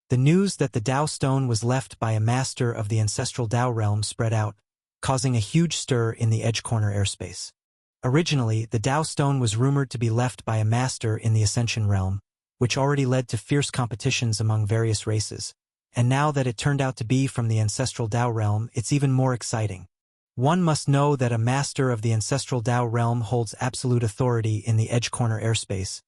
The news that the Dao Stone was left by a master of the ancestral Dao realm spread out, causing a huge stir in the Edge Corner airspace. Originally, the Dao Stone was rumored to be left by a master in the Ascension realm, which already led to fierce competitions among various races. And now that it turned out to be from the ancestral Dao realm, it's even more exciting. One must know that a master of the ancestral Dao realm holds absolute authority in the Edge Corner airspace.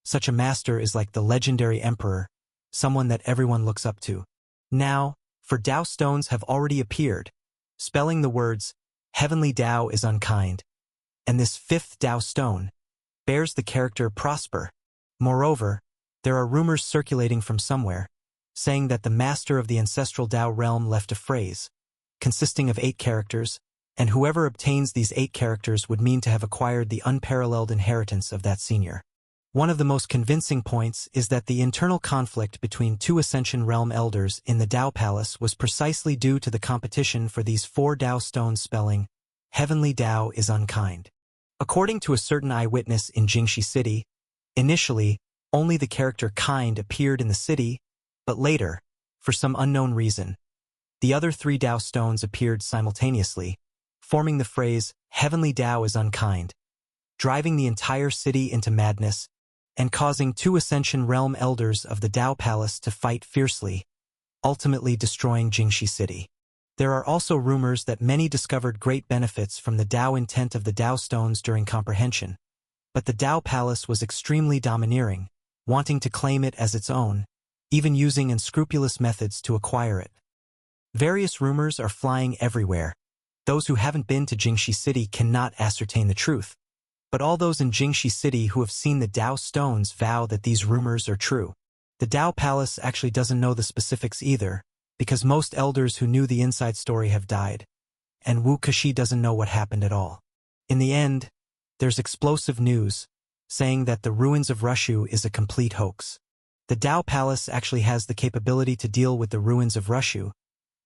Such a master is like the legendary emperor, someone that everyone looks up to. Now, for Dao stones have already appeared, spelling the words, Heavenly Dao is unkind. And this fifth Dao stone bears the character Prosper. Moreover, there are rumors circulating from somewhere, saying that the master of the ancestral Dao realm left a phrase, consisting of 8 characters, and whoever obtains these 8 characters would mean to have acquired the unparalleled inheritance of that senior. One of the most convincing points is that the internal conflict between 2 Ascension Realm elders in the Dao Palace was precisely due to the competition for these 4 Dao stones spelling, Heavenly Dao is unkind. According to a certain eyewitness in Jingxi City, initially, only the character kind appeared in the city, but later, for some unknown reason, the other 3 Dao stones appeared simultaneously, forming the phrase, Heavenly Dao is unkind, driving the entire city into madness, and causing 2 Ascension Realm elders of the Dao Palace to fight fiercely, ultimately destroying Jingxi City. There are also rumors that many discovered great benefits from the Dao intent of the Dao stones during comprehension, but the Dao Palace was extremely domineering, wanting to claim it as its own, even using unscrupulous methods to acquire it. Various rumors are flying everywhere. Those who haven't been to Jingxi City cannot ascertain the truth, but all those in Jingxi City who have seen the Dao stones vow that these rumors are true. The Dao Palace actually doesn't know the specifics either, because most elders who knew the inside story have died, and Wu Kashi doesn't know what happened at all. In the end, there's explosive news, saying that the ruins of Rushu is a complete hoax. The Dao Palace actually has the capability to deal with the ruins of Rushu,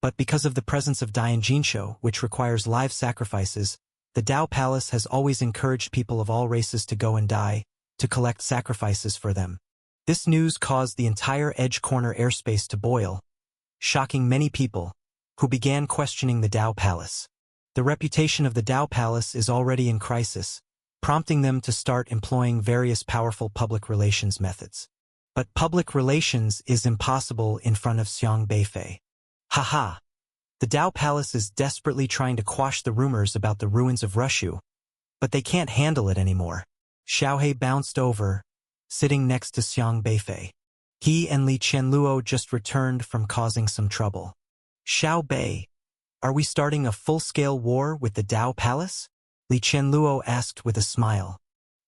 but because of the presence of Dian Jinsho, which requires live sacrifices, the Dao Palace has always encouraged people of all races to go and die, to collect sacrifices for them. This news caused the entire Edge Corner airspace to boil, shocking many people, who began questioning the Dao Palace. The reputation of the Dao Palace is already in crisis, prompting them to start employing various powerful public relations methods. But public relations is impossible in front of Xiang Beifei. Haha! The Dao Palace is desperately trying to quash the rumors about the ruins of Rushu, but they can't handle it anymore. Xiaohe bounced over, sitting next to Xiang Beifei. He and Li Qianluo just returned from causing some trouble. Xiao Bei, are we starting a full-scale war with the Dao Palace? Li Qianluo asked with a smile.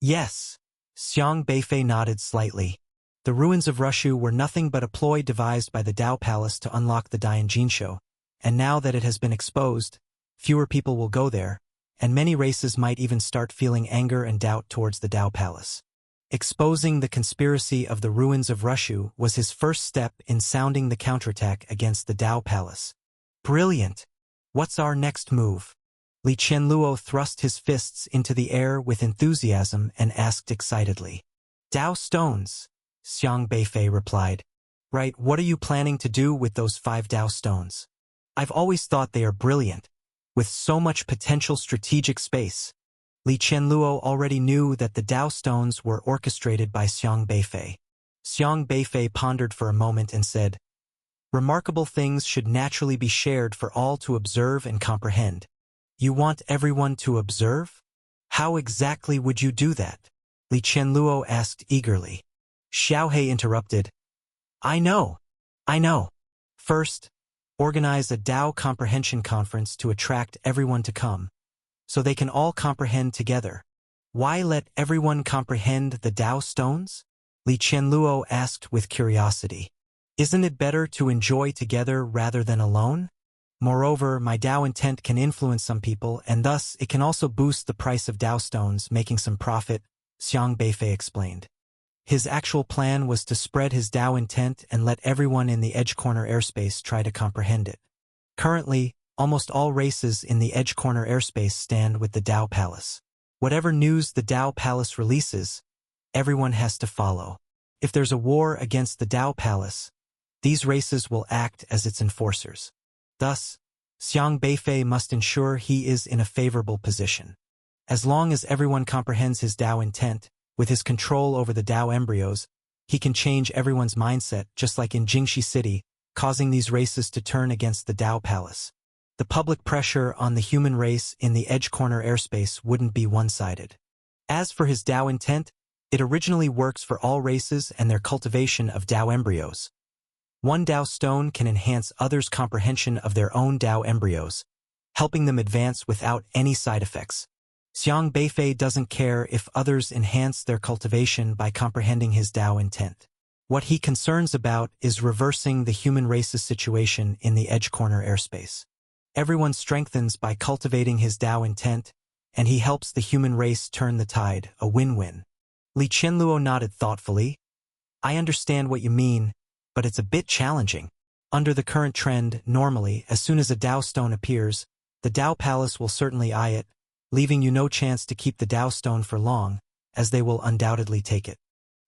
Yes. Xiang Beifei nodded slightly. The ruins of Rushu were nothing but a ploy devised by the Dao Palace to unlock the Dian Jinsho, and now that it has been exposed, fewer people will go there, and many races might even start feeling anger and doubt towards the Dao Palace. Exposing the conspiracy of the ruins of Rushu was his first step in sounding the counterattack against the Dao Palace. Brilliant! What's our next move? Li Qianluo thrust his fists into the air with enthusiasm and asked excitedly. Dao stones, Xiang Beifei replied. Right, what are you planning to do with those 5 Dao stones? I've always thought they are brilliant, with so much potential strategic space. Li Qianluo already knew that the Dao stones were orchestrated by Xiang Beifei. Xiang Beifei pondered for a moment and said, Remarkable things should naturally be shared for all to observe and comprehend. You want everyone to observe? How exactly would you do that? Li Qianluo asked eagerly. Xiaohe interrupted. I know. First, organize a Dao comprehension conference to attract everyone to come, so they can all comprehend together. Why let everyone comprehend the Dao stones? Li Qianluo asked with curiosity. Isn't it better to enjoy together rather than alone? Moreover, my Dao intent can influence some people, and thus it can also boost the price of Dao stones, making some profit, Xiang Beifei explained. His actual plan was to spread his Dao intent and let everyone in the Edge Corner airspace try to comprehend it. Currently, almost all races in the Edge Corner airspace stand with the Dao Palace. Whatever news the Dao Palace releases, everyone has to follow. If there's a war against the Dao Palace, These races will act as its enforcers. Thus, Xiang Beifei must ensure he is in a favorable position. As long as everyone comprehends his Dao intent, with his control over the Dao embryos, he can change everyone's mindset just like in Jingxi City, causing these races to turn against the Dao Palace. The public pressure on the human race in the Edge Corner airspace wouldn't be one-sided. As for his Dao intent, it originally works for all races and their cultivation of Dao embryos. One Dao stone can enhance others' comprehension of their own Dao embryos, helping them advance without any side effects. Xiang Beifei doesn't care if others enhance their cultivation by comprehending his Dao intent. What he concerns about is reversing the human race's situation in the Edge Corner airspace. Everyone strengthens by cultivating his Dao intent, and he helps the human race turn the tide, a win-win. Li Qianluo nodded thoughtfully. I understand what you mean, but it's a bit challenging. Under the current trend, normally, as soon as a Dao stone appears, the Dao Palace will certainly eye it, leaving you no chance to keep the Dao stone for long, as they will undoubtedly take it.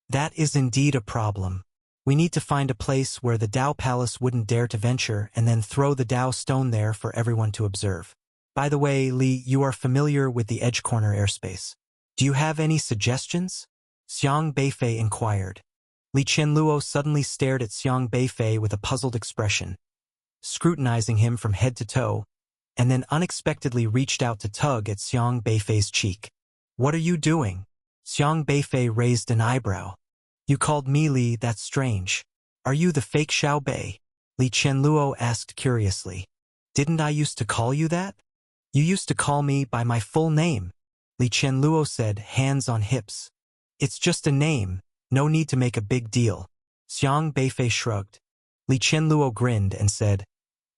That is indeed a problem. We need to find a place where the Dao Palace wouldn't dare to venture and then throw the Dao stone there for everyone to observe. By the way, Li, you are familiar with the Edge Corner airspace. Do you have any suggestions? Xiang Beifei inquired. Li Qianluo suddenly stared at Xiang Beifei with a puzzled expression, scrutinizing him from head to toe, and then unexpectedly reached out to tug at Xiang Beifei's cheek. What are you doing? Xiang Beifei raised an eyebrow. You called me Li, that's strange. Are you the fake Xiao Bei? Li Qianluo asked curiously. Didn't I used to call you that? You used to call me by my full name, Li Qianluo said, hands on hips. It's just a name, no need to make a big deal. Xiang Beifei shrugged. Li Qianluo grinned and said,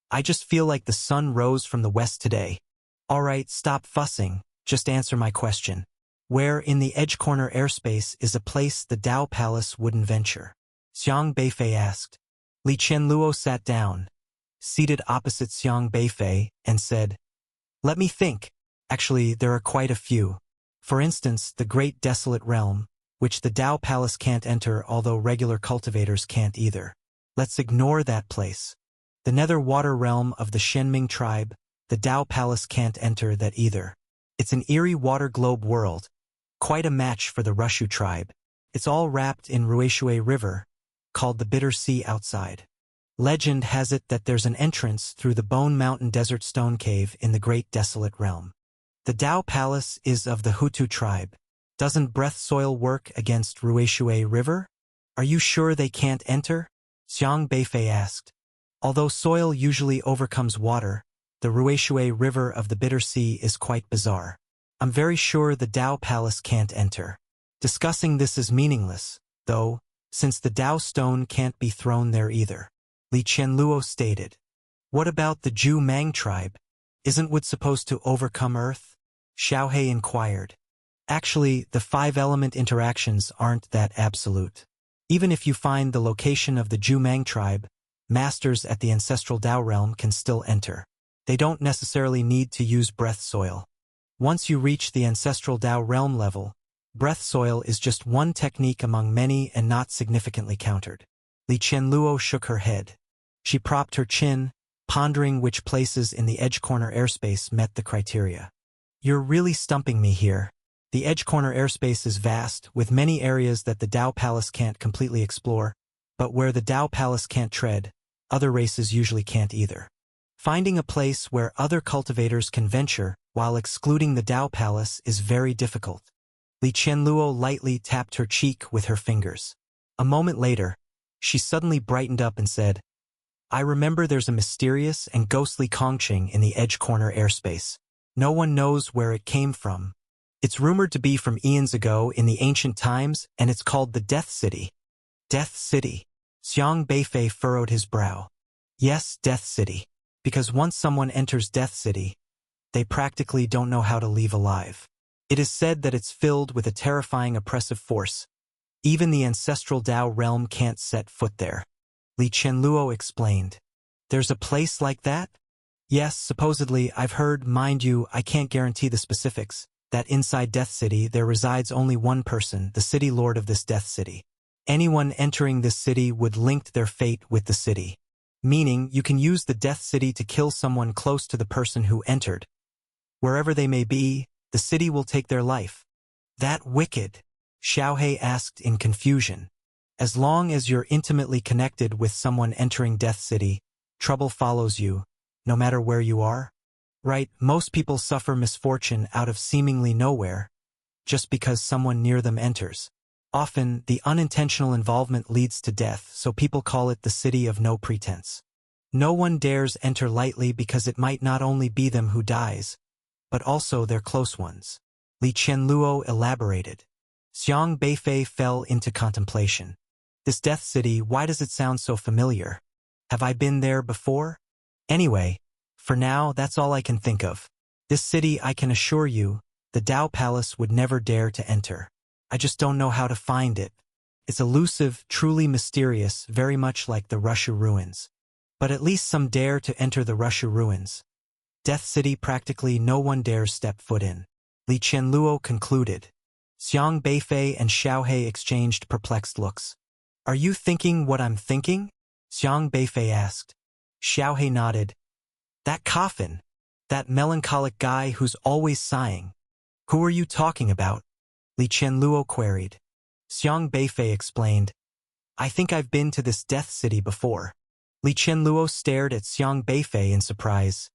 I just feel like the sun rose from the west today. All right, stop fussing, just answer my question. Where in the Edge Corner airspace is a place the Dao Palace wouldn't venture? Xiang Beifei asked. Li Qianluo sat down, seated opposite Xiang Beifei, and said, Let me think. Actually, there are quite a few. For instance, the Great Desolate Realm, which the Dao Palace can't enter although regular cultivators can't either. Let's ignore that place. The Nether Water Realm of the Shenming tribe, the Dao Palace can't enter that either. It's an eerie water globe world, quite a match for the Rushu tribe. It's all wrapped in Ruishui River, called the Bitter Sea outside. Legend has it that there's an entrance through the Bone Mountain Desert Stone Cave in the Great Desolate Realm. The Dao Palace is of the Hutu tribe. Doesn't breath soil work against Ruishui River? Are you sure they can't enter? Xiang Beifei asked. Although soil usually overcomes water, the Ruishui River of the Bitter Sea is quite bizarre. I'm very sure the Dao Palace can't enter. Discussing this is meaningless, though, since the Dao stone can't be thrown there either. Li Qianluo stated. What about the Zhu Mang tribe? Isn't wood supposed to overcome earth? Xiaohe inquired. Actually, the 5-element interactions aren't that absolute. Even if you find the location of the Zhu Mang tribe, masters at the ancestral Dao realm can still enter. They don't necessarily need to use breath soil. Once you reach the ancestral Dao realm level, breath soil is just one technique among many and not significantly countered. Li Qianluo shook her head. She propped her chin, pondering which places in the Edge Corner airspace met the criteria. You're really stumping me here. The Edge Corner airspace is vast, with many areas that the Dao Palace can't completely explore, but where the Dao Palace can't tread, other races usually can't either. Finding a place where other cultivators can venture while excluding the Dao Palace is very difficult. Li Qianluo lightly tapped her cheek with her fingers. A moment later, she suddenly brightened up and said, I remember there's a mysterious and ghostly Kongqing in the Edge Corner airspace. No one knows where it came from. It's rumored to be from eons ago in the ancient times, and it's called the Death City. Death City. Xiang Beifei furrowed his brow. Yes, Death City. Because once someone enters Death City, they practically don't know how to leave alive. It is said that it's filled with a terrifying oppressive force. Even the ancestral Dao realm can't set foot there. Li Qianluo explained. There's a place like that? Yes, supposedly, I've heard, mind you, I can't guarantee the specifics, that inside Death City there resides only one person, the city lord of this Death City. Anyone entering this city would link their fate with the city. Meaning, you can use the Death City to kill someone close to the person who entered. Wherever they may be, the city will take their life. That wicked? Xiaohei asked in confusion. As long as you're intimately connected with someone entering Death City, trouble follows you, no matter where you are. Right, most people suffer misfortune out of seemingly nowhere, just because someone near them enters. Often, the unintentional involvement leads to death, so people call it the city of no pretense. No one dares enter lightly because it might not only be them who dies, but also their close ones. Li Qianluo elaborated. Xiang Beifei fell into contemplation. This Death City, why does it sound so familiar? Have I been there before? Anyway, for now, that's all I can think of. This city, I can assure you, the Dao Palace would never dare to enter. I just don't know how to find it. It's elusive, truly mysterious, very much like the Rushu ruins. But at least some dare to enter the Rushu ruins. Death City practically no one dares step foot in. Li Qianluo concluded. Xiang Beifei and Xiaohei exchanged perplexed looks. Are you thinking what I'm thinking? Xiang Beifei asked. Xiaohei nodded. That coffin. That melancholic guy who's always sighing. Who are you talking about? Li Qianluo queried. Xiang Beifei explained. I think I've been to this Death City before. Li Qianluo stared at Xiang Beifei in surprise.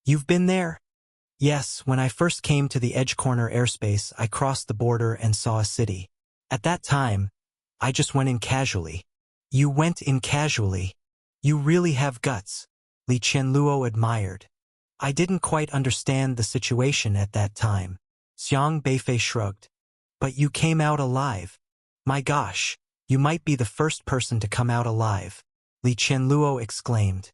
You've been there? Yes, when I first came to the Edge Corner airspace, I crossed the border and saw a city. At that time, I just went in casually. You went in casually. You really have guts, Li Qianluo admired. I didn't quite understand the situation at that time. Xiang Beifei shrugged. But you came out alive. My gosh, you might be the first person to come out alive, Li Qianluo exclaimed.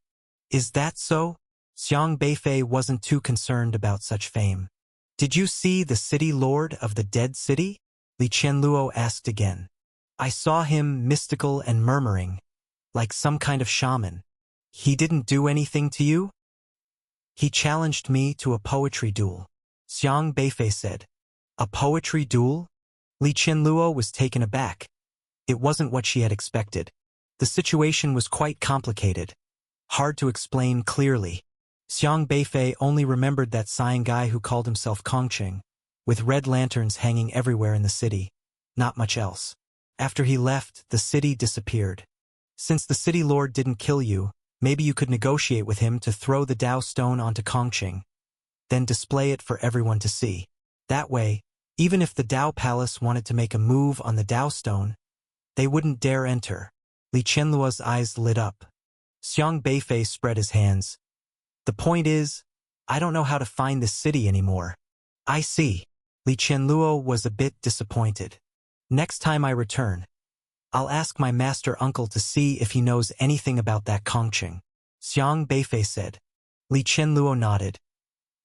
Is that so? Xiang Beifei wasn't too concerned about such fame. Did you see the city lord of the dead city? Li Qianluo asked again. I saw him mystical and murmuring, like some kind of shaman. He didn't do anything to you? He challenged me to a poetry duel, Xiang Beifei said. A poetry duel? Li Qianluo was taken aback. It wasn't what she had expected. The situation was quite complicated. Hard to explain clearly. Xiang Beifei only remembered that sighing guy who called himself Kongqing, with red lanterns hanging everywhere in the city. Not much else. After he left, the city disappeared. Since the city lord didn't kill you, maybe you could negotiate with him to throw the Dao Stone onto Kongqing, then display it for everyone to see. That way, even if the Dao Palace wanted to make a move on the Dao Stone, they wouldn't dare enter. Li Qianluo's eyes lit up. Xiang Beifei spread his hands. The point is, I don't know how to find this city anymore. I see. Li Qianluo was a bit disappointed. Next time I return, I'll ask my master uncle to see if he knows anything about that Kongqing, Xiang Beifei said. Li Qianluo nodded.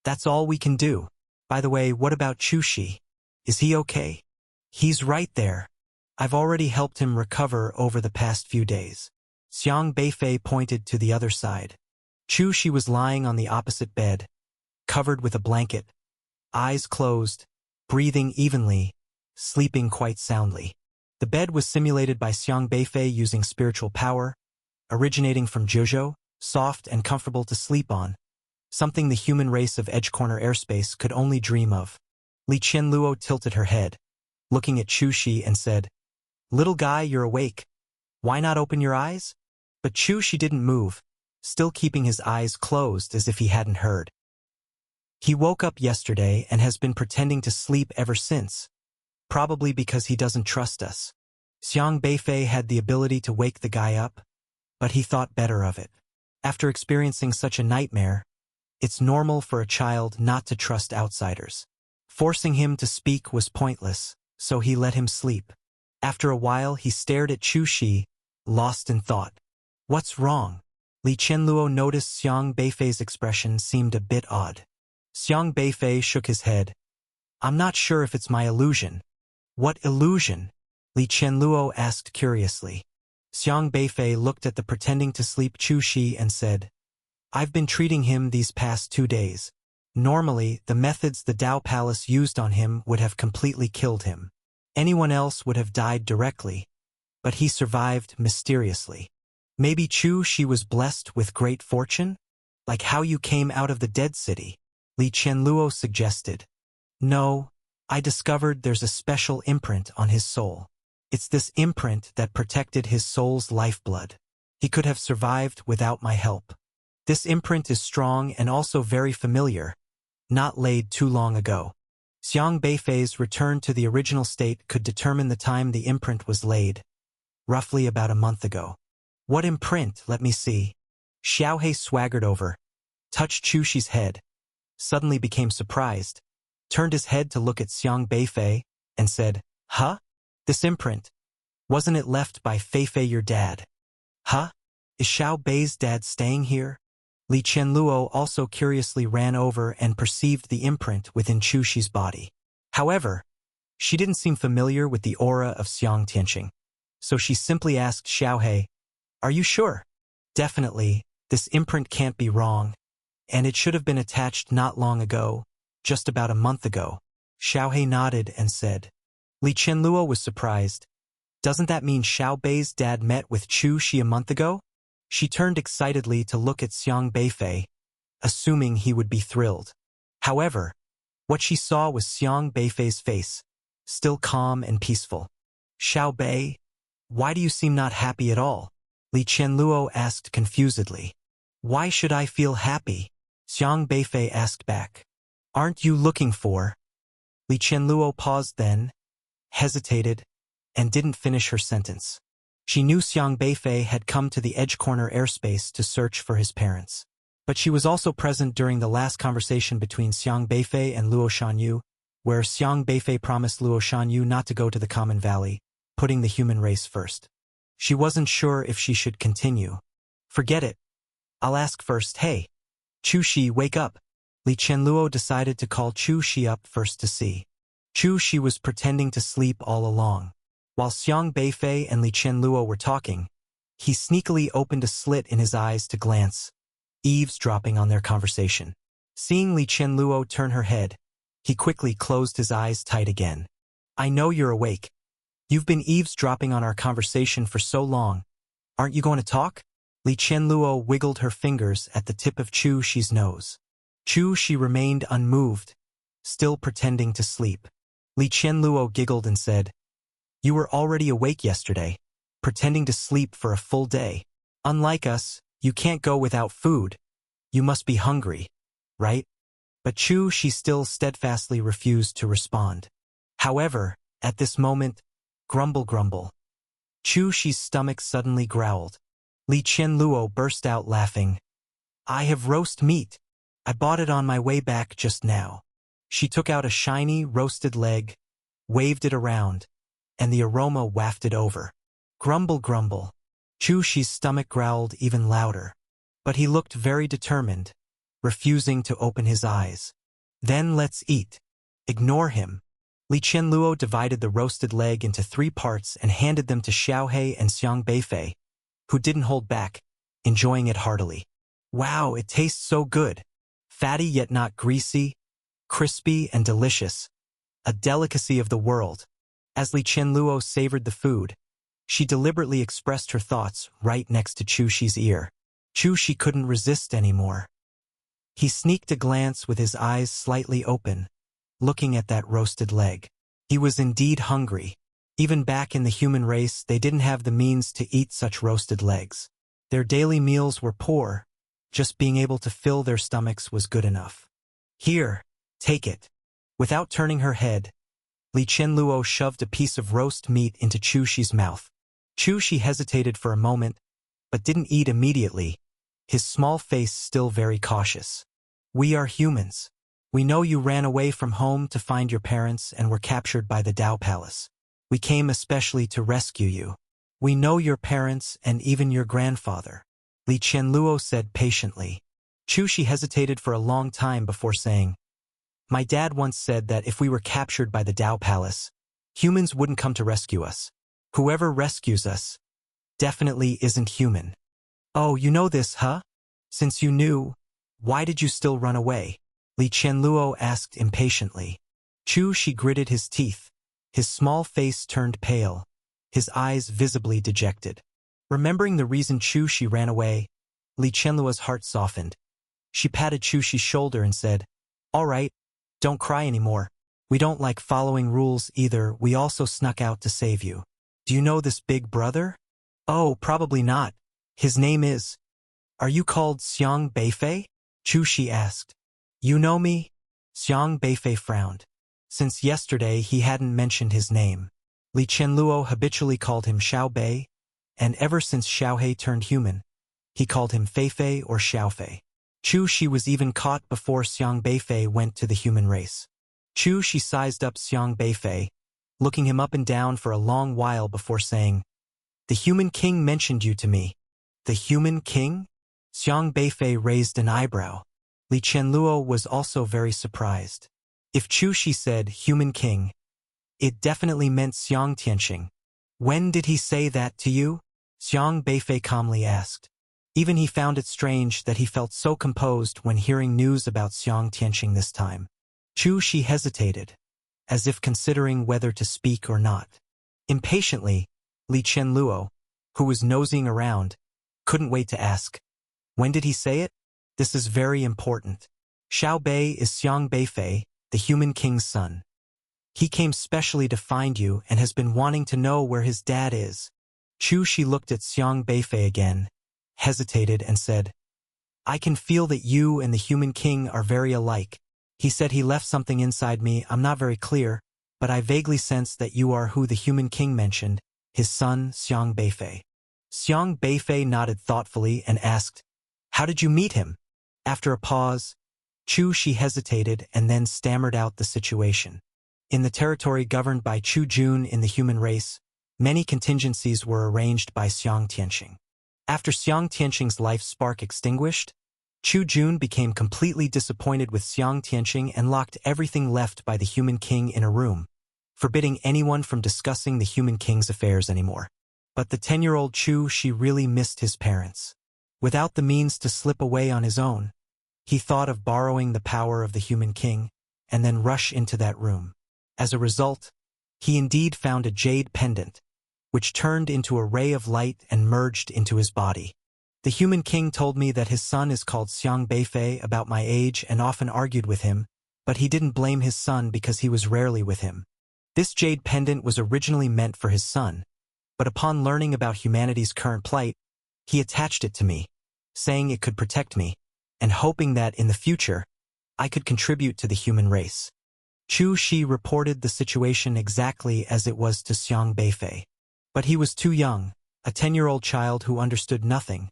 That's all we can do. By the way, what about Chu Shi? Is he okay? He's right there. I've already helped him recover over the past few days. Xiang Beifei pointed to the other side. Chu Shi was lying on the opposite bed, covered with a blanket, eyes closed, breathing evenly, sleeping quite soundly. The bed was simulated by Xiang Beifei using spiritual power, originating from Zhuzhou, soft and comfortable to sleep on, something the human race of Edge Corner airspace could only dream of. Li Qianluo tilted her head, looking at Chu Shi and said, Little guy, you're awake. Why not open your eyes? But Chu Shi didn't move, still keeping his eyes closed as if he hadn't heard. He woke up yesterday and has been pretending to sleep ever since, probably because he doesn't trust us. Xiang Beifei had the ability to wake the guy up, but he thought better of it. After experiencing such a nightmare, it's normal for a child not to trust outsiders. Forcing him to speak was pointless, so he let him sleep. After a while, he stared at Chu Shi, lost in thought. What's wrong? Li Qianluo noticed Xiang Beifei's expression seemed a bit odd. Xiang Beifei shook his head. I'm not sure if it's my illusion. What illusion? Li Qianluo asked curiously. Xiang Beifei looked at the pretending to sleep Chu Shi and said, I've been treating him these past 2 days. Normally, the methods the Dao Palace used on him would have completely killed him. Anyone else would have died directly. but he survived mysteriously. Maybe Chu Shi was blessed with great fortune? Like how you came out of the dead city, Li Qianluo suggested. No, I discovered there's a special imprint on his soul. It's this imprint that protected his soul's lifeblood. He could have survived without my help. This imprint is strong and also very familiar, not laid too long ago. Xiang Beifei's return to the original state could determine the time the imprint was laid, roughly about a month ago. What imprint? Let me see. Xiaohe swaggered over, touched Chu Shi's head, suddenly became surprised, turned his head to look at Xiang Beifei, and said, Huh? This imprint? Wasn't it left by Feifei your dad? Huh? Is Xiao Bei's dad staying here? Li Qianluo also curiously ran over and perceived the imprint within Chu Shi's body. However, she didn't seem familiar with the aura of Xiang Tianqing, so she simply asked Xiaohe, Are you sure? Definitely, this imprint can't be wrong, and it should have been attached not long ago, just about a month ago. Xiaohe nodded and said. Li Qianluo was surprised. Doesn't that mean Xiao Bei's dad met with Chu Shi a month ago? She turned excitedly to look at Xiang Beifei, assuming he would be thrilled. However, what she saw was Xiang Beifei's face, still calm and peaceful. Xiao Bei, why do you seem not happy at all? Li Qianluo asked confusedly. Why should I feel happy? Xiang Beifei asked back. Aren't you looking for? Li Qianluo paused then, hesitated, and didn't finish her sentence. She knew Xiang Beifei had come to the Edge Corner airspace to search for his parents. But she was also present during the last conversation between Xiang Beifei and Luo Shanyu, where Xiang Beifei promised Luo Shanyu not to go to the Common Valley, putting the human race first. She wasn't sure if she should continue. Forget it. I'll ask first. Hey, Chu Shi, wake up. Li Qianluo decided to call Chu Shi up first to see. Chu Shi was pretending to sleep all along. While Xiang Beifei and Li Qianluo were talking, he sneakily opened a slit in his eyes to glance, eavesdropping on their conversation. Seeing Li Qianluo turn her head, he quickly closed his eyes tight again. I know you're awake. You've been eavesdropping on our conversation for so long. Aren't you going to talk? Li Qianluo wiggled her fingers at the tip of Chu Shi's nose. Chu Shi remained unmoved, still pretending to sleep. Li Qianluo giggled and said, You were already awake yesterday, pretending to sleep for a full day. Unlike us, you can't go without food. You must be hungry, right? But Chu Shi still steadfastly refused to respond. However, at this moment, grumble grumble. Chu Shi's stomach suddenly growled. Li Qianluo burst out laughing. I have roast meat. I bought it on my way back just now. She took out a shiny roasted leg, waved it around, and the aroma wafted over. Grumble grumble. Chu Shi's stomach growled even louder. But he looked very determined, refusing to open his eyes. Then let's eat. Ignore him. Li Qianluo divided the roasted leg into 3 parts and handed them to Xiaohe and Xiang Beifei, who didn't hold back, enjoying it heartily. Wow, it tastes so good. Fatty yet not greasy, crispy and delicious. A delicacy of the world. As Li Qianluo savored the food, she deliberately expressed her thoughts right next to Chu Shi's ear. Chu Shi couldn't resist anymore. He sneaked a glance with his eyes slightly open, looking at that roasted leg. He was indeed hungry. Even back in the human race, they didn't have the means to eat such roasted legs. Their daily meals were poor. Just being able to fill their stomachs was good enough. Here, take it. Without turning her head, Li Qianluo shoved a piece of roast meat into Chu Shi's mouth. Chu Shi hesitated for a moment, but didn't eat immediately, his small face still very cautious. We are humans. We know you ran away from home to find your parents and were captured by the Dao Palace. We came especially to rescue you. We know your parents and even your grandfather, Li Qianluo said patiently. Chu Shi hesitated for a long time before saying, My dad once said that if we were captured by the Dao Palace, humans wouldn't come to rescue us. Whoever rescues us definitely isn't human. Oh, you know this, huh? Since you knew, why did you still run away? Li Qianluo asked impatiently. Chu Shi gritted his teeth. His small face turned pale, his eyes visibly dejected. Remembering the reason Chu Shi ran away, Li Qianluo's heart softened. She patted Chu Shi's shoulder and said, "All right, don't cry anymore. We don't like following rules either. We also snuck out to save you. Do you know this big brother?" "Oh, probably not. His name is—" "Are you called Xiang Beifei?" Chu Shi asked. "You know me?" Xiang Beifei frowned. Since yesterday he hadn't mentioned his name. Li Qianluo habitually called him Xiao Bei, and ever since Xiao He turned human, he called him Feifei or Xiaofei. Chu Shi was even caught before Xiang Beifei went to the human race. Chu Shi sized up Xiang Beifei, looking him up and down for a long while before saying, "The human king mentioned you to me." "The human king?" Xiang Beifei raised an eyebrow. Li Qianluo was also very surprised. If Chu Shi said human king, it definitely meant Xiang Tianqing. "When did he say that to you?" Xiang Beifei calmly asked. Even he found it strange that he felt so composed when hearing news about Xiang Tianqing this time. Chu Shi hesitated, as if considering whether to speak or not. Impatiently, Li Qianluo, who was nosing around, couldn't wait to ask, "When did he say it? This is very important." "Xiao Bei is Xiang Beifei, the human king's son. He came specially to find you and has been wanting to know where his dad is." Chu Shi looked at Xiang Beifei again, hesitated and said, "I can feel that you and the human king are very alike. He said he left something inside me. I'm not very clear, but I vaguely sense that you are who the human king mentioned, his son Xiang Beifei." Xiang Beifei nodded thoughtfully and asked, "How did you meet him?" After a pause, Chu Shi hesitated and then stammered out the situation. In the territory governed by Chu Jun in the human race, many contingencies were arranged by Xiang Tianqing. After Xiang Tianqing's life spark extinguished, Chu Jun became completely disappointed with Xiang Tianqing and locked everything left by the human king in a room, forbidding anyone from discussing the human king's affairs anymore. But the 10-year-old Chu Shi really missed his parents. Without the means to slip away on his own, he thought of borrowing the power of the human king and then rush into that room. As a result, he indeed found a jade pendant, which turned into a ray of light and merged into his body. "The human king told me that his son is called Xiang Beifei, about my age, and often argued with him, but he didn't blame his son because he was rarely with him. This jade pendant was originally meant for his son, but upon learning about humanity's current plight, he attached it to me, saying it could protect me, and hoping that in the future, I could contribute to the human race." Chu Shi reported the situation exactly as it was to Xiang Beifei. But he was too young, a 10-year-old child who understood nothing,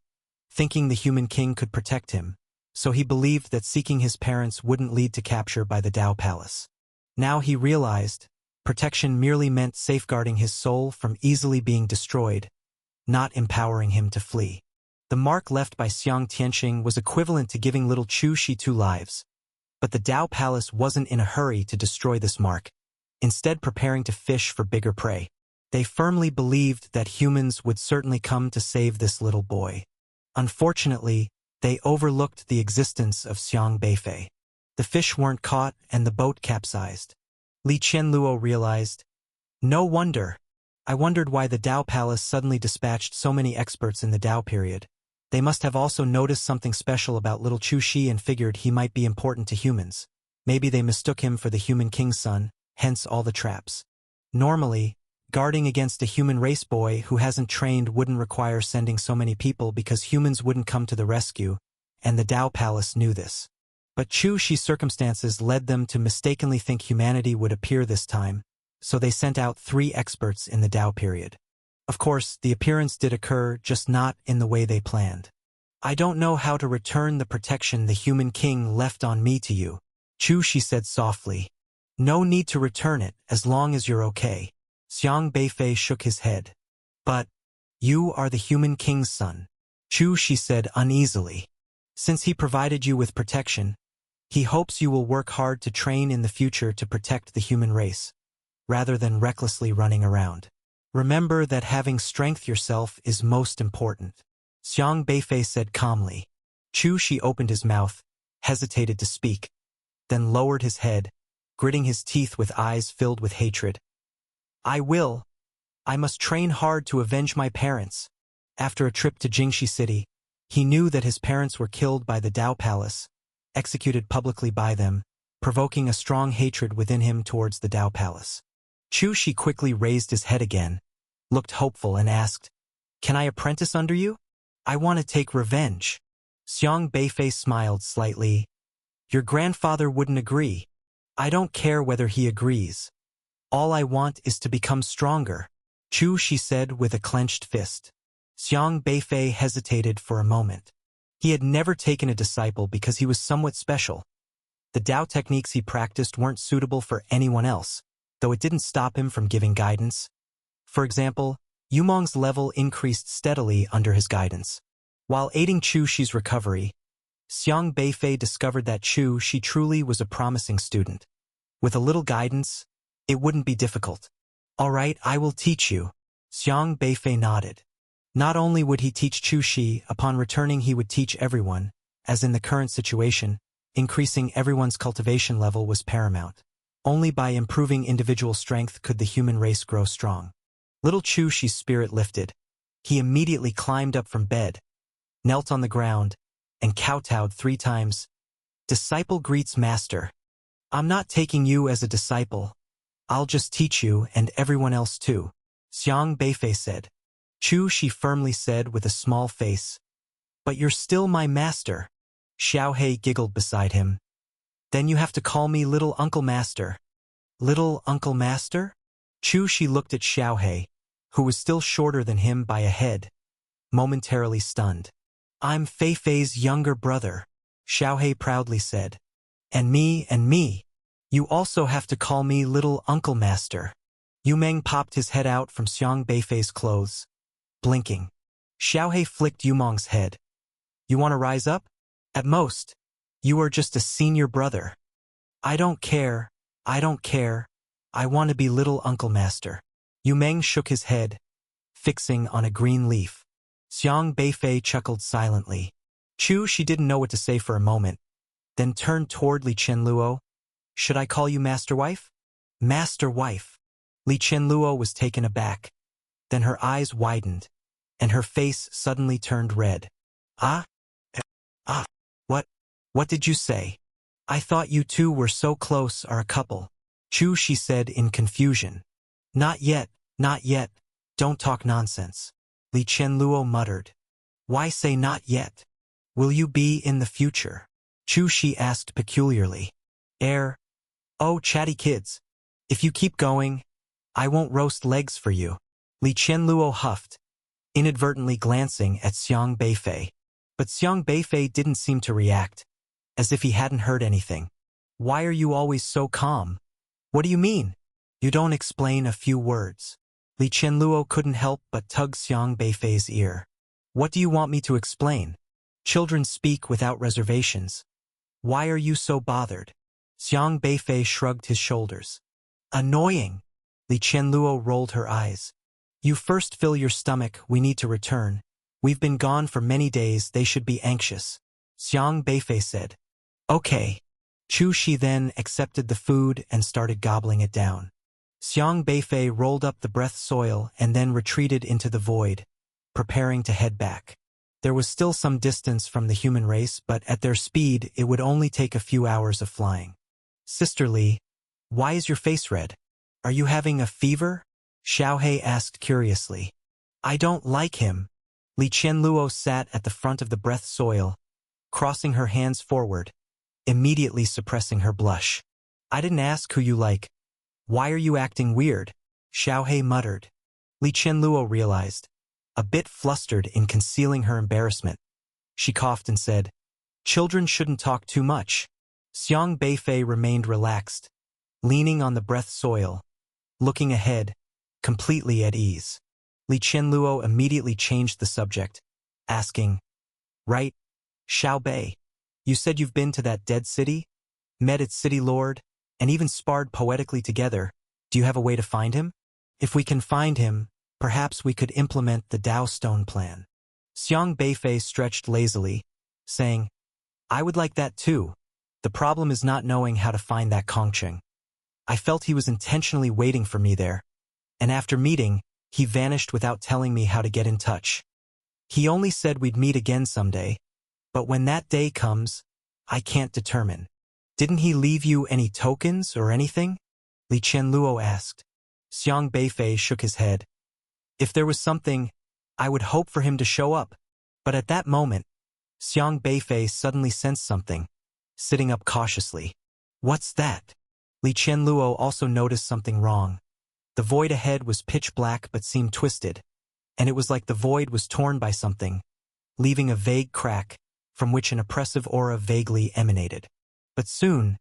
thinking the human king could protect him, so he believed that seeking his parents wouldn't lead to capture by the Dao Palace. Now he realized, protection merely meant safeguarding his soul from easily being destroyed, not empowering him to flee. The mark left by Xiang Tianqing was equivalent to giving little Chu Shi 2 lives. But the Dao Palace wasn't in a hurry to destroy this mark, instead preparing to fish for bigger prey. They firmly believed that humans would certainly come to save this little boy. Unfortunately, they overlooked the existence of Xiang Beifei. The fish weren't caught and the boat capsized. Li Qianluo realized, "No wonder. I wondered why the Dao Palace suddenly dispatched so many experts in the Dao period. They must have also noticed something special about little Chu Shi and figured he might be important to humans. Maybe they mistook him for the human king's son, hence all the traps. Normally, guarding against a human race boy who hasn't trained wouldn't require sending so many people because humans wouldn't come to the rescue, and the Dao Palace knew this. But Chu Shi's circumstances led them to mistakenly think humanity would appear this time, so they sent out 3 experts in the Dao period. Of course, the appearance did occur, just not in the way they planned. I don't know how to return the protection the human king left on me to you, Chu Shi said softly. No need to return it, as long as you're okay. Xiang Beifei shook his head. But, you are the human king's son, Chu Shi said uneasily. Since he provided you with protection, he hopes you will work hard to train in the future to protect the human race, rather than recklessly running around. Remember that having strength yourself is most important, Xiang Beifei said calmly. Chu Shi opened his mouth, hesitated to speak, then lowered his head, gritting his teeth with eyes filled with hatred. I will. I must train hard to avenge my parents. After a trip to Jingxi City, he knew that his parents were killed by the Dao Palace, executed publicly by them, provoking a strong hatred within him towards the Dao Palace. Chu Shi quickly raised his head again, looked hopeful and asked, "Can I apprentice under you? I want to take revenge." Xiang Beifei smiled slightly. "Your grandfather wouldn't agree. I don't care whether he agrees. All I want is to become stronger," Chu Shi said with a clenched fist. Xiang Beifei hesitated for a moment. He had never taken a disciple because he was somewhat special. The Dao techniques he practiced weren't suitable for anyone else, though it didn't stop him from giving guidance. For example, Yumong's level increased steadily under his guidance. While aiding Chu Shi's recovery, Xiang Beifei discovered that Chu Shi truly was a promising student. With a little guidance, it wouldn't be difficult. "All right, I will teach you." Xiang Beifei nodded. Not only would he teach Chu Shi, upon returning he would teach everyone, as in the current situation, increasing everyone's cultivation level was paramount. Only by improving individual strength could the human race grow strong. Little Chu Shi's spirit lifted. He immediately climbed up from bed, knelt on the ground, and kowtowed 3 times. "Disciple greets master. I'm not taking you as a disciple. I'll just teach you and everyone else too," Xiang Beifei said. Chu Shi firmly said with a small face, "But you're still my master." Xiao Hei giggled beside him. "Then you have to call me Little Uncle Master." "Little Uncle Master?" Chu Shi looked at Xiao Hei, who was still shorter than him by a head, momentarily stunned. "I'm Fei Fei's younger brother," Xiao Hei proudly said. And me. You also have to call me Little Uncle Master." Yu Meng popped his head out from Xiang Beifei's clothes, blinking. Xiao Hei flicked Yu Meng's head. "You want to rise up? At most, you are just a senior brother." I don't care. I want to be Little Uncle Master." Yu Meng shook his head, fixing on a green leaf. Xiang Beifei chuckled silently. Chu Shi didn't know what to say for a moment, then turned toward Li Qianluo. "Should I call you Master Wife?" "Master Wife." Li Qianluo was taken aback. Then her eyes widened, and her face suddenly turned red. What did you say? I thought you two were so close, are a couple," Chu Shi said in confusion. Not yet. Don't talk nonsense," Li Qianluo muttered. "Why say not yet? Will you be in the future?" Chu Shi asked peculiarly. Oh, chatty kids. If you keep going, I won't roast legs for you," Li Qianluo huffed, inadvertently glancing at Xiang Beifei. But Xiang Beifei didn't seem to react, as if he hadn't heard anything. "Why are you always so calm? What do you mean? You don't explain a few words." Li Qianluo couldn't help but tug Xiang Beifei's ear. "What do you want me to explain? Children speak without reservations. Why are you so bothered?" Xiang Beifei shrugged his shoulders. "Annoying." Li Qianluo rolled her eyes. "You first fill your stomach, we need to return. We've been gone for many days, they should be anxious," Xiang Beifei said. "Okay." Chu Shi then accepted the food and started gobbling it down. Xiang Beifei rolled up the breath soil and then retreated into the void, preparing to head back. There was still some distance from the human race, but at their speed it would only take a few hours of flying. "Sister Li, why is your face red? Are you having a fever?" Xiao Hei asked curiously. "I don't like him." Li Qianluo sat at the front of the breath soil, crossing her hands forward, immediately suppressing her blush. "I didn't ask who you like. Why are you acting weird?" Xiao Hei muttered. Li Qianluo realized, a bit flustered in concealing her embarrassment. She coughed and said, "Children shouldn't talk too much." Xiang Beifei remained relaxed, leaning on the breath soil, looking ahead, completely at ease. Li Qianluo immediately changed the subject, asking, "Right, Xiao Bei, you said you've been to that dead city, met its city lord, and even sparred poetically together. Do you have a way to find him? If we can find him, perhaps we could implement the Dao Stone plan." Xiang Beifei stretched lazily, saying, "I would like that too. The problem is not knowing how to find that Kongqing. I felt he was intentionally waiting for me there, and after meeting, He vanished without telling me how to get in touch. He only said we'd meet again someday, but when that day comes, I can't determine. Didn't he leave you any tokens or anything? Li Qianluo asked. Xiang Beifei shook his head. If there was something, I would hope for him to show up. But at that moment, Xiang Beifei suddenly sensed something, sitting up cautiously. What's that? Li Qianluo also noticed something wrong. The void ahead was pitch black but seemed twisted, and it was like the void was torn by something, leaving a vague crack from which an oppressive aura vaguely emanated. But soon,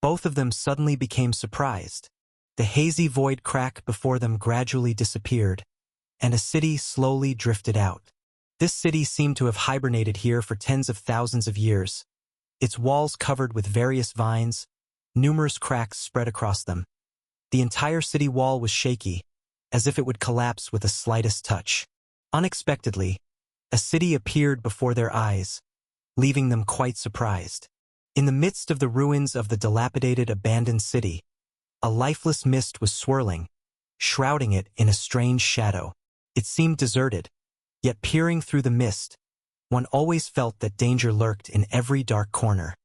both of them suddenly became surprised. The hazy void crack before them gradually disappeared, and a city slowly drifted out. This city seemed to have hibernated here for tens of thousands of years, its walls covered with various vines, numerous cracks spread across them. The entire city wall was shaky, as if it would collapse with the slightest touch. Unexpectedly, a city appeared before their eyes, leaving them quite surprised. In the midst of the ruins of the dilapidated abandoned city, a lifeless mist was swirling, shrouding it in a strange shadow. It seemed deserted, yet peering through the mist, one always felt that danger lurked in every dark corner.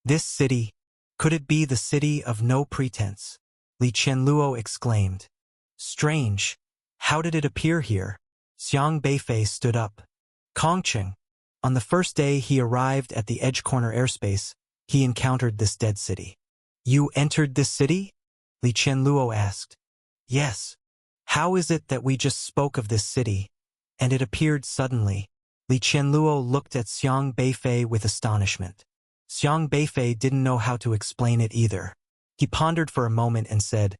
This city, could it be the city of no pretense? Li Qianluo exclaimed. Strange. How did it appear here? Xiang Beifei stood up. Kongqing. On the first day he arrived at the Edge Corner airspace, he encountered this dead city. You entered this city? Li Qianluo asked. Yes. How is it that we just spoke of this city, and it appeared suddenly? Li Qianluo looked at Xiang Beifei with astonishment. Xiang Beifei didn't know how to explain it either. He pondered for a moment and said,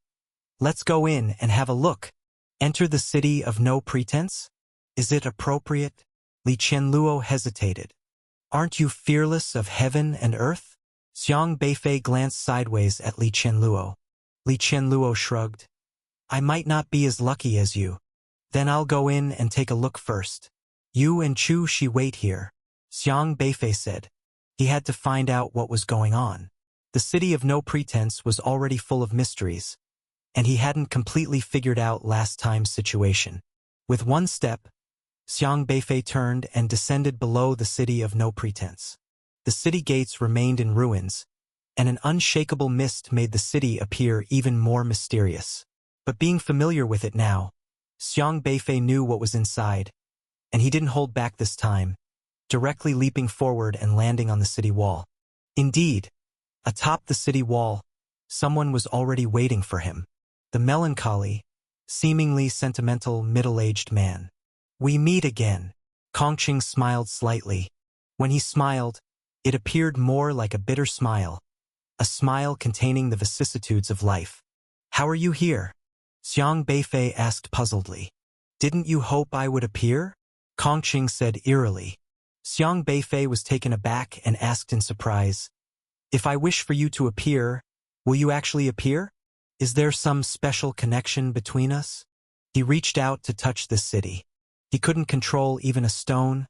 Let's go in and have a look. Enter the city of no pretense? Is it appropriate? Li Qianluo hesitated. Aren't you fearless of heaven and earth? Xiang Beifei glanced sideways at Li Qianluo. Li Qianluo shrugged. I might not be as lucky as you. Then I'll go in and take a look first. You and Chu Shi wait here, Xiang Beifei said. He had to find out what was going on. The city of no pretense was already full of mysteries, and he hadn't completely figured out last time's situation. With one step, Xiang Beifei turned and descended below the city of no pretense. The city gates remained in ruins, and an unshakable mist made the city appear even more mysterious. But being familiar with it now, Xiang Beifei knew what was inside, and he didn't hold back this time, directly leaping forward and landing on the city wall. Indeed, atop the city wall, someone was already waiting for him. The melancholy, seemingly sentimental middle-aged man. We meet again. Kongqing smiled slightly. When he smiled, it appeared more like a bitter smile, a smile containing the vicissitudes of life. How are you here? Xiang Beifei asked puzzledly. Didn't you hope I would appear? Kongqing said eerily. Xiang Beifei was taken aback and asked in surprise, If I wish for you to appear, will you actually appear? Is there some special connection between us? He reached out to touch this city. He couldn't control even a stone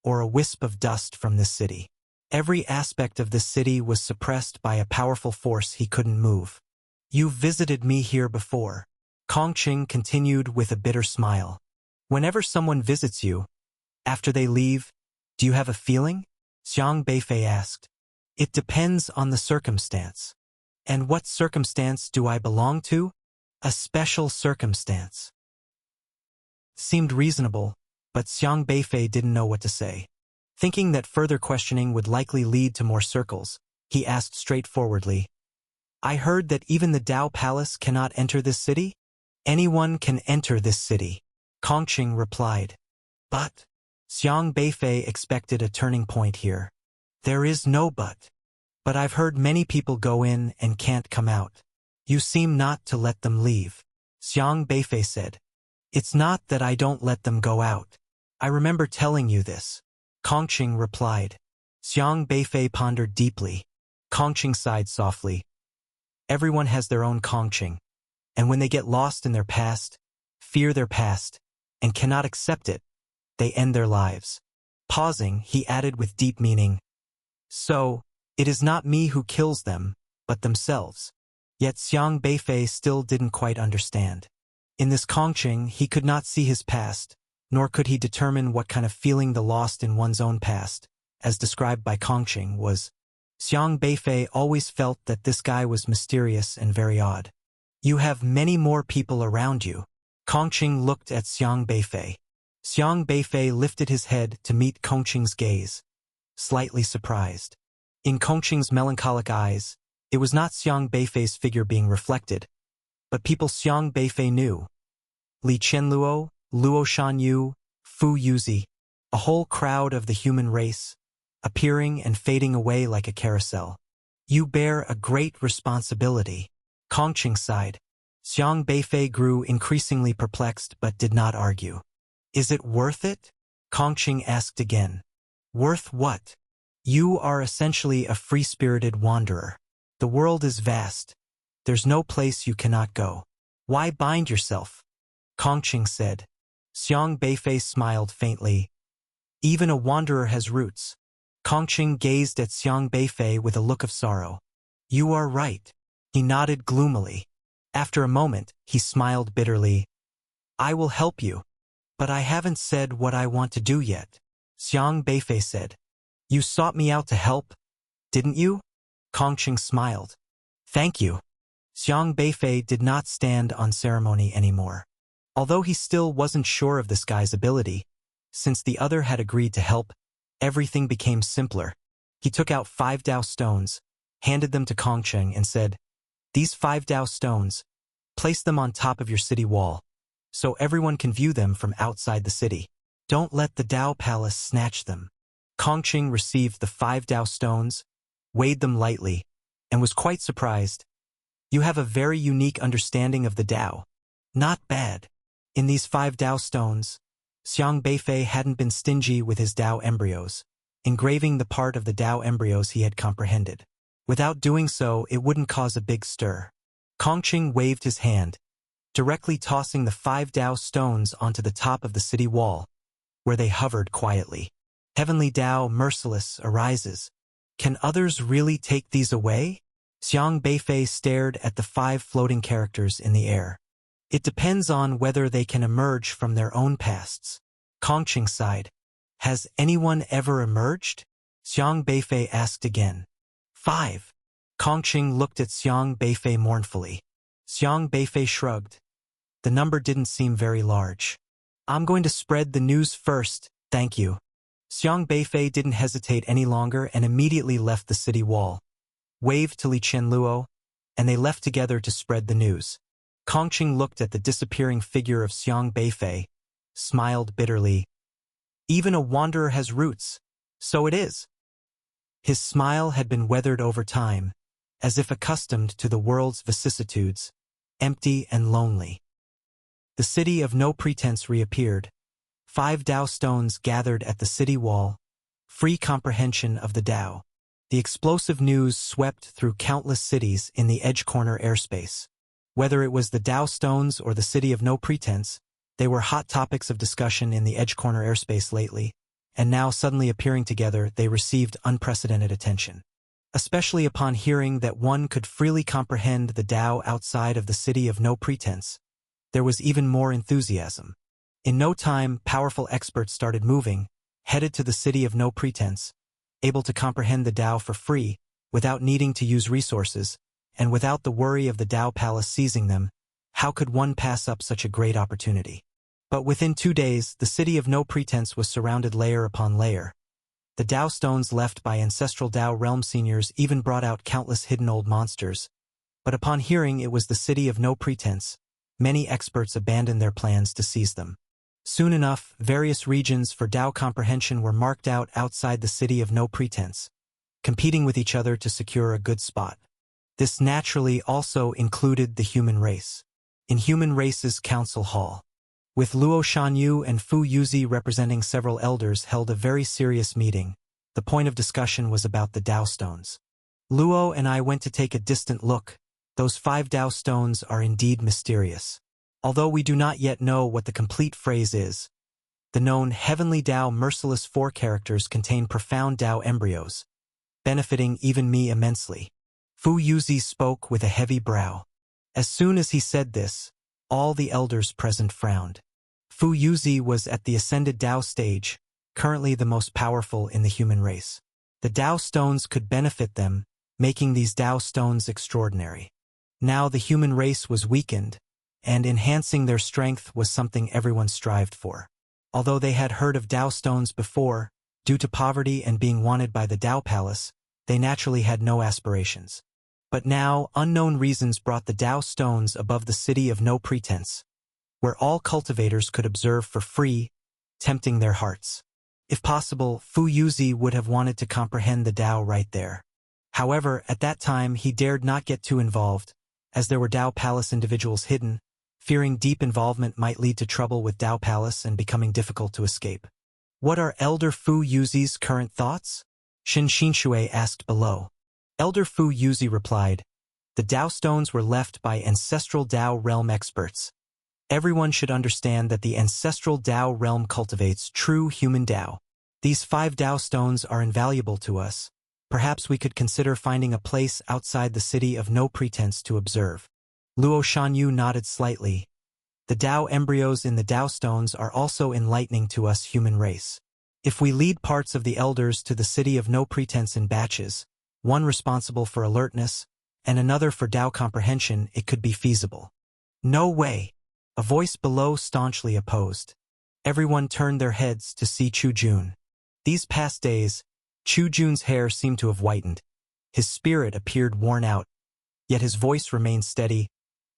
or a wisp of dust from this city. Every aspect of this city was suppressed by a powerful force he couldn't move. You've visited me here before. Kongqing continued with a bitter smile. Whenever someone visits you, after they leave, do you have a feeling? Xiang Beifei asked. It depends on the circumstance. And what circumstance do I belong to? A special circumstance. Seemed reasonable, but Xiang Beifei didn't know what to say. Thinking that further questioning would likely lead to more circles, he asked straightforwardly, I heard that even the Dao Palace cannot enter this city? Anyone can enter this city, Kongqing replied. But, Xiang Beifei expected a turning point here. There is no but. But I've heard many people go in and can't come out. You seem not to let them leave, Xiang Beifei said. It's not that I don't let them go out. I remember telling you this, Kongqing replied. Xiang Beifei pondered deeply. Kongqing sighed softly. Everyone has their own Kongqing, and when they get lost in their past, fear their past, and cannot accept it, they end their lives. Pausing, he added with deep meaning, So, it is not me who kills them, but themselves. Yet Xiang Beifei still didn't quite understand. In this Kongqing, he could not see his past, nor could he determine what kind of feeling the lost in one's own past, as described by Kongqing, was. Xiang Beifei always felt that this guy was mysterious and very odd. You have many more people around you. Kongqing looked at Xiang Beifei. Xiang Beifei lifted his head to meet Kongqing's gaze, slightly surprised. In Kongqing's melancholic eyes, it was not Xiang Beifei's figure being reflected, but people Xiang Beifei knew. Li Qianluo, Luo Shanyu, Fu Yuzi, a whole crowd of the human race, appearing and fading away like a carousel. You bear a great responsibility. Kongqing sighed. Xiang Beifei grew increasingly perplexed but did not argue. Is it worth it? Kongqing asked again. Worth what? You are essentially a free-spirited wanderer. The world is vast. There's no place you cannot go. Why bind yourself? Kongqing said. Xiang Beifei smiled faintly. Even a wanderer has roots. Kongqing gazed at Xiang Beifei with a look of sorrow. You are right. He nodded gloomily. After a moment, he smiled bitterly. I will help you. But I haven't said what I want to do yet. Xiang Beifei said. You sought me out to help, didn't you? Kongqing smiled. Thank you. Xiang Beifei did not stand on ceremony anymore. Although he still wasn't sure of this guy's ability, since the other had agreed to help, everything became simpler. He took out 5 Dao stones, handed them to Kongqing and said, These 5 Dao stones, place them on top of your city wall, so everyone can view them from outside the city. Don't let the Dao Palace snatch them. Kongqing received the 5 Dao stones, weighed them lightly, and was quite surprised. You have a very unique understanding of the Dao. Not bad. In these 5 Dao stones, Xiang Beifei hadn't been stingy with his Dao embryos, engraving the part of the Dao embryos he had comprehended. Without doing so, it wouldn't cause a big stir. Kongqing waved his hand, directly tossing the 5 Dao stones onto the top of the city wall, where they hovered quietly. Heavenly Dao, merciless, arises. Can others really take these away? Xiang Beifei stared at the 5 floating characters in the air. It depends on whether they can emerge from their own pasts. Kongqing sighed. Has anyone ever emerged? Xiang Beifei asked again. 5. Kongqing looked at Xiang Beifei mournfully. Xiang Beifei shrugged. The number didn't seem very large. I'm going to spread the news first, thank you. Xiang Beifei didn't hesitate any longer and immediately left the city wall, waved to Li Qianluo, and they left together to spread the news. Kongqing looked at the disappearing figure of Xiang Beifei, smiled bitterly. Even a wanderer has roots, so it is. His smile had been weathered over time, as if accustomed to the world's vicissitudes, empty and lonely. The city of no pretense reappeared. 5 Dao stones gathered at the city wall, free comprehension of the Dao. The explosive news swept through countless cities in the edge corner airspace. Whether it was the Dao stones or the city of no pretense, they were hot topics of discussion in the edge corner airspace lately, and now suddenly appearing together, they received unprecedented attention. Especially upon hearing that one could freely comprehend the Dao outside of the city of no pretense, there was even more enthusiasm. In no time, powerful experts started moving, headed to the city of no pretense, able to comprehend the Dao for free, without needing to use resources, and without the worry of the Dao Palace seizing them. How could one pass up such a great opportunity? But within 2 days, the city of no pretense was surrounded layer upon layer. The Dao stones left by ancestral Dao realm seniors even brought out countless hidden old monsters. But upon hearing it was the city of no pretense, many experts abandoned their plans to seize them. Soon enough, various regions for Dao comprehension were marked out outside the city of no pretense, competing with each other to secure a good spot. This naturally also included the human race. In Human Race's Council Hall, with Luo Shanyu and Fu Yuzi representing several elders held a very serious meeting. The point of discussion was about the Dao stones. Luo and I went to take a distant look. Those 5 Dao stones are indeed mysterious. Although we do not yet know what the complete phrase is, the known Heavenly Dao merciless 4 characters contain profound Dao embryos, benefiting even me immensely. Fu Yuzi spoke with a heavy brow. As soon as he said this, All the elders present frowned. Fu Yuzi was at the ascended Dao stage, currently the most powerful in the human race. The Dao stones could benefit them, making these Dao stones extraordinary. Now the human race was weakened, and enhancing their strength was something everyone strived for. Although they had heard of Dao stones before, due to poverty and being wanted by the Dao Palace, they naturally had no aspirations. But now, unknown reasons brought the Dao stones above the city of No Pretense, where all cultivators could observe for free, tempting their hearts. If possible, Fu Yuzi would have wanted to comprehend the Dao right there. However, at that time he dared not get too involved, as there were Dao Palace individuals hidden, fearing deep involvement might lead to trouble with Dao Palace and becoming difficult to escape. What are Elder Fu Yuzi's current thoughts? Shin Xinshui asked below. Elder Fu Yuzi replied, the Dao stones were left by ancestral Dao realm experts. Everyone should understand that the ancestral Dao realm cultivates true human Dao. These 5 Dao stones are invaluable to us. Perhaps we could consider finding a place outside the city of No Pretense to observe. Luo Shanyu nodded slightly. The Dao embryos in the Dao stones are also enlightening to us human race. If we lead parts of the elders to the city of No Pretense in batches, one responsible for alertness, and another for Dao comprehension, it could be feasible. No way! A voice below staunchly opposed. Everyone turned their heads to see Chu Jun. These past days, Chu Jun's hair seemed to have whitened. His spirit appeared worn out, yet his voice remained steady.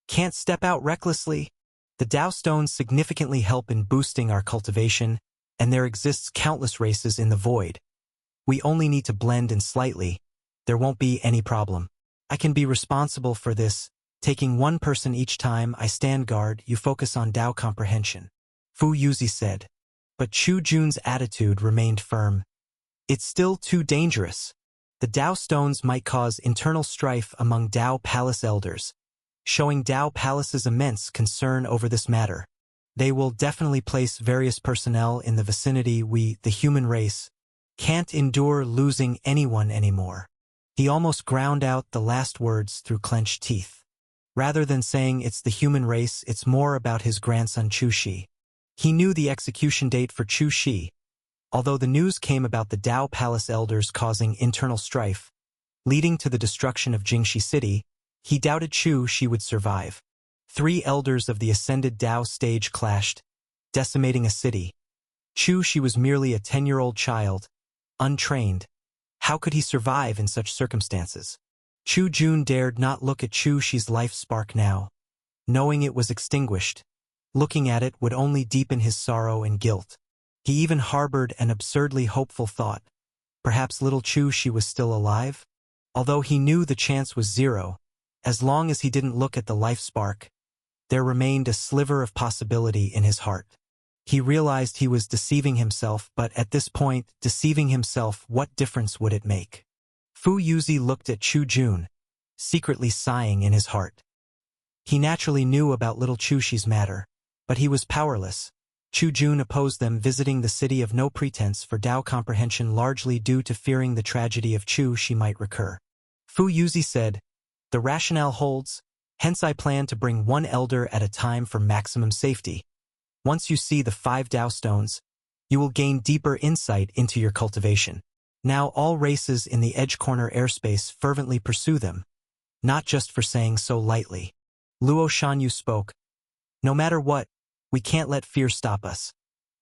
Can't step out recklessly. The Dao stones significantly help in boosting our cultivation, and there exists countless races in the void. We only need to blend in slightly. There won't be any problem. I can be responsible for this. Taking one person each time I stand guard, you focus on Dao comprehension. Fu Yuzi said. But Chu Jun's attitude remained firm. It's still too dangerous. The Dao stones might cause internal strife among Dao Palace elders, showing Dao Palace's immense concern over this matter. They will definitely place various personnel in the vicinity. We, the human race, can't endure losing anyone anymore. He almost ground out the last words through clenched teeth. Rather than saying it's the human race, it's more about his grandson Chu Shi. He knew the execution date for Chu Shi. Although the news came about the Dao Palace elders causing internal strife, leading to the destruction of Jingxi City, he doubted Chu Shi would survive. 3 elders of the ascended Dao stage clashed, decimating a city. Chu Shi was merely a 10-year-old child, untrained. How could he survive in such circumstances? Chu Jun dared not look at Chu Shi's life spark now, knowing it was extinguished. Looking at it would only deepen his sorrow and guilt. He even harbored an absurdly hopeful thought. Perhaps little Chu Shi was still alive? Although he knew the chance was 0, as long as he didn't look at the life spark, there remained a sliver of possibility in his heart. He realized he was deceiving himself, but at this point, deceiving himself, what difference would it make? Fu Yuzi looked at Chu Jun, secretly sighing in his heart. He naturally knew about little Chu Shi's matter, but he was powerless. Chu Jun opposed them visiting the city of No Pretense for Dao comprehension, largely due to fearing the tragedy of Chu Shi might recur. Fu Yuzi said, the rationale holds, hence I plan to bring 1 elder at a time for maximum safety. Once you see the 5 Dao stones, you will gain deeper insight into your cultivation. Now all races in the Edge Corner airspace fervently pursue them, not just for saying so lightly. Luo Shanyu spoke. No matter what, we can't let fear stop us.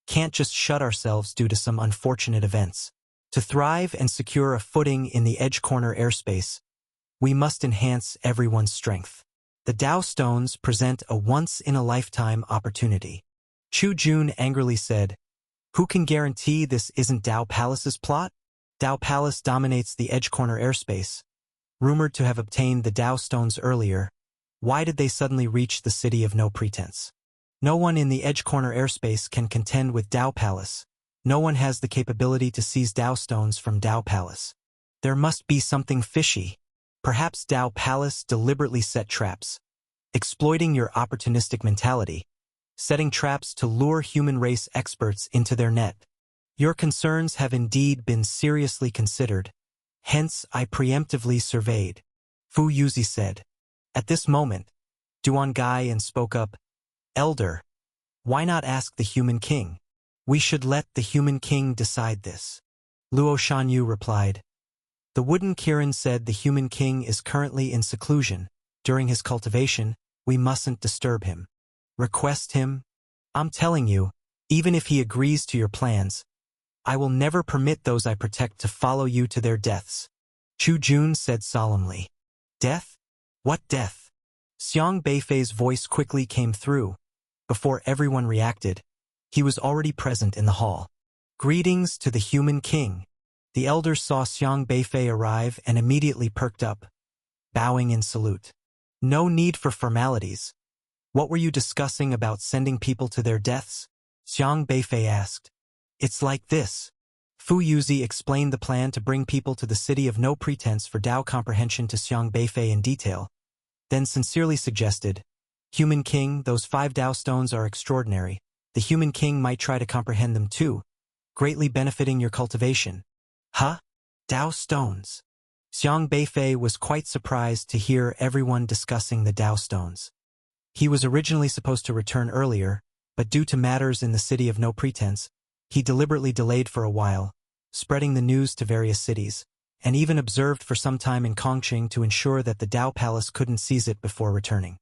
Can't just shut ourselves due to some unfortunate events. To thrive and secure a footing in the Edge Corner airspace, we must enhance everyone's strength. The Dao stones present a once-in-a-lifetime opportunity. Chu Jun angrily said, who can guarantee this isn't Dao Palace's plot? Dao Palace dominates the Edge Corner airspace. Rumored to have obtained the Dao stones earlier, why did they suddenly reach the city of No Pretense? No one in the Edge Corner airspace can contend with Dao Palace. No one has the capability to seize Dao stones from Dao Palace. There must be something fishy. Perhaps Dao Palace deliberately set traps, exploiting your opportunistic mentality, setting traps to lure human race experts into their net. Your concerns have indeed been seriously considered, hence I preemptively surveyed, Fu Yuzi said. At this moment, Duan Gai spoke up, Elder, why not ask the human king? We should let the human king decide this. Luo Shanyu replied. The wooden Kirin said the human king is currently in seclusion. During his cultivation, we mustn't disturb him. Request him? I'm telling you, even if he agrees to your plans, I will never permit those I protect to follow you to their deaths. Chu Jun said solemnly. Death? What death? Xiang Beifei's voice quickly came through. Before everyone reacted, he was already present in the hall. Greetings to the human king. The elders saw Xiang Beifei arrive and immediately perked up, bowing in salute. No need for formalities. What were you discussing about sending people to their deaths? Xiang Beifei asked. It's like this. Fu Yuzi explained the plan to bring people to the city of no pretense for Dao comprehension to Xiang Beifei in detail, then sincerely suggested, Human King, those 5 Dao stones are extraordinary. The human king might try to comprehend them too, greatly benefiting your cultivation. Huh? Dao stones? Xiang Beifei was quite surprised to hear everyone discussing the Dao stones. He was originally supposed to return earlier, but due to matters in the city of no pretense, he deliberately delayed for a while, spreading the news to various cities, and even observed for some time in Kongqing to ensure that the Dao Palace couldn't seize it before returning.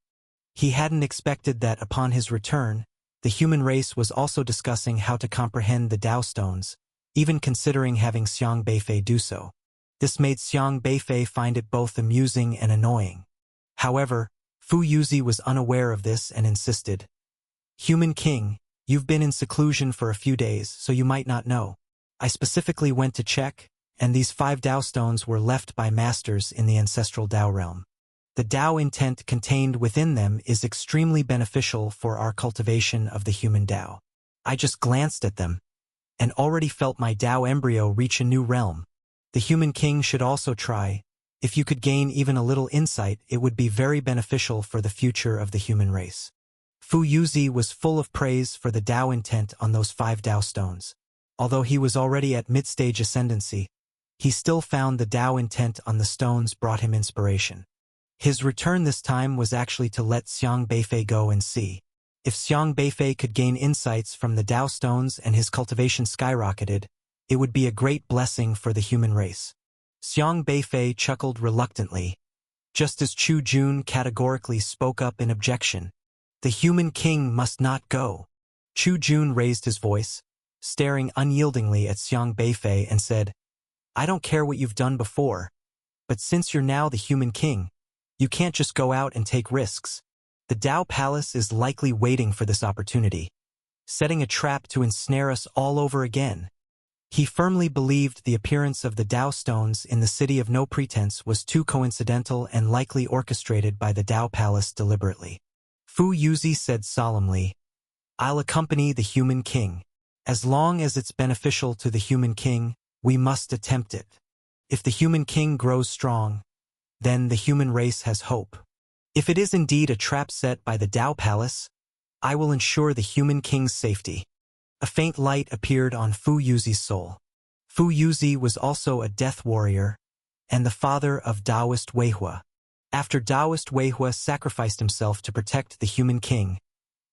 He hadn't expected that upon his return, the human race was also discussing how to comprehend the Dao stones, even considering having Xiang Beifei do so. This made Xiang Beifei find it both amusing and annoying. However, Fu Yuzi was unaware of this and insisted. Human King, you've been in seclusion for a few days, so you might not know. I specifically went to check, and these 5 Dao stones were left by masters in the ancestral Dao realm. The Dao intent contained within them is extremely beneficial for our cultivation of the human Dao. I just glanced at them, and already felt my Dao embryo reach a new realm. The human king should also try. If you could gain even a little insight, it would be very beneficial for the future of the human race. Fu Yuzi was full of praise for the Dao intent on those 5 Dao stones. Although he was already at mid-stage ascendancy, he still found the Dao intent on the stones brought him inspiration. His return this time was actually to let Xiang Beifei go and see. If Xiang Beifei could gain insights from the Dao stones and his cultivation skyrocketed, it would be a great blessing for the human race. Xiang Beifei chuckled reluctantly, just as Chu Jun categorically spoke up in objection. The human king must not go. Chu Jun raised his voice, staring unyieldingly at Xiang Beifei and said, I don't care what you've done before, but since you're now the human king, you can't just go out and take risks. The Dao Palace is likely waiting for this opportunity, setting a trap to ensnare us all over again. He firmly believed the appearance of the Dao stones in the city of no pretense was too coincidental and likely orchestrated by the Dao Palace deliberately. Fu Yuzi said solemnly, I'll accompany the human king. As long as it's beneficial to the human king, we must attempt it. If the human king grows strong, then the human race has hope. If it is indeed a trap set by the Dao Palace, I will ensure the human king's safety. A faint light appeared on Fu Yuzi's soul. Fu Yuzi was also a death warrior and the father of Taoist Weihua. After Taoist Weihua sacrificed himself to protect the human king,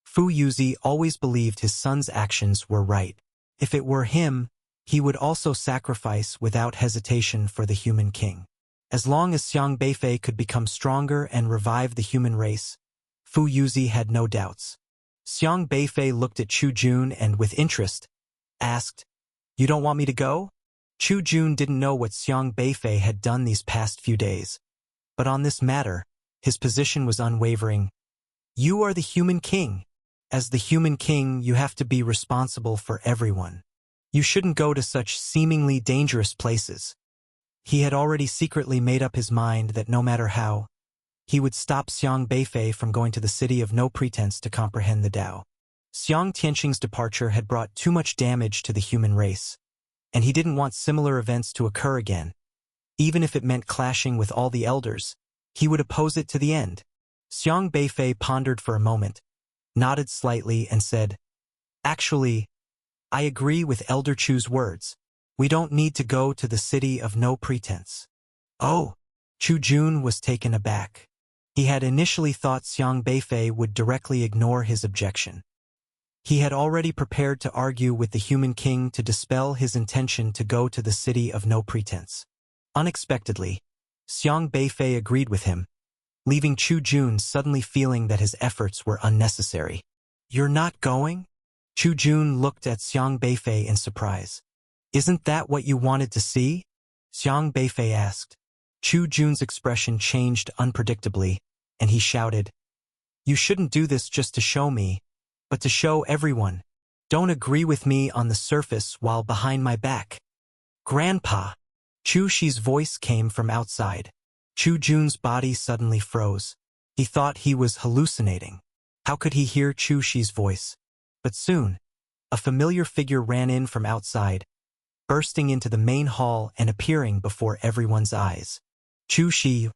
Fu Yuzi always believed his son's actions were right. If it were him, he would also sacrifice without hesitation for the human king. As long as Xiang Beifei could become stronger and revive the human race, Fu Yuzi had no doubts. Xiang Beifei looked at Chu Jun and, with interest, asked, You don't want me to go? Chu Jun didn't know what Xiang Beifei had done these past few days, but on this matter, his position was unwavering. You are the human king. As the human king, you have to be responsible for everyone. You shouldn't go to such seemingly dangerous places. He had already secretly made up his mind that no matter how, he would stop Xiang Beifei from going to the city of no pretense to comprehend the Dao. Xiang Tianqing's departure had brought too much damage to the human race, and he didn't want similar events to occur again. Even if it meant clashing with all the elders, he would oppose it to the end. Xiang Beifei pondered for a moment, nodded slightly and said, Actually, I agree with Elder Chu's words. We don't need to go to the city of no pretense. Oh, Chu Jun was taken aback. He had initially thought Xiang Beifei would directly ignore his objection. He had already prepared to argue with the human king to dispel his intention to go to the city of no pretense. Unexpectedly, Xiang Beifei agreed with him, leaving Chu Jun suddenly feeling that his efforts were unnecessary. "You're not going?" Chu Jun looked at Xiang Beifei in surprise. "Isn't that what you wanted to see?" Xiang Beifei asked. Chu Jun's expression changed unpredictably, and he shouted, "You shouldn't do this just to show me, but to show everyone. Don't agree with me on the surface while behind my back." "Grandpa!" Chu Shi's voice came from outside. Chu Jun's body suddenly froze. He thought he was hallucinating. How could he hear Chu Shi's voice? But soon, a familiar figure ran in from outside, bursting into the main hall and appearing before everyone's eyes. "Chu Shi,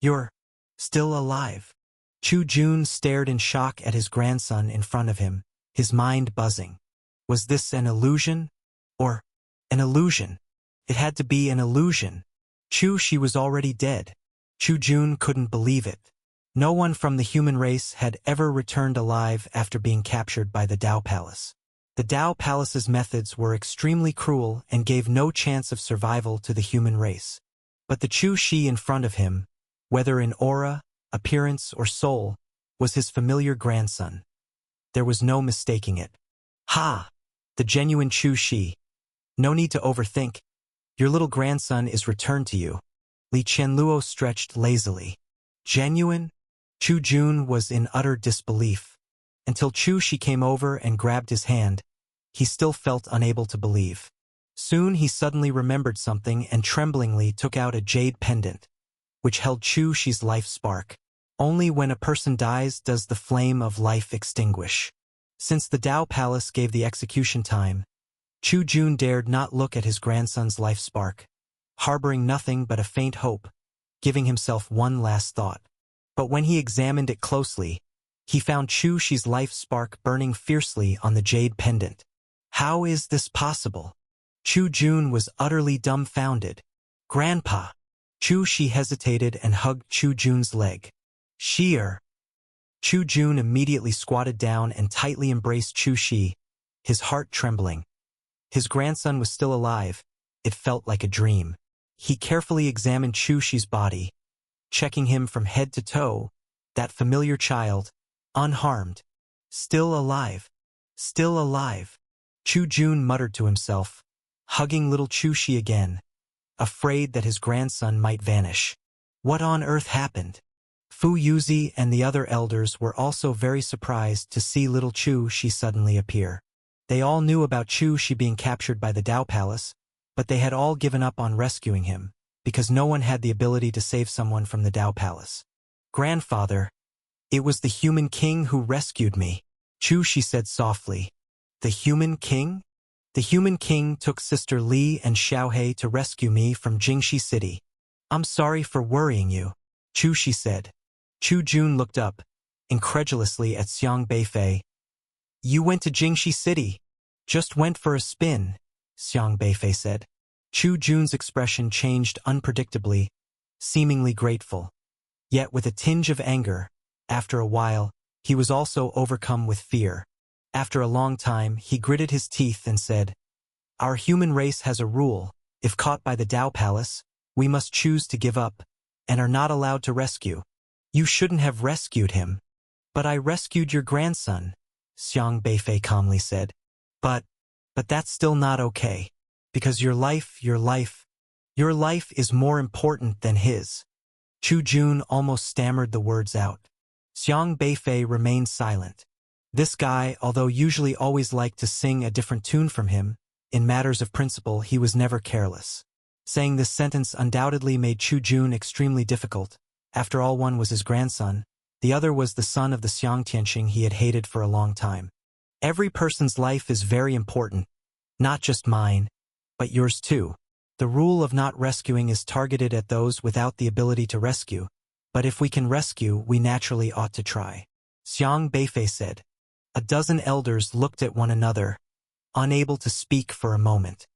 you're still alive." Chu Jun stared in shock at his grandson in front of him, his mind buzzing. Was this an illusion? Or an illusion? It had to be an illusion. Chu Shi was already dead. Chu Jun couldn't believe it. No one from the human race had ever returned alive after being captured by the Dao Palace. The Dao Palace's methods were extremely cruel and gave no chance of survival to the human race. But the Chu Shi in front of him, whether in aura, appearance, or soul, was his familiar grandson. There was no mistaking it. "Ha! The genuine Chu Shi. No need to overthink. Your little grandson is returned to you." Li Qianluo stretched lazily. "Genuine?" Chu Jun was in utter disbelief. Until Chu Shi came over and grabbed his hand, he still felt unable to believe. Soon he suddenly remembered something and tremblingly took out a jade pendant, which held Chu Shi's life spark. Only when a person dies does the flame of life extinguish. Since the Dao Palace gave the execution time, Chu Jun dared not look at his grandson's life spark, harboring nothing but a faint hope, giving himself one last thought. But when he examined it closely, he found Chu Shi's life spark burning fiercely on the jade pendant. How is this possible? Chu Jun was utterly dumbfounded. "Grandpa!" Chu Shi hesitated and hugged Chu Jun's leg. "Sheer!" Chu Jun immediately squatted down and tightly embraced Chu Shi, his heart trembling. His grandson was still alive. It felt like a dream. He carefully examined Chu Shi's body, checking him from head to toe, that familiar child, unharmed. Still alive. Still alive. Chu Jun muttered to himself, hugging little Chu Shi again, afraid that his grandson might vanish. What on earth happened? Fu Yuzi and the other elders were also very surprised to see little Chu Shi suddenly appear. They all knew about Chu Shi being captured by the Dao Palace, but they had all given up on rescuing him, because no one had the ability to save someone from the Dao Palace. "Grandfather, it was the human king who rescued me," Chu Shi said softly. "The human king?" "The human king took Sister Li and Xiaohei to rescue me from Jingxi City." "I'm sorry for worrying you," Chu Shi said. Chu Jun looked up, incredulously at Xiang Beifei. "You went to Jingxi City?" "Just went for a spin," Xiang Beifei said. Chu Jun's expression changed unpredictably, seemingly grateful. Yet with a tinge of anger, after a while, he was also overcome with fear. After a long time, he gritted his teeth and said, "Our human race has a rule. If caught by the Dao Palace, we must choose to give up, and are not allowed to rescue." "You shouldn't have rescued him." "But I rescued your grandson," Xiang Beifei calmly said. But that's still not okay. Because your life is more important than his." Chu Jun almost stammered the words out. Xiang Beifei remained silent. This guy, although usually always liked to sing a different tune from him, in matters of principle he was never careless. Saying this sentence undoubtedly made Chu Jun extremely difficult. After all, one was his grandson, the other was the son of the Xiang Tianxing he had hated for a long time. "Every person's life is very important, not just mine, but yours too. The rule of not rescuing is targeted at those without the ability to rescue, but if we can rescue, we naturally ought to try," Xiang Beifei said. A dozen elders looked at one another, unable to speak for a moment.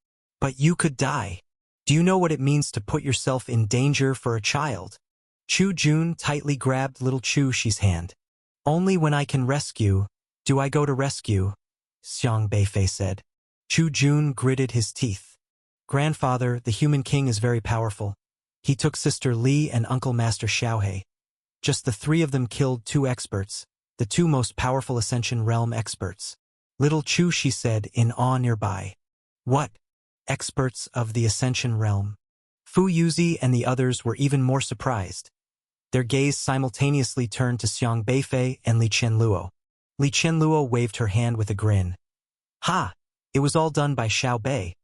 "But you could die. Do you know what it means to put yourself in danger for a child?" Chu Jun tightly grabbed little Chu Shi's hand. Only when I can rescue, do I go to rescue, Xiang Beifei said. Chu Jun gritted his teeth. Grandfather, the human king is very powerful. He took Sister Li and Uncle Master Xiaohe. Just the three of them killed 2 experts, the 2 most powerful Ascension Realm experts. Little Chu Shi said in awe nearby. What? Experts of the Ascension Realm? Fu Yuzi and the others were even more surprised. Their gaze simultaneously turned to Xiang Beifei and Li Qianluo. Li Qianluo waved her hand with a grin. Ha! It was all done by Xiao Bei.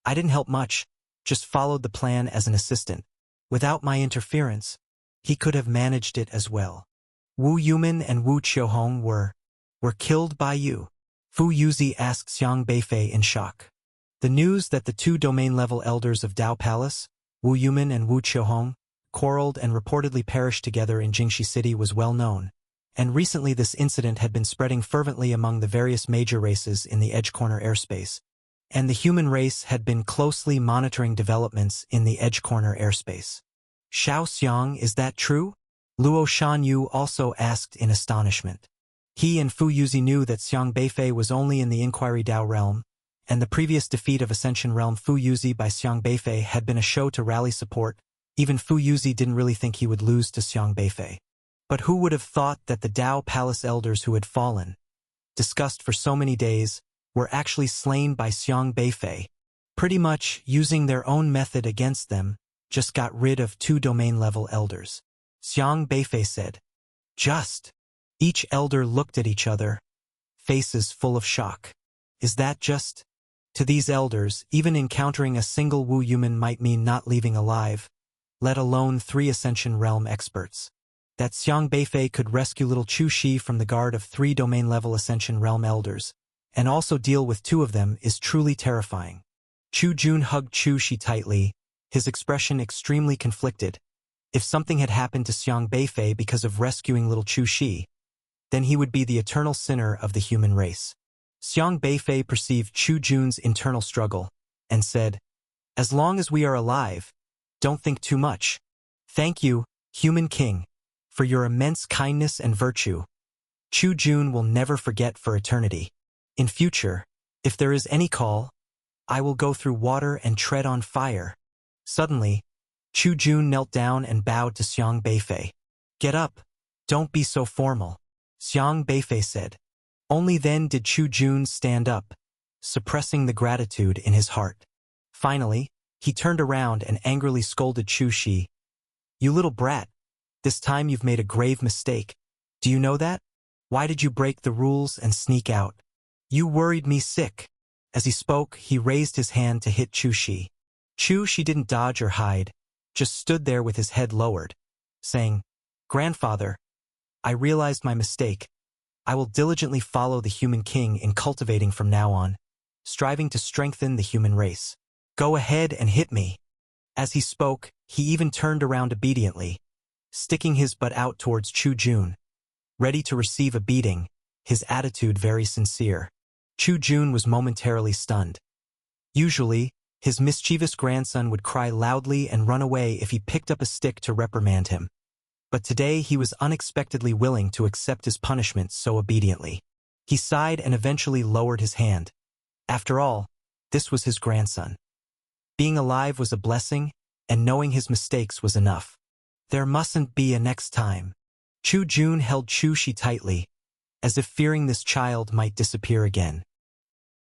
I didn't help much, just followed the plan as an assistant. Without my interference, he could have managed it as well. Wu Yumin and Wu Qiuhong were killed by you? Fu Yuzi asked Xiang Beifei in shock. The news that the 2 domain-level elders of Dao Palace, Wu Yumin and Wu Qiuhong, quarreled and reportedly perished together in Jingxi City was well known, and recently this incident had been spreading fervently among the various major races in the Edge Corner airspace, and the human race had been closely monitoring developments in the Edge Corner airspace. Xiao Xiang, is that true? Luo Shanyu also asked in astonishment. He and Fu Yuzi knew that Xiang Beifei was only in the Inquiry Dao realm, and the previous defeat of Ascension Realm Fu Yuzi by Xiang Beifei had been a show to rally support. Even Fu Yuzi didn't really think he would lose to Xiang Beifei. But who would have thought that the Dao Palace elders who had fallen, discussed for so many days, were actually slain by Xiang Beifei, pretty much using their own method against them, just got rid of 2 domain-level elders. Xiang Beifei said. Just. Each elder looked at each other, faces full of shock. Is that just? To these elders, even encountering a single Wu Yumin might mean not leaving alive, let alone 3 Ascension Realm experts. That Xiang Beifei could rescue little Chu Shi from the guard of 3 domain-level Ascension Realm elders, and also deal with 2 of them is truly terrifying. Chu Jun hugged Chu Shi tightly, his expression extremely conflicted. If something had happened to Xiang Beifei because of rescuing little Chu Shi, then he would be the eternal sinner of the human race. Xiang Beifei perceived Chu Jun's internal struggle, and said, As long as we are alive, don't think too much. Thank you, human king, for your immense kindness and virtue. Chu Jun will never forget for eternity. In future, if there is any call, I will go through water and tread on fire. Suddenly, Chu Jun knelt down and bowed to Xiang Beifei. Get up, don't be so formal, Xiang Beifei said. Only then did Chu Jun stand up, suppressing the gratitude in his heart. Finally, he turned around and angrily scolded Chu Shi. You little brat, this time you've made a grave mistake. Do you know that? Why did you break the rules and sneak out? You worried me sick. As he spoke, he raised his hand to hit Chu Shi. Chu Shi didn't dodge or hide, just stood there with his head lowered, saying, Grandfather, I realized my mistake. I will diligently follow the human king in cultivating from now on, striving to strengthen the human race. Go ahead and hit me. As he spoke, he even turned around obediently, sticking his butt out towards Chu Jun. Ready to receive a beating, his attitude very sincere. Chu Jun was momentarily stunned. Usually, his mischievous grandson would cry loudly and run away if he picked up a stick to reprimand him. But today he was unexpectedly willing to accept his punishment so obediently. He sighed and eventually lowered his hand. After all, this was his grandson. Being alive was a blessing, and knowing his mistakes was enough. There mustn't be a next time. Chu Jun held Chu Shi tightly, as if fearing this child might disappear again.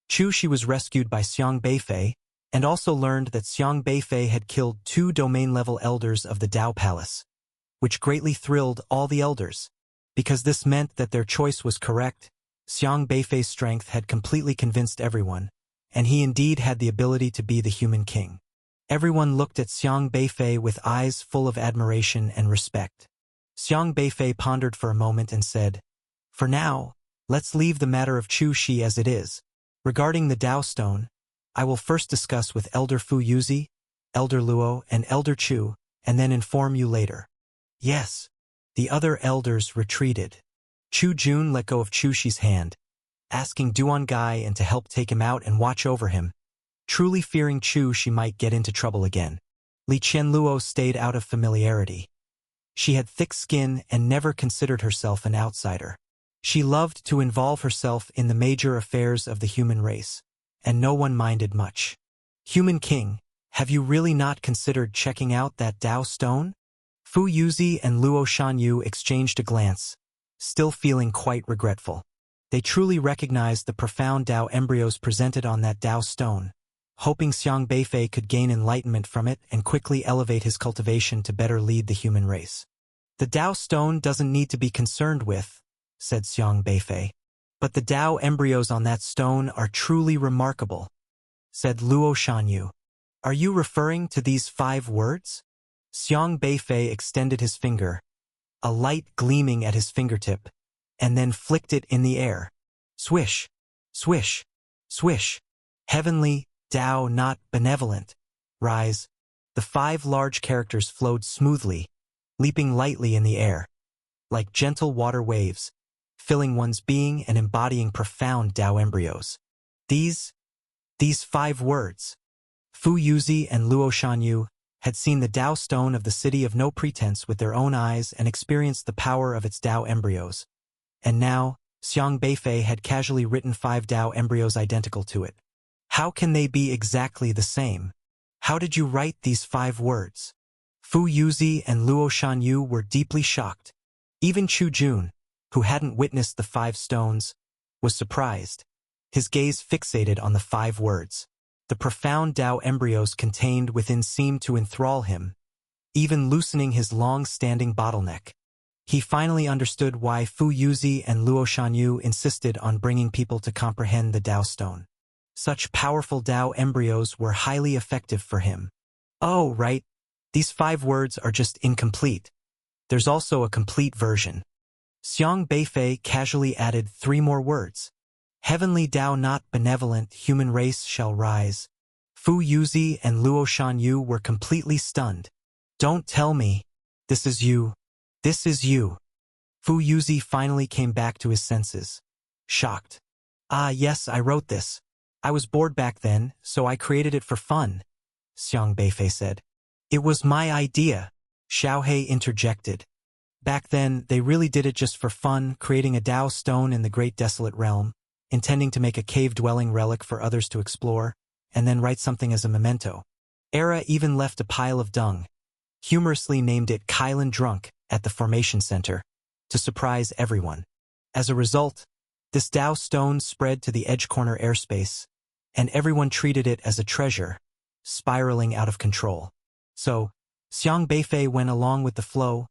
Chu Shi was rescued by Xiang Beifei, and also learned that Xiang Beifei had killed 2 domain-level elders of the Dao Palace, which greatly thrilled all the elders. Because this meant that their choice was correct, Xiang Beifei's strength had completely convinced everyone, and he indeed had the ability to be the human king. Everyone looked at Xiang Beifei with eyes full of admiration and respect. Xiang Beifei pondered for a moment and said, For now, let's leave the matter of Chu Shi as it is. Regarding the Dao Stone, I will first discuss with Elder Fu Yuzi, Elder Luo, and Elder Chu, and then inform you later. Yes. The other elders retreated. Chu Jun let go of Chu Shi's hand, asking Duan Gai and to help take him out and watch over him, truly fearing Chu Shi might get into trouble again. Li Qianluo stayed out of familiarity. She had thick skin and never considered herself an outsider. She loved to involve herself in the major affairs of the human race, and no one minded much. Human King, have you really not considered checking out that Dao stone? Fu Yuzi and Luo Shanyu exchanged a glance, still feeling quite regretful. They truly recognized the profound Dao embryos presented on that Dao stone, hoping Xiang Beifei could gain enlightenment from it and quickly elevate his cultivation to better lead the human race. The Dao stone doesn't need to be concerned with, said Xiang Beifei. But the Dao embryos on that stone are truly remarkable, said Luo Shanyu. Are you referring to these 5 words? Xiang Beifei extended his finger, a light gleaming at his fingertip, and then flicked it in the air. Swish, swish, swish. Heavenly, Dao not benevolent. Rise. The 5 large characters flowed smoothly, leaping lightly in the air, like gentle water waves, filling one's being and embodying profound Dao embryos. These 5 words. Fu Yuzi and Luo Shanyu had seen the Dao stone of the city of no pretense with their own eyes and experienced the power of its Dao embryos. And now, Xiang Beifei had casually written 5 Dao embryos identical to it. How can they be exactly the same? How did you write these 5 words? Fu Yuzi and Luo Shanyu were deeply shocked. Even Chu Jun, who hadn't witnessed the 5 stones, was surprised, his gaze fixated on the 5 words. The profound Dao embryos contained within seemed to enthrall him, even loosening his long-standing bottleneck. He finally understood why Fu Yuzi and Luo Shanyu insisted on bringing people to comprehend the Dao stone. Such powerful Dao embryos were highly effective for him. Oh, right. These 5 words are just incomplete. There's also a complete version. Xiang Beifei casually added 3 more words. Heavenly Dao not benevolent, human race shall rise. Fu Yuzi and Luo Shanyu were completely stunned. Don't tell me. This is you. This is you. Fu Yuzi finally came back to his senses. Shocked. Ah yes, I wrote this. I was bored back then, so I created it for fun, Xiang Beifei said. It was my idea, Xiaohei interjected. Back then, they really did it just for fun, creating a Dao stone in the Great Desolate Realm, intending to make a cave-dwelling relic for others to explore, and then write something as a memento. Era even left a pile of dung, humorously named it Kylan Drunk, at the Formation Center, to surprise everyone. As a result, this Dao stone spread to the Edge Corner airspace, and everyone treated it as a treasure, spiraling out of control. So, Xiang Beifei went along with the flow,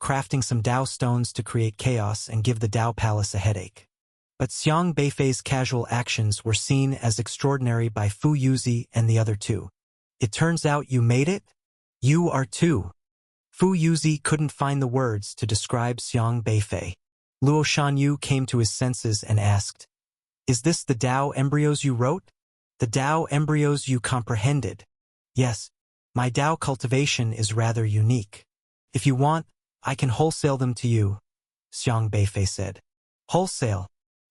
crafting some Dao stones to create chaos and give the Dao Palace a headache. But Xiang Beifei's casual actions were seen as extraordinary by Fu Yuzi and the other 2. It turns out you made it? You are too. Fu Yuzi couldn't find the words to describe Xiang Beifei. Luo Shanyu came to his senses and asked, Is this the Dao embryos you wrote? The Dao embryos you comprehended? Yes, my Dao cultivation is rather unique. If you want, I can wholesale them to you, Xiang Beifei said. Wholesale?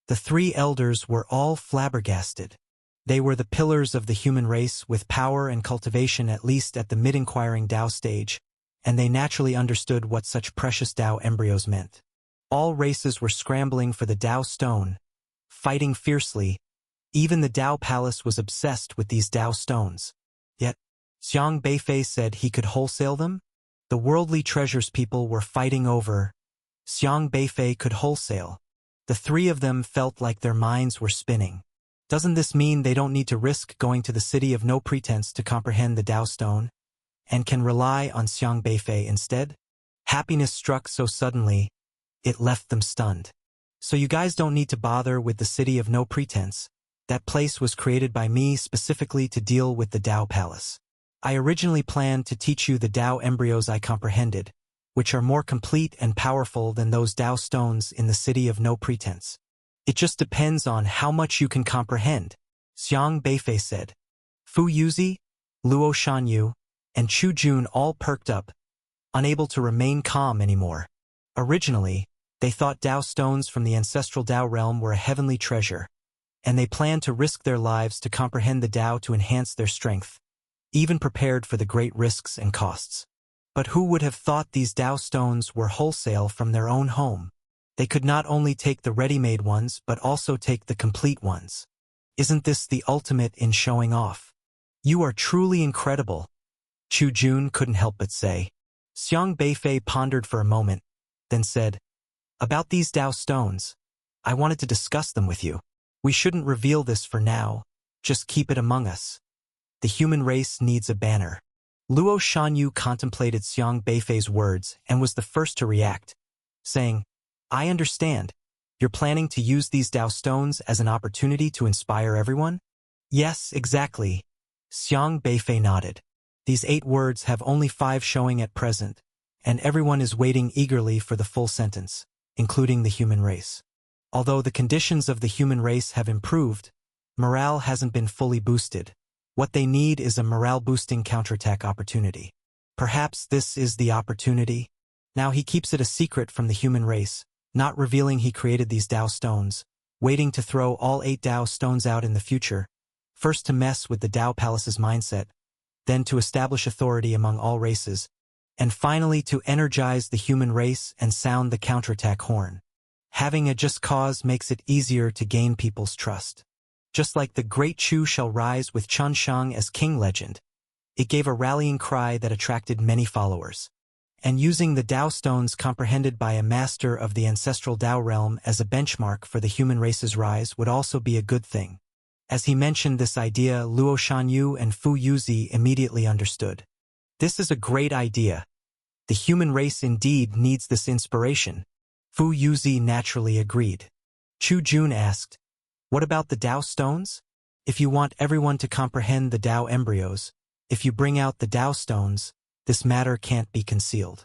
The 3 elders were all flabbergasted. They were the pillars of the human race with power and cultivation at least at the mid-inquiring Dao stage, and they naturally understood what such precious Dao embryos meant. All races were scrambling for the Dao stone, fighting fiercely. Even the Dao Palace was obsessed with these Dao stones. Yet, Xiang Beifei said he could wholesale them? The worldly treasures people were fighting over, Xiang Beifei could wholesale. The 3 of them felt like their minds were spinning. Doesn't this mean they don't need to risk going to the city of no pretense to comprehend the Dao stone, and can rely on Xiang Beifei instead? Happiness struck so suddenly, it left them stunned. So you guys don't need to bother with the city of no pretense. That place was created by me specifically to deal with the Dao Palace. I originally planned to teach you the Dao embryos I comprehended, which are more complete and powerful than those Dao stones in the city of no pretense. It just depends on how much you can comprehend, Xiang Beifei said. Fu Yuzi, Luo Shanyu, and Chu Jun all perked up, unable to remain calm anymore. Originally, they thought Dao stones from the ancestral Dao realm were a heavenly treasure, and they planned to risk their lives to comprehend the Dao to enhance their strength, even prepared for the great risks and costs. But who would have thought these Dao stones were wholesale from their own home? They could not only take the ready-made ones but also take the complete ones. Isn't this the ultimate in showing off? You are truly incredible, Chu Jun couldn't help but say. Xiang Beifei pondered for a moment, then said, about these Dao stones, I wanted to discuss them with you. We shouldn't reveal this for now, just keep it among us. The human race needs a banner. Luo Shanyu contemplated Xiang Beifei's words and was the first to react, saying, I understand. You're planning to use these Dao stones as an opportunity to inspire everyone? Yes, exactly. Xiang Beifei nodded. These 8 words have only 5 showing at present, and everyone is waiting eagerly for the full sentence, including the human race. Although the conditions of the human race have improved, morale hasn't been fully boosted. What they need is a morale-boosting counterattack opportunity. Perhaps this is the opportunity? Now he keeps it a secret from the human race, not revealing he created these Dao stones, waiting to throw all 8 Dao stones out in the future, first to mess with the Dao Palace's mindset, then to establish authority among all races, and finally to energize the human race and sound the counterattack horn. Having a just cause makes it easier to gain people's trust. Just like the great Chu shall rise with Chunshang as king legend, it gave a rallying cry that attracted many followers. And using the Dao stones comprehended by a master of the ancestral Dao realm as a benchmark for the human race's rise would also be a good thing. As he mentioned this idea, Luo Shanyu and Fu Yuzi immediately understood. This is a great idea. The human race indeed needs this inspiration. Fu Yuzi naturally agreed. Chu Jun asked, what about the Dao stones? If you want everyone to comprehend the Dao embryos, if you bring out the Dao stones, this matter can't be concealed.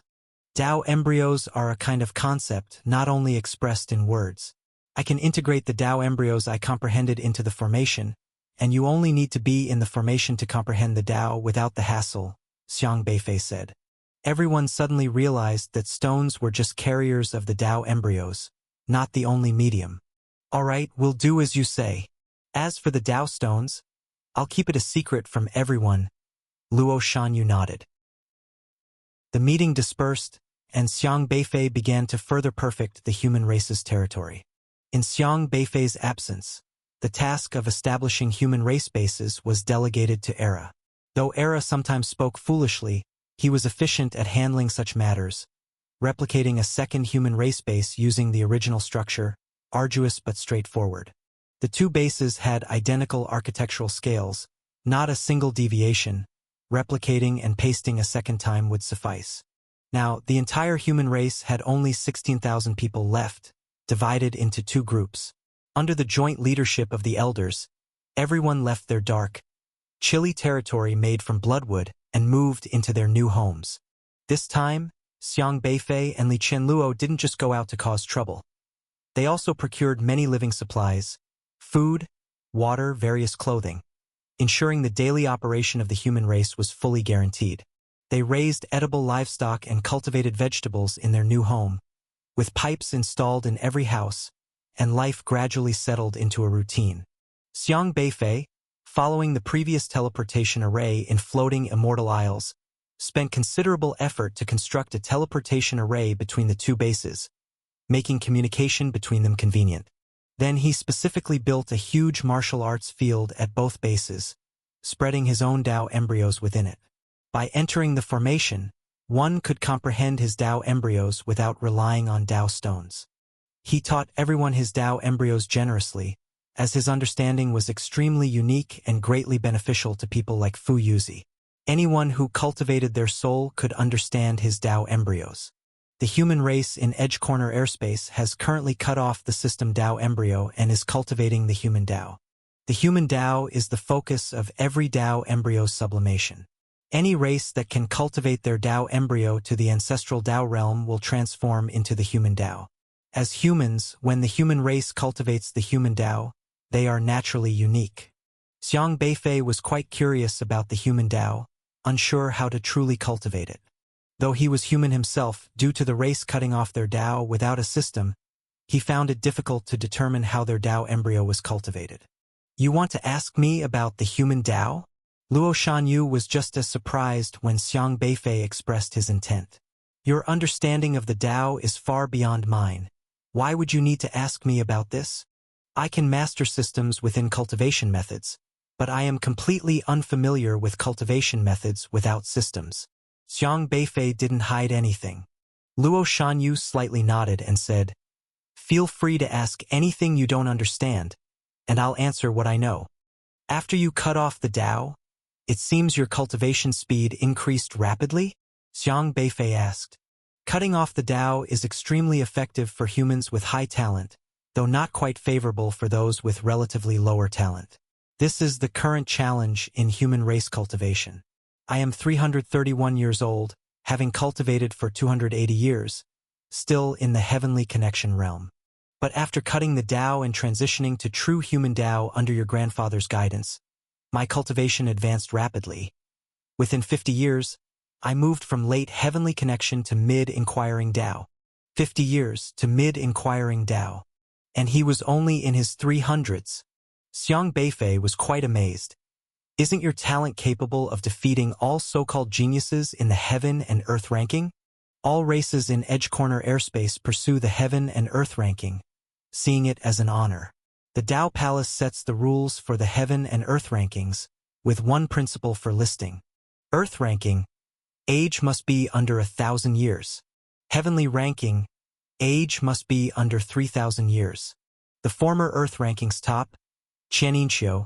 Dao embryos are a kind of concept not only expressed in words. I can integrate the Dao embryos I comprehended into the formation, and you only need to be in the formation to comprehend the Dao without the hassle, Xiang Beifei said. Everyone suddenly realized that stones were just carriers of the Dao embryos, not the only medium. All right, we'll do as you say. As for the Dao stones, I'll keep it a secret from everyone. Luo Shanyu nodded. The meeting dispersed, and Xiang Beifei began to further perfect the human race's territory. In Xiang Beifei's absence, the task of establishing human race bases was delegated to Era. Though Era sometimes spoke foolishly, he was efficient at handling such matters, replicating a second human race base using the original structure, arduous but straightforward. The 2 bases had identical architectural scales, not a single deviation. Replicating and pasting a second time would suffice. Now, the entire human race had only 16,000 people left, divided into 2 groups. Under the joint leadership of the elders, everyone left their dark, chilly territory made from bloodwood and moved into their new homes. This time, Xiang Beifei and Li Qianluo didn't just go out to cause trouble. They also procured many living supplies, food, water, various clothing, ensuring the daily operation of the human race was fully guaranteed. They raised edible livestock and cultivated vegetables in their new home, with pipes installed in every house, and life gradually settled into a routine. Xiang Beifei, following the previous teleportation array in floating immortal isles, spent considerable effort to construct a teleportation array between the 2 bases, making communication between them convenient. Then he specifically built a huge martial arts field at both bases, spreading his own Dao embryos within it. By entering the formation, one could comprehend his Dao embryos without relying on Dao stones. He taught everyone his Dao embryos generously, as his understanding was extremely unique and greatly beneficial to people like Fu Yuzi. Anyone who cultivated their soul could understand his Dao embryos. The human race in Edge Corner airspace has currently cut off the system Dao embryo and is cultivating the human Dao. The human Dao is the focus of every Dao embryo sublimation. Any race that can cultivate their Dao embryo to the ancestral Dao realm will transform into the human Dao. As humans, when the human race cultivates the human Dao, they are naturally unique. Xiang Beifei was quite curious about the human Dao, unsure how to truly cultivate it. Though he was human himself, due to the race cutting off their Dao without a system, he found it difficult to determine how their Dao embryo was cultivated. You want to ask me about the human Dao? Luo Shanyu was just as surprised when Xiang Beifei expressed his intent. Your understanding of the Tao is far beyond mine. Why would you need to ask me about this? I can master systems within cultivation methods, but I am completely unfamiliar with cultivation methods without systems. Xiang Beifei didn't hide anything. Luo Shanyu slightly nodded and said, Feel free to ask anything you don't understand, and I'll answer what I know. After you cut off the Tao, it seems your cultivation speed increased rapidly? Xiang Beifei asked. Cutting off the Tao is extremely effective for humans with high talent, though not quite favorable for those with relatively lower talent. This is the current challenge in human race cultivation. I am 331 years old, having cultivated for 280 years, still in the heavenly connection realm. But after cutting the Tao and transitioning to true human Tao under your grandfather's guidance, my cultivation advanced rapidly. Within 50 years, I moved from late heavenly connection to mid-inquiring Tao. 50 years to mid-inquiring Tao. And he was only in his 300s. Xiang Beifei was quite amazed. Isn't your talent capable of defeating all so-called geniuses in the heaven and earth ranking? All races in Edge Corner airspace pursue the heaven and earth ranking, seeing it as an honor. The Tao Palace sets the rules for the heaven and earth rankings, with one principle for listing. Earth ranking, age must be under 1,000 years. Heavenly ranking, age must be under 3,000 years. The former earth rankings top, Qianinqiu,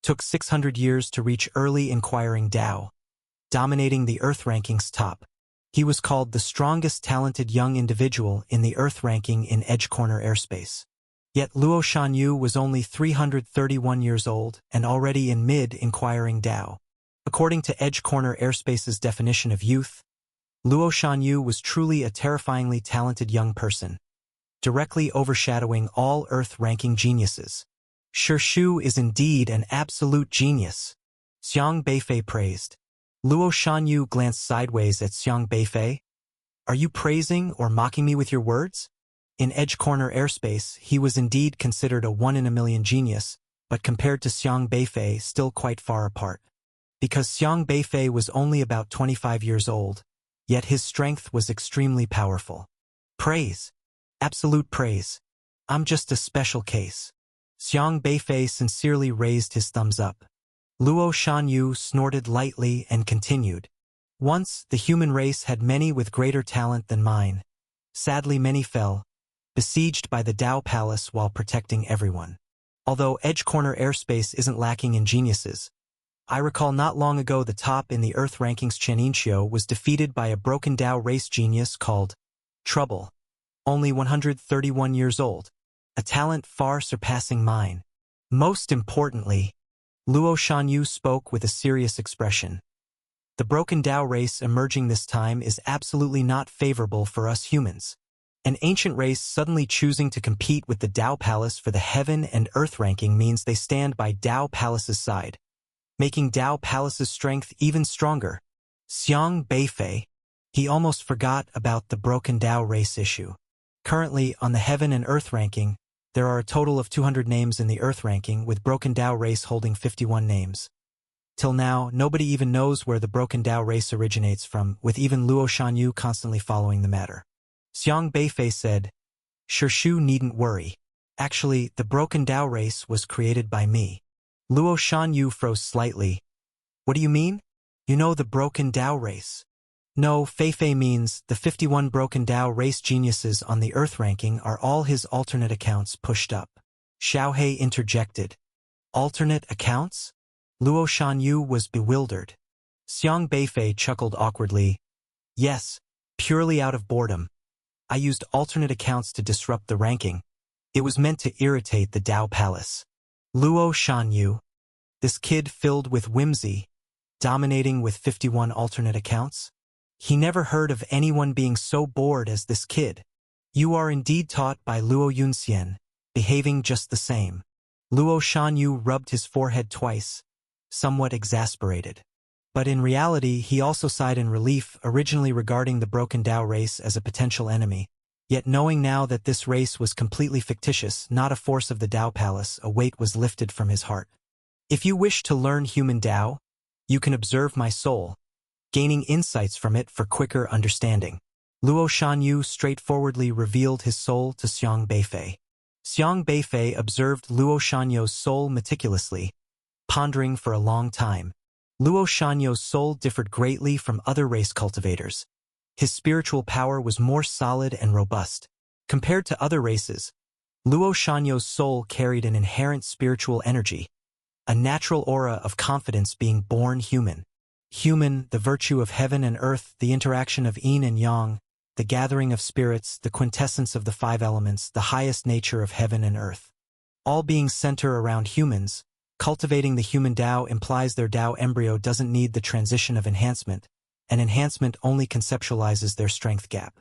took 600 years to reach early inquiring Tao, dominating the earth rankings top. He was called the strongest talented young individual in the earth ranking in Edge Corner airspace. Yet Luo Shanyu was only 331 years old and already in mid-inquiring Tao. According to Edge Corner airspace's definition of youth, Luo Shanyu was truly a terrifyingly talented young person, directly overshadowing all earth ranking geniuses. Shu is indeed an absolute genius, Xiang Beifei praised. Luo Shanyu glanced sideways at Xiang Beifei. Are you praising or mocking me with your words? In Edge Corner airspace, he was indeed considered a one-in-a-million genius, but compared to Xiang Beifei, still quite far apart. Because Xiang Beifei was only about 25 years old, yet his strength was extremely powerful. Praise. Absolute praise. I'm just a special case. Xiang Beifei sincerely raised his thumbs up. Luo Shanyu snorted lightly and continued. Once, the human race had many with greater talent than mine. Sadly, many fell, besieged by the Tao Palace while protecting everyone. Although Edge Corner airspace isn't lacking in geniuses, I recall not long ago the top in the Earth rankings Qianinqiu was defeated by a broken Tao race genius called Trouble, only 131 years old, a talent far surpassing mine. Most importantly, Luo Shanyu spoke with a serious expression. The broken Tao race emerging this time is absolutely not favorable for us humans. An ancient race suddenly choosing to compete with the Tao Palace for the heaven and earth ranking means they stand by Tao Palace's side, making Tao Palace's strength even stronger. Xiang Beifei, he almost forgot about the broken Tao race issue. Currently, on the heaven and earth ranking, there are a total of 200 names in the earth ranking, with broken Tao race holding 51 names. Till now, nobody even knows where the broken Tao race originates from, with even Luo Shanyu constantly following the matter. Xiang Beifei said, Shu needn't worry. Actually, the broken Tao race was created by me. Luo Shanyu froze slightly. What do you mean? You know the broken Tao race. No, Feifei means the 51 broken Tao race geniuses on the earth ranking are all his alternate accounts pushed up. Xiaohei interjected. Alternate accounts? Luo Shanyu was bewildered. Xiang Beifei chuckled awkwardly. Yes, purely out of boredom. I used alternate accounts to disrupt the ranking. It was meant to irritate the Tao Palace. Luo Shanyu, this kid filled with whimsy, dominating with 51 alternate accounts? He never heard of anyone being so bored as this kid. You are indeed taught by Luo Yunxian, behaving just the same. Luo Shanyu rubbed his forehead twice, somewhat exasperated. But in reality, he also sighed in relief, originally regarding the broken Tao race as a potential enemy. Yet knowing now that this race was completely fictitious, not a force of the Tao Palace, a weight was lifted from his heart. If you wish to learn human Tao, You can observe my soul, gaining insights from it for quicker understanding. Luo Shanyu straightforwardly revealed his soul to Xiang Beifei. Xiang Beifei observed Luo Shanyu's soul meticulously, pondering for a long time. Luo Shanyu's soul differed greatly from other race cultivators. His spiritual power was more solid and robust. Compared to other races, Luo Shanyu's soul carried an inherent spiritual energy, a natural aura of confidence being born human. Human, the virtue of heaven and earth, the interaction of yin and yang, the gathering of spirits, the quintessence of the five elements, the highest nature of heaven and earth. All beings center around humans. Cultivating the human Tao implies their Tao embryo doesn't need the transition of enhancement, and enhancement only conceptualizes their strength gap.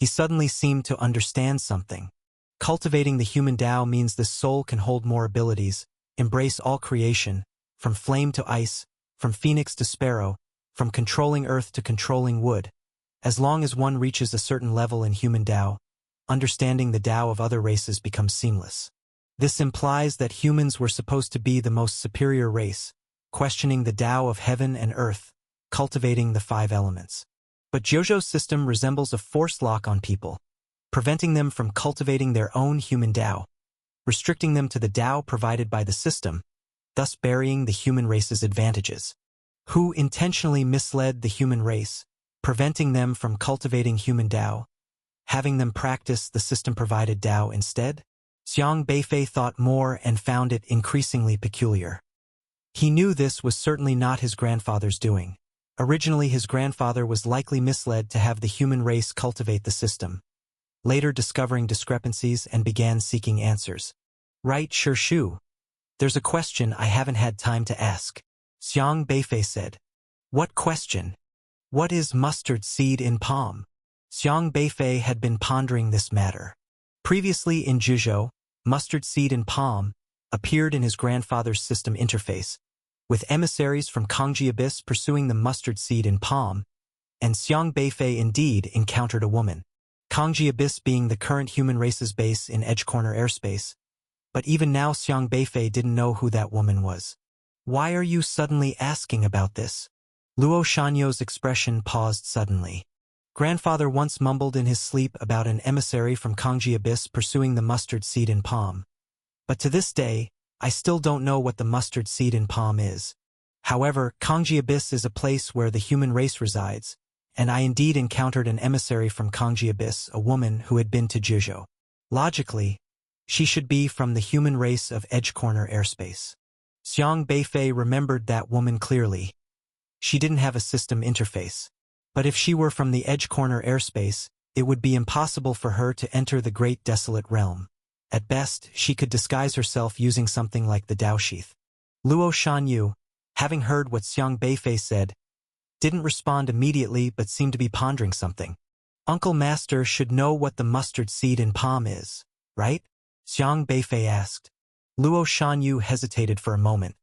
He suddenly seemed to understand something. Cultivating the human Tao means this soul can hold more abilities, embrace all creation, from flame to ice, from phoenix to sparrow, from controlling earth to controlling wood. As long as one reaches a certain level in human Tao, understanding the Tao of other races becomes seamless. This implies that humans were supposed to be the most superior race, questioning the Tao of heaven and earth, cultivating the five elements. But Jiuzhou's system resembles a force lock on people, preventing them from cultivating their own human Tao, restricting them to the Tao provided by the system, thus burying the human race's advantages. Who intentionally misled the human race, preventing them from cultivating human Tao, having them practice the system-provided Tao instead? Xiang Beifei thought more and found it increasingly peculiar. He knew this was certainly not his grandfather's doing. Originally, his grandfather was likely misled to have the human race cultivate the system, later discovering discrepancies and began seeking answers. Right, Shu. There's a question I haven't had time to ask. Xiang Beifei said. What question? What is mustard seed in palm? Xiang Beifei had been pondering this matter. Previously in Jiuzhou, mustard seed in palm appeared in his grandfather's system interface, with emissaries from Kangji Abyss pursuing the mustard seed in palm, and Xiang Beifei indeed encountered a woman. Kangji Abyss being the current human race's base in Edge Corner airspace, but even now Xiang Beifei didn't know who that woman was. Why are you suddenly asking about this? Luo Shanyu's expression paused suddenly. Grandfather once mumbled in his sleep about an emissary from Kangji Abyss pursuing the mustard seed in palm. But to this day, I still don't know what the mustard seed in palm is. However, Kangji Abyss is a place where the human race resides, and I indeed encountered an emissary from Kangji Abyss, a woman who had been to Jiuzhou. Logically, she should be from the human race of Edge Corner airspace. Xiang Beifei remembered that woman clearly. She didn't have a system interface. But if she were from the Edge Corner airspace, it would be impossible for her to enter the Great Desolate Realm. At best, she could disguise herself using something like the Dao Sheath. Luo Shanyu, having heard what Xiang Beifei said, didn't respond immediately but seemed to be pondering something. Uncle Master should know what the mustard seed in palm is, right? Xiang Beifei asked. Luo Shanyu hesitated for a moment,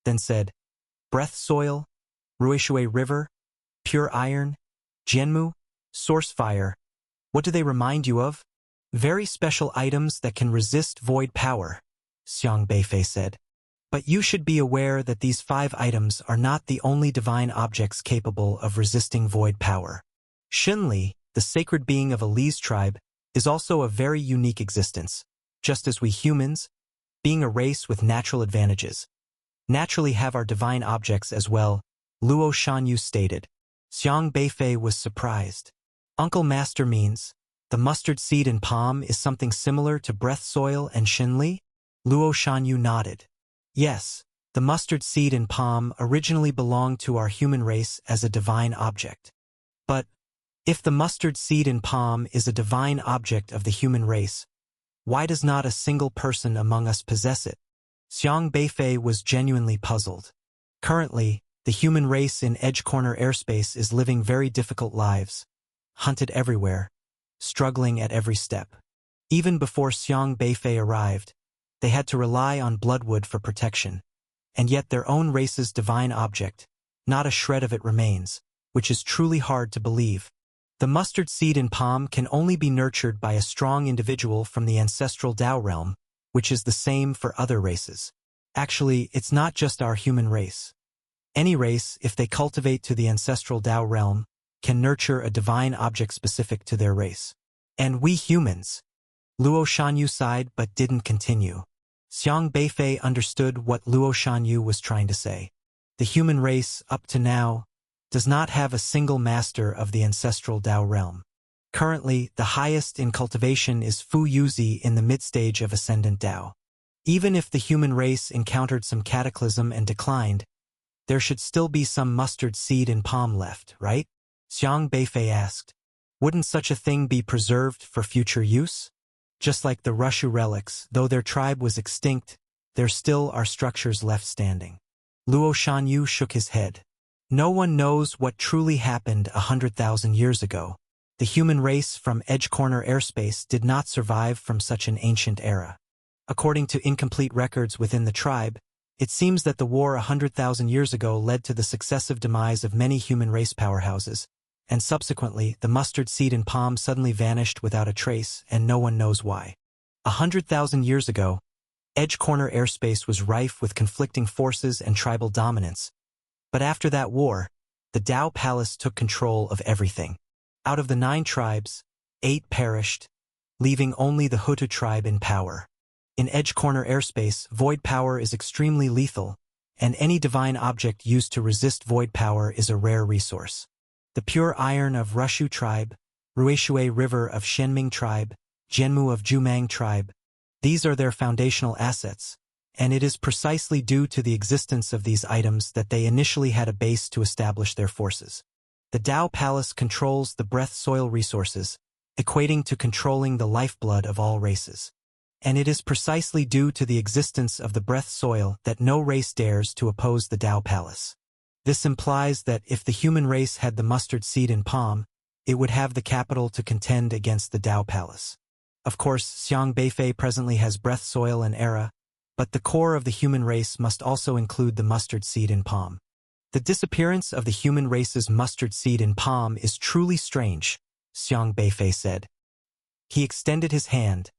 then said, breath soil, Ruishui River, pure iron, Jianmu, source fire. What do they remind you of? Very special items that can resist void power, Xiang Beifei said. But you should be aware that these 5 items are not the only divine objects capable of resisting void power. Xunli, the sacred being of a Li's tribe, is also a very unique existence, just as we humans, being a race with natural advantages, naturally have our divine objects as well, Luo Shanyu stated. Xiang Beifei was surprised. Uncle Master means, the mustard seed in palm is something similar to breath soil and Xunli? Luo Shanyu nodded. Yes, the mustard seed in palm originally belonged to our human race as a divine object. But, if the mustard seed in palm is a divine object of the human race, why does not a single person among us possess it? Xiang Beifei was genuinely puzzled. Currently, the human race in Edge Corner airspace is living very difficult lives, hunted everywhere, struggling at every step. Even before Xiang Beifei arrived, they had to rely on Bloodwood for protection, and yet their own race's divine object, not a shred of it remains, which is truly hard to believe. The mustard seed in palm can only be nurtured by a strong individual from the ancestral Tao realm, which is the same for other races. Actually, it's not just our human race. Any race, if they cultivate to the ancestral Tao realm, can nurture a divine object specific to their race. And we humans. Luo Shanyu sighed but didn't continue. Xiang Beifei understood what Luo Shanyu was trying to say. The human race, up to now, does not have a single master of the ancestral Tao realm. Currently, the highest in cultivation is Fu Yuzi in the mid-stage of Ascendant Tao. Even if the human race encountered some cataclysm and declined, there should still be some mustard seed in palm left, right? Xiang Beifei asked. Wouldn't such a thing be preserved for future use? Just like the Rushu relics, though their tribe was extinct, there still are structures left standing. Luo Shanyu shook his head. No one knows what truly happened 100,000 years ago. The human race from Edge Corner airspace did not survive from such an ancient era. According to incomplete records within the tribe, it seems that the war 100,000 years ago led to the successive demise of many human race powerhouses, and subsequently the mustard seed in palm suddenly vanished without a trace, and no one knows why. 100,000 years ago, Edge Corner airspace was rife with conflicting forces and tribal dominance. But after that war, the Tao Palace took control of everything. Out of the 9 tribes, 8 perished, leaving only the Hutu tribe in power. In Edge Corner airspace, void power is extremely lethal, and any divine object used to resist void power is a rare resource. The pure iron of Rushu tribe, Ruishui River of Shenming tribe, Zhenmu of Jumang tribe, these are their foundational assets, and it is precisely due to the existence of these items that they initially had a base to establish their forces. The Tao Palace controls the breath soil resources, equating to controlling the lifeblood of all races. And it is precisely due to the existence of the breath soil that no race dares to oppose the Tao Palace. This implies that if the human race had the mustard seed in palm, it would have the capital to contend against the Tao Palace. Of course, Xiang Beifei presently has breath soil and era, but the core of the human race must also include the mustard seed in palm. The disappearance of the human race's mustard seed in palm is truly strange, Xiang Beifei said. He extended his hand.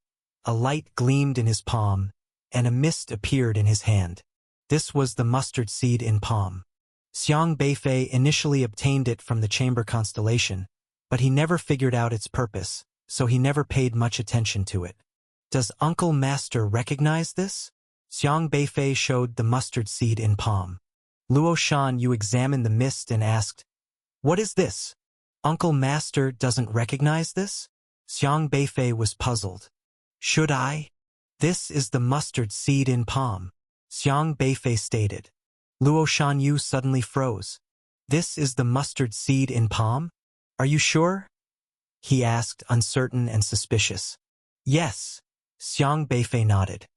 A light gleamed in his palm, and a mist appeared in his hand. This was the mustard seed in palm. Xiang Beifei initially obtained it from the chamber constellation, but he never figured out its purpose, so he never paid much attention to it. Does Uncle Master recognize this? Xiang Beifei showed the mustard seed in palm. Luo Shanyu examined the mist and asked, "What is this? Uncle Master doesn't recognize this?" Xiang Beifei was puzzled. "Should I?" "This is the mustard seed in palm," Xiang Beifei stated. Luo Shanyu suddenly froze. "This is the mustard seed in palm? Are you sure?" he asked, uncertain and suspicious. "Yes," Xiang Beifei nodded.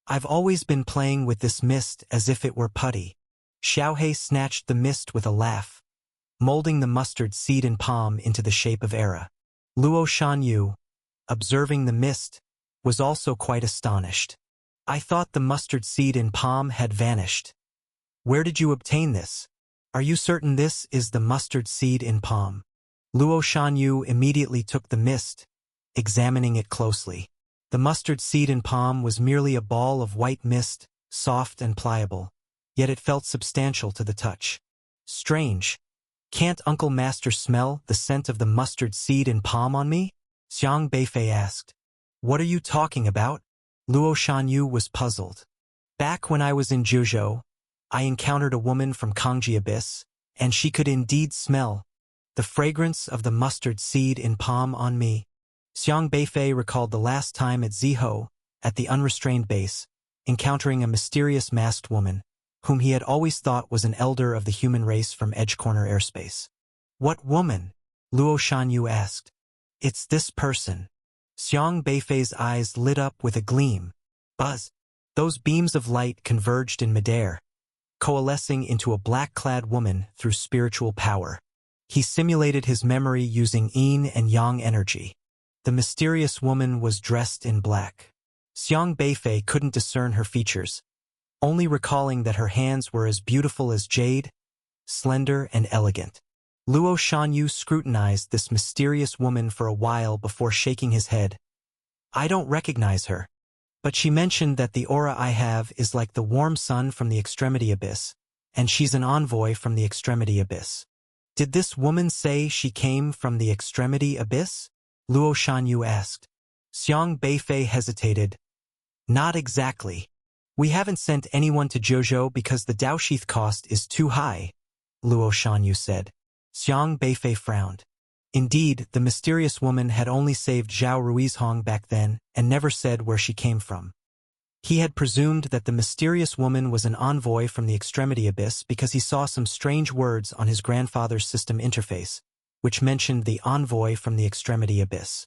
"I've always been playing with this mist as if it were putty." Xiaohe snatched the mist with a laugh, molding the mustard seed in palm into the shape of Era. Luo Shanyu, observing the mist, was also quite astonished. "I thought the mustard seed in palm had vanished. Where did you obtain this? Are you certain this is the mustard seed in palm?" Luo Shanyu immediately took the mist, examining it closely. The mustard seed in palm was merely a ball of white mist, soft and pliable, yet it felt substantial to the touch. "Strange. Can't Uncle Master smell the scent of the mustard seed in palm on me?" Xiang Beifei asked. "What are you talking about?" Luo Shanyu was puzzled. "Back when I was in Juzhou, I encountered a woman from Kangji Abyss, and she could indeed smell the fragrance of the mustard seed in palm on me." Xiang Beifei recalled the last time at Ziho, at the unrestrained base, encountering a mysterious masked woman, whom he had always thought was an elder of the human race from Edge Corner airspace. "What woman?" Luo Shanyu asked. "It's this person." Xiang Beifei's eyes lit up with a gleam. Buzz! Those beams of light converged in midair, coalescing into a black-clad woman through spiritual power. He simulated his memory using yin and yang energy. The mysterious woman was dressed in black. Xiang Beifei couldn't discern her features, only recalling that her hands were as beautiful as jade, slender and elegant. Luo Shanyu scrutinized this mysterious woman for a while before shaking his head. "I don't recognize her, but she mentioned that the aura I have is like the warm sun from the extremity abyss, and she's an envoy from the Extremity Abyss. Did this woman say she came from the Extremity Abyss? Luo Shanyu asked. Xiang Beifei hesitated. Not exactly. We haven't sent anyone to Zhuozhou because the Daosheath cost is too high, Luo Shanyu said. Xiang Beifei frowned. Indeed, the mysterious woman had only saved Zhao Ruizhong back then and never said where she came from. He had presumed that the mysterious woman was an envoy from the Extremity Abyss because he saw some strange words on his grandfather's system interface, which mentioned the envoy from the Extremity Abyss.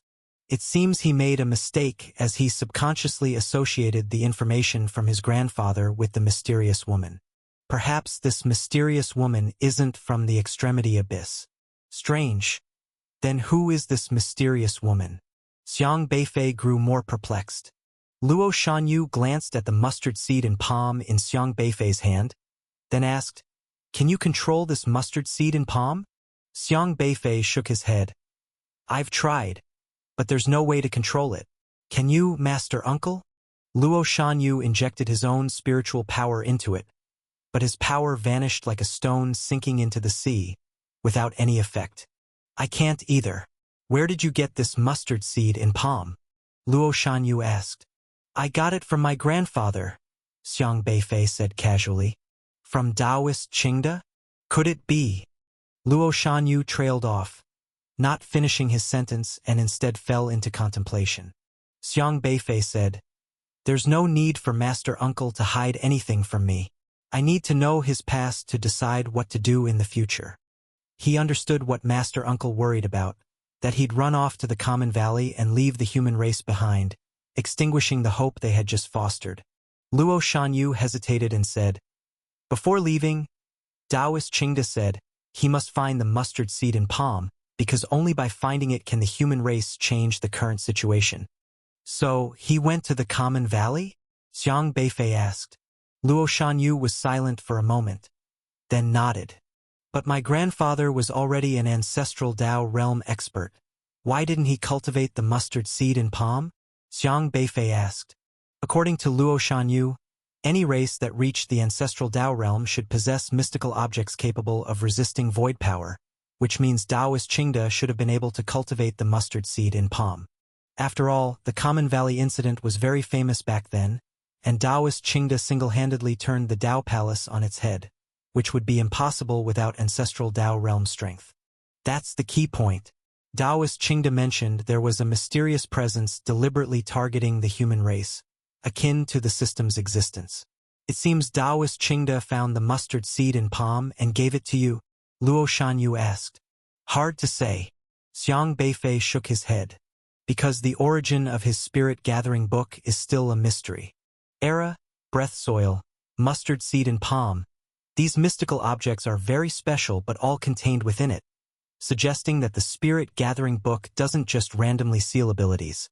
It seems he made a mistake as he subconsciously associated the information from his grandfather with the mysterious woman. Perhaps this mysterious woman isn't from the Extremity Abyss. Strange. Then who is this mysterious woman? Xiang Beifei grew more perplexed. Luo Shanyu glanced at the mustard seed in palm in Xiang Beifei's hand, then asked, "Can you control this mustard seed in palm?" Xiang Beifei shook his head. "I've tried, but there's no way to control it. Can you, Master Uncle?" Luo Shanyu injected his own spiritual power into it, but his power vanished like a stone sinking into the sea, without any effect. "I can't either. Where did you get this mustard seed in palm?" Luo Shanyu asked. "I got it from my grandfather," Xiang Beifei said casually. "From Taoist Qingda? Could it be?" Luo Shanyu trailed off, not finishing his sentence, and instead fell into contemplation. Xiang Beifei said, "There's no need for Master Uncle to hide anything from me. I need to know his past to decide what to do in the future." He understood what Master Uncle worried about, that he'd run off to the Common Valley and leave the human race behind, extinguishing the hope they had just fostered. Luo Shanyu hesitated and said, "Before leaving, Taoist Qingda said he must find the mustard seed in palm, because only by finding it can the human race change the current situation." "So, he went to the Common Valley?" Xiang Beifei asked. Luo Shanyu was silent for a moment, then nodded. "But my grandfather was already an ancestral Dao realm expert. Why didn't he cultivate the mustard seed in palm?" Xiang Beifei asked. According to Luo Shanyu, any race that reached the ancestral Dao realm should possess mystical objects capable of resisting void power, which means Taoist Qingda should have been able to cultivate the mustard seed in palm. After all, the Common Valley incident was very famous back then, and Taoist Qingda single-handedly turned the Dao Palace on its head, which would be impossible without ancestral Dao realm strength. That's the key point. Taoist Qingda mentioned there was a mysterious presence deliberately targeting the human race, akin to the system's existence. It seems Taoist Qingda found the mustard seed in palm and gave it to you, Luo Shanyu asked. Hard to say. Xiang Beifei shook his head, because the origin of his spirit-gathering book is still a mystery. Era, breath soil, mustard seed in palm. These mystical objects are very special but all contained within it, suggesting that the spirit-gathering book doesn't just randomly seal abilities.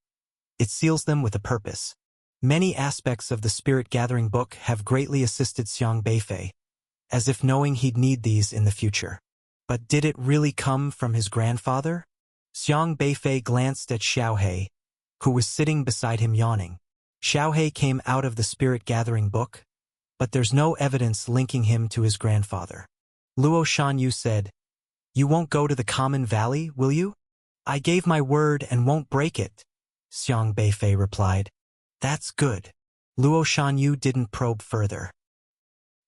It seals them with a purpose. Many aspects of the spirit-gathering book have greatly assisted Xiang Beifei, as if knowing he'd need these in the future. But did it really come from his grandfather? Xiang Beifei glanced at Xiaohe, who was sitting beside him yawning. Xiaohe came out of the spirit-gathering book, but there's no evidence linking him to his grandfather. Luo Shanyu said, "You won't go to the Common Valley, will you?" "I gave my word and won't break it," Xiang Beifei replied. "That's good." Luo Shanyu didn't probe further.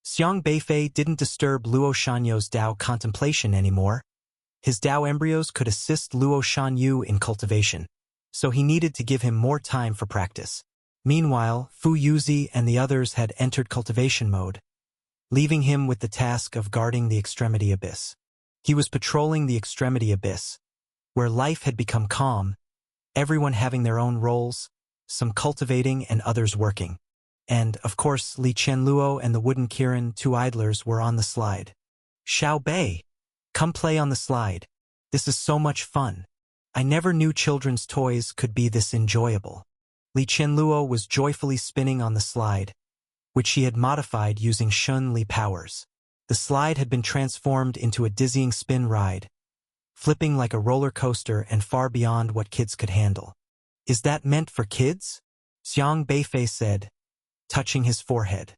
Xiang Beifei didn't disturb Luo Shanyu's Dao contemplation anymore. His Dao embryos could assist Luo Shanyu in cultivation, so he needed to give him more time for practice. Meanwhile, Fu Yuzi and the others had entered cultivation mode, leaving him with the task of guarding the Extremity Abyss. He was patrolling the Extremity Abyss, where life had become calm, everyone having their own roles, some cultivating and others working. And, of course, Li Qianluo and the Wooden Kirin, two idlers, were on the slide. "Xiao Bei, come play on the slide. This is so much fun. I never knew children's toys could be this enjoyable." Li Qianluo was joyfully spinning on the slide, which she had modified using Shun Li powers. The slide had been transformed into a dizzying spin ride, flipping like a roller coaster and far beyond what kids could handle. "Is that meant for kids?" Xiang Beifei said, touching his forehead.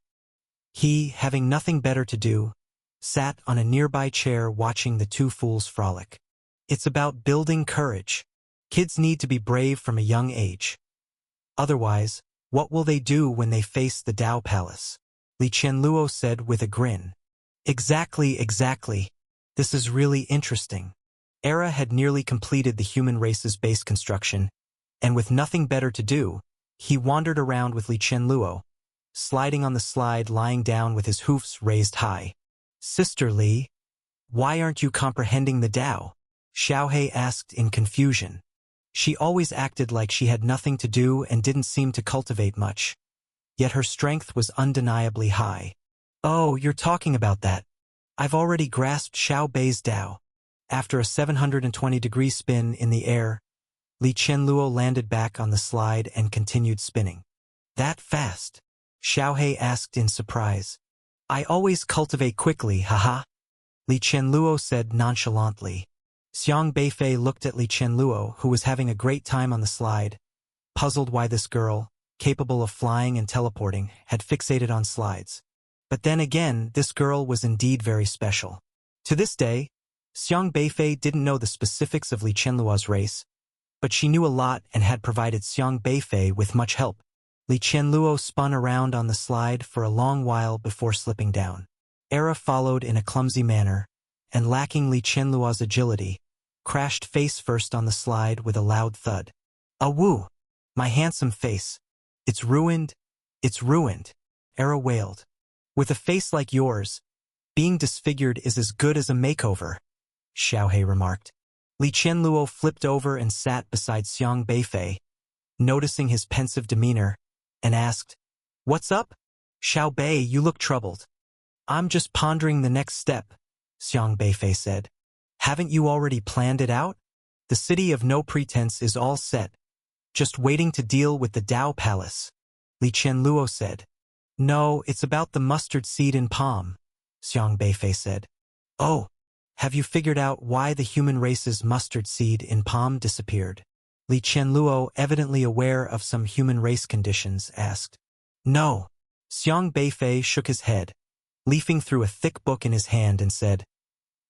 He, having nothing better to do, sat on a nearby chair watching the two fools frolic. It's about building courage. Kids need to be brave from a young age. Otherwise, what will they do when they face the Dao Palace? Li Qianluo said with a grin. Exactly. This is really interesting. Era had nearly completed the human race's base construction, and with nothing better to do, he wandered around with Li Qianluo, sliding on the slide, lying down with his hoofs raised high. Sister Li, why aren't you comprehending the Dao? Xiaohe asked in confusion. She always acted like she had nothing to do and didn't seem to cultivate much. Yet her strength was undeniably high. Oh, you're talking about that. I've already grasped Xiao Bei's Dao. After a 720-degree spin in the air, Li Qianluo landed back on the slide and continued spinning. That fast? Xiaohe asked in surprise. I always cultivate quickly, haha. Li Qianluo said nonchalantly. Xiang Beifei looked at Li Qianluo, who was having a great time on the slide, puzzled why this girl, capable of flying and teleporting, had fixated on slides. But then again, this girl was indeed very special. To this day, Xiang Beifei didn't know the specifics of Li Qianluo's race, but she knew a lot and had provided Xiang Beifei with much help. Li Qianluo spun around on the slide for a long while before slipping down. Era followed in a clumsy manner, and lacking Li Qianluo's agility, crashed face first on the slide with a loud thud. Awoo! My handsome face. It's ruined. Era wailed. With a face like yours, being disfigured is as good as a makeover, Xiaohe remarked. Li Qianluo flipped over and sat beside Xiang Beifei, noticing his pensive demeanor, and asked, What's up? Xiao Bei, you look troubled. I'm just pondering the next step, Xiang Beifei said. Haven't you already planned it out? The city of no pretense is all set, just waiting to deal with the Dao Palace, Li Qianluo said. No, it's about the mustard seed in palm, Xiang Beifei said. Oh, have you figured out why the human race's mustard seed in palm disappeared? Li Qianluo, evidently aware of some human race conditions, asked. No. Xiang Beifei shook his head, leafing through a thick book in his hand, and said,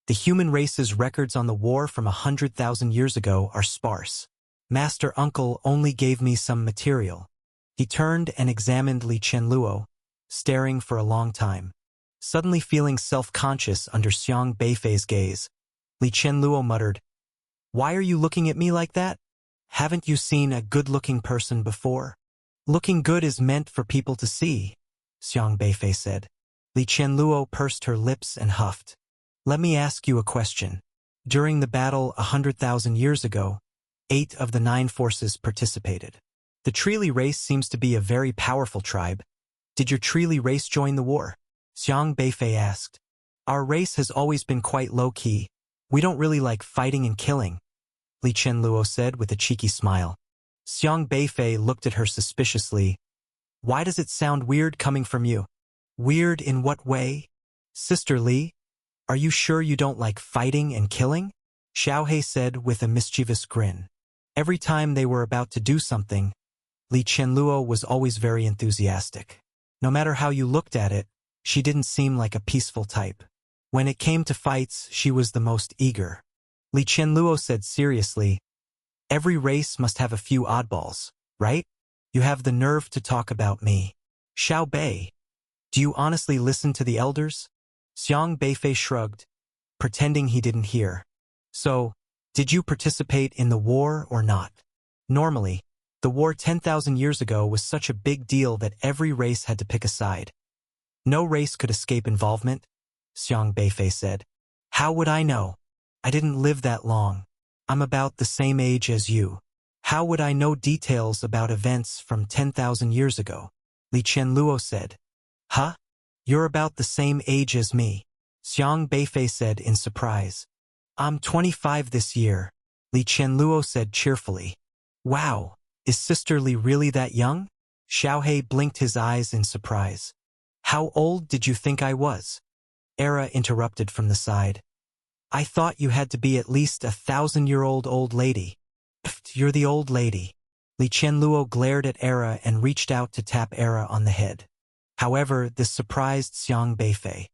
The human race's records on the war from 100,000 years ago are sparse. Master Uncle only gave me some material. He turned and examined Li Qianluo, staring for a long time. Suddenly feeling self-conscious under Xiang Beifei's gaze, Li Qianluo muttered, Why are you looking at me like that? Haven't you seen a good-looking person before? Looking good is meant for people to see, Xiang Beifei said. Li Qianluo pursed her lips and huffed. Let me ask you a question. During the battle 100,000 years ago, 8 of the 9 forces participated. The Treely race seems to be a very powerful tribe. Did your Treely race join the war? Xiang Beifei asked. Our race has always been quite low-key. We don't really like fighting and killing, Li Qianluo said with a cheeky smile. Xiang Beifei looked at her suspiciously. Why does it sound weird coming from you? Weird in what way? Sister Li, are you sure you don't like fighting and killing? Xiaohe said with a mischievous grin. Every time they were about to do something, Li Qianluo was always very enthusiastic. No matter how you looked at it, she didn't seem like a peaceful type. When it came to fights, she was the most eager. Li Qianluo said seriously, Every race must have a few oddballs, right? You have the nerve to talk about me. Xiao Bei, do you honestly listen to the elders? Xiang Beifei shrugged, pretending he didn't hear. So, did you participate in the war or not? Normally, the war 10,000 years ago was such a big deal that every race had to pick a side. No race could escape involvement, Xiang Beifei said. How would I know? I didn't live that long. I'm about the same age as you. How would I know details about events from 10,000 years ago? Li Qianluo said. Huh? You're about the same age as me, Xiang Beifei said in surprise. I'm 25 this year, Li Qianluo said cheerfully. Wow, is Sister Li really that young? Xiaohe blinked his eyes in surprise. How old did you think I was? Era interrupted from the side. I thought you had to be at least 1,000-year-old old lady. Pfft, you're the old lady. Li Qianluo glared at Era and reached out to tap Era on the head. However, this surprised Xiang Beifei.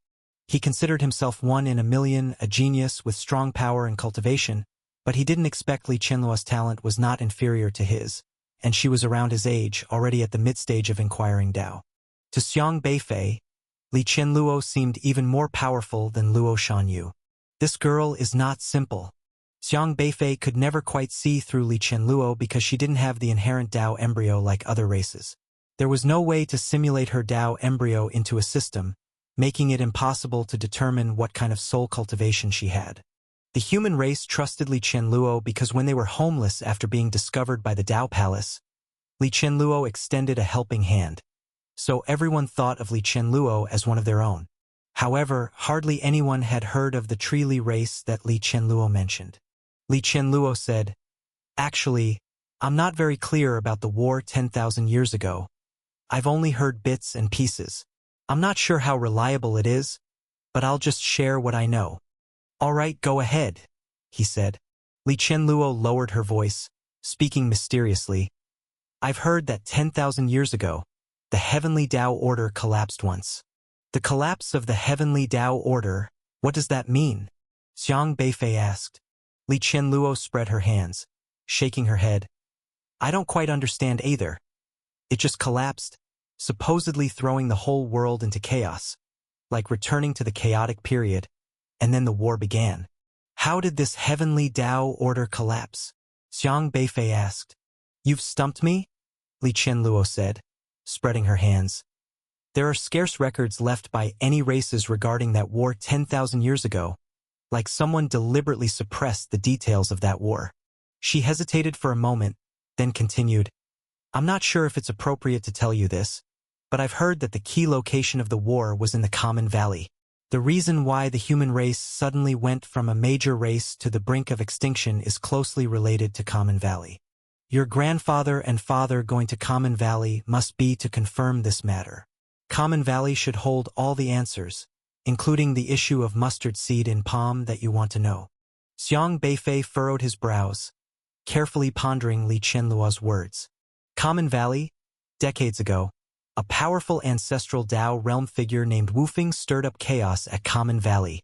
He considered himself one in a million, a genius with strong power and cultivation, but he didn't expect Li Qianluo's talent was not inferior to his, and she was around his age, already at the mid-stage of inquiring Dao. To Xiang Beifei, Li Qianluo seemed even more powerful than Luo Shanyu. This girl is not simple. Xiang Beifei could never quite see through Li Qianluo because she didn't have the inherent Dao embryo like other races. There was no way to simulate her Dao embryo into a system, making it impossible to determine what kind of soul cultivation she had. The human race trusted Li Qianluo because when they were homeless after being discovered by the Dao Palace, Li Qianluo extended a helping hand. So everyone thought of Li Qianluo as one of their own. However, hardly anyone had heard of the Tree Li race that Li Qianluo mentioned. Li Qianluo said, "Actually, I'm not very clear about the war 10,000 years ago. I've only heard bits and pieces. I'm not sure how reliable it is, but I'll just share what I know." "All right, go ahead," he said. Li Qianluo lowered her voice, speaking mysteriously. "I've heard that 10,000 years ago, the Heavenly Dao Order collapsed once." "The collapse of the Heavenly Dao Order, what does that mean?" Xiang Beifei asked. Li Qianluo spread her hands, shaking her head. "I don't quite understand either. It just collapsed, supposedly throwing the whole world into chaos, like returning to the chaotic period, and then the war began." "How did this Heavenly Dao Order collapse?" Xiang Beifei asked. "You've stumped me?" Li Qianluo said, spreading her hands. "There are scarce records left by any races regarding that war 10,000 years ago, like someone deliberately suppressed the details of that war." She hesitated for a moment, then continued, "I'm not sure if it's appropriate to tell you this, but I've heard that the key location of the war was in the Common Valley. The reason why the human race suddenly went from a major race to the brink of extinction is closely related to Common Valley. Your grandfather and father going to Common Valley must be to confirm this matter. Common Valley should hold all the answers, including the issue of mustard seed in palm that you want to know." Xiang Beifei furrowed his brows, carefully pondering Li Qianluo's words. Common Valley, decades ago, a powerful ancestral Dao realm figure named Wufeng stirred up chaos at Common Valley,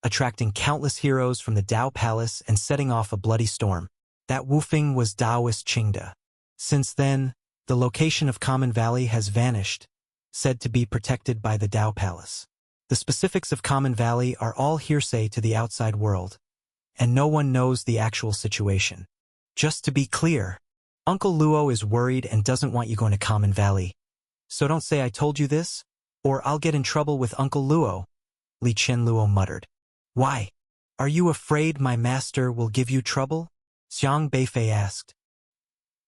attracting countless heroes from the Dao Palace and setting off a bloody storm. That Wufeng was Daoist Qingde. Since then, the location of Common Valley has vanished, said to be protected by the Dao Palace. The specifics of Common Valley are all hearsay to the outside world, and no one knows the actual situation. Just to be clear, Uncle Luo is worried and doesn't want you going to Common Valley. So don't say I told you this, or I'll get in trouble with Uncle Luo," Li Qianluo muttered. "Why? Are you afraid my master will give you trouble?" Xiang Beifei asked.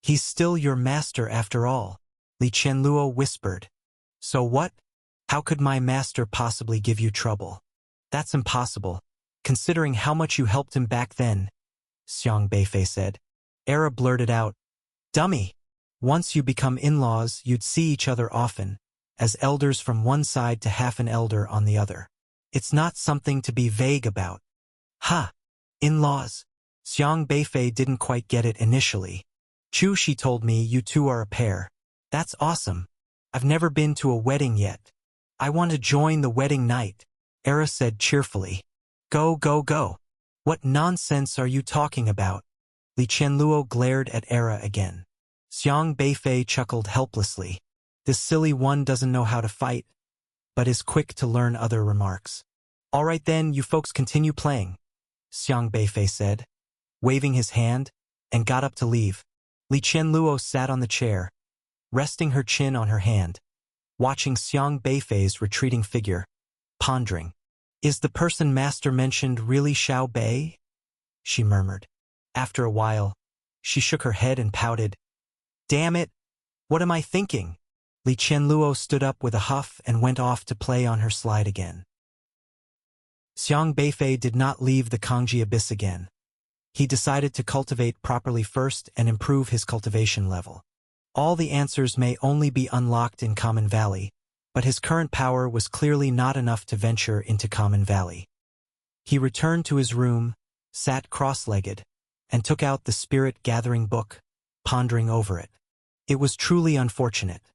"He's still your master after all," Li Qianluo whispered. "So what? How could my master possibly give you trouble?" "That's impossible, considering how much you helped him back then," Xiang Beifei said. Era blurted out, "Dummy! Once you become in-laws, you'd see each other often, as elders from one side to half an elder on the other. It's not something to be vague about." "Ha! In-laws?" Xiang Beifei didn't quite get it initially. "Chu Shi told me you two are a pair. That's awesome. I've never been to a wedding yet. I want to join the wedding night," Era said cheerfully. "Go, go, go. What nonsense are you talking about?" Li Qianluo glared at Era again. Xiang Beifei chuckled helplessly. This silly one doesn't know how to fight, but is quick to learn other remarks. "All right then, you folks continue playing," Xiang Beifei said, waving his hand, and got up to leave. Li Qianluo sat on the chair, resting her chin on her hand, watching Xiang Beifei's retreating figure, pondering. "Is the person master mentioned really Xiao Bei?" she murmured. After a while, she shook her head and pouted. "Damn it! What am I thinking?" Li Qianluo stood up with a huff and went off to play on her slide again. Xiang Beifei did not leave the Kangji Abyss again. He decided to cultivate properly first and improve his cultivation level. All the answers may only be unlocked in Common Valley, but his current power was clearly not enough to venture into Common Valley. He returned to his room, sat cross-legged, and took out the Spirit Gathering book, pondering over it. It was truly unfortunate.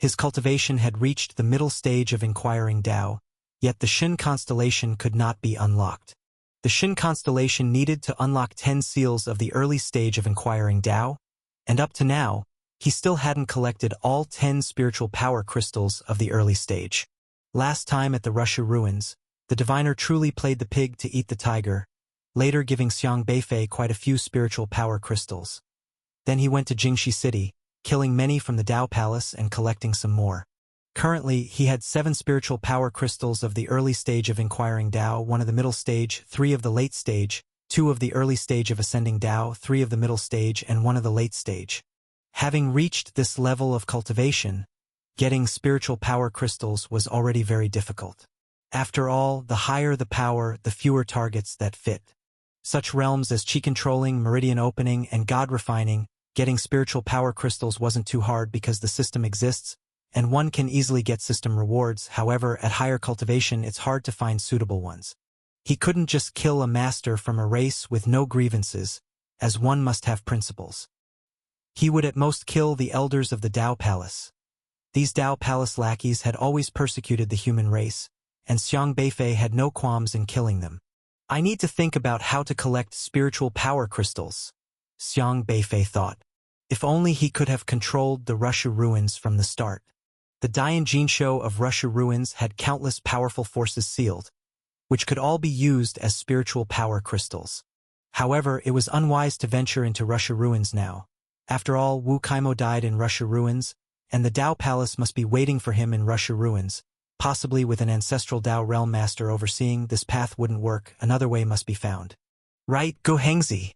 His cultivation had reached the middle stage of inquiring Tao, yet the Shin constellation could not be unlocked. The Shin constellation needed to unlock 10 seals of the early stage of inquiring Tao, and up to now, he still hadn't collected all 10 spiritual power crystals of the early stage. Last time at the Russia ruins, the diviner truly played the pig to eat the tiger, later giving Xiang Beifei quite a few spiritual power crystals. Then he went to Jingxi City, killing many from the Tao Palace and collecting some more. Currently, he had 7 spiritual power crystals of the early stage of inquiring Tao, 1 of the middle stage, 3 of the late stage, 2 of the early stage of ascending Tao, 3 of the middle stage, and 1 of the late stage. Having reached this level of cultivation, getting spiritual power crystals was already very difficult. After all, the higher the power, the fewer targets that fit. Such realms as Qi controlling, meridian opening, and God refining, getting spiritual power crystals wasn't too hard because the system exists, and one can easily get system rewards. However, at higher cultivation it's hard to find suitable ones. He couldn't just kill a master from a race with no grievances, as one must have principles. He would at most kill the elders of the Tao Palace. These Tao Palace lackeys had always persecuted the human race, and Xiang Beifei had no qualms in killing them. I need to think about how to collect spiritual power crystals, Xiang Beifei thought. If only he could have controlled the Russia ruins from the start. The Dian Jinsho of Russia ruins had countless powerful forces sealed, which could all be used as spiritual power crystals. However, it was unwise to venture into Russia ruins now. After all, Wu Kaimo died in Russia ruins, and the Tao Palace must be waiting for him in Russia ruins, possibly with an ancestral Tao realm master overseeing. This path wouldn't work, another way must be found. Right, Gu Hengzi?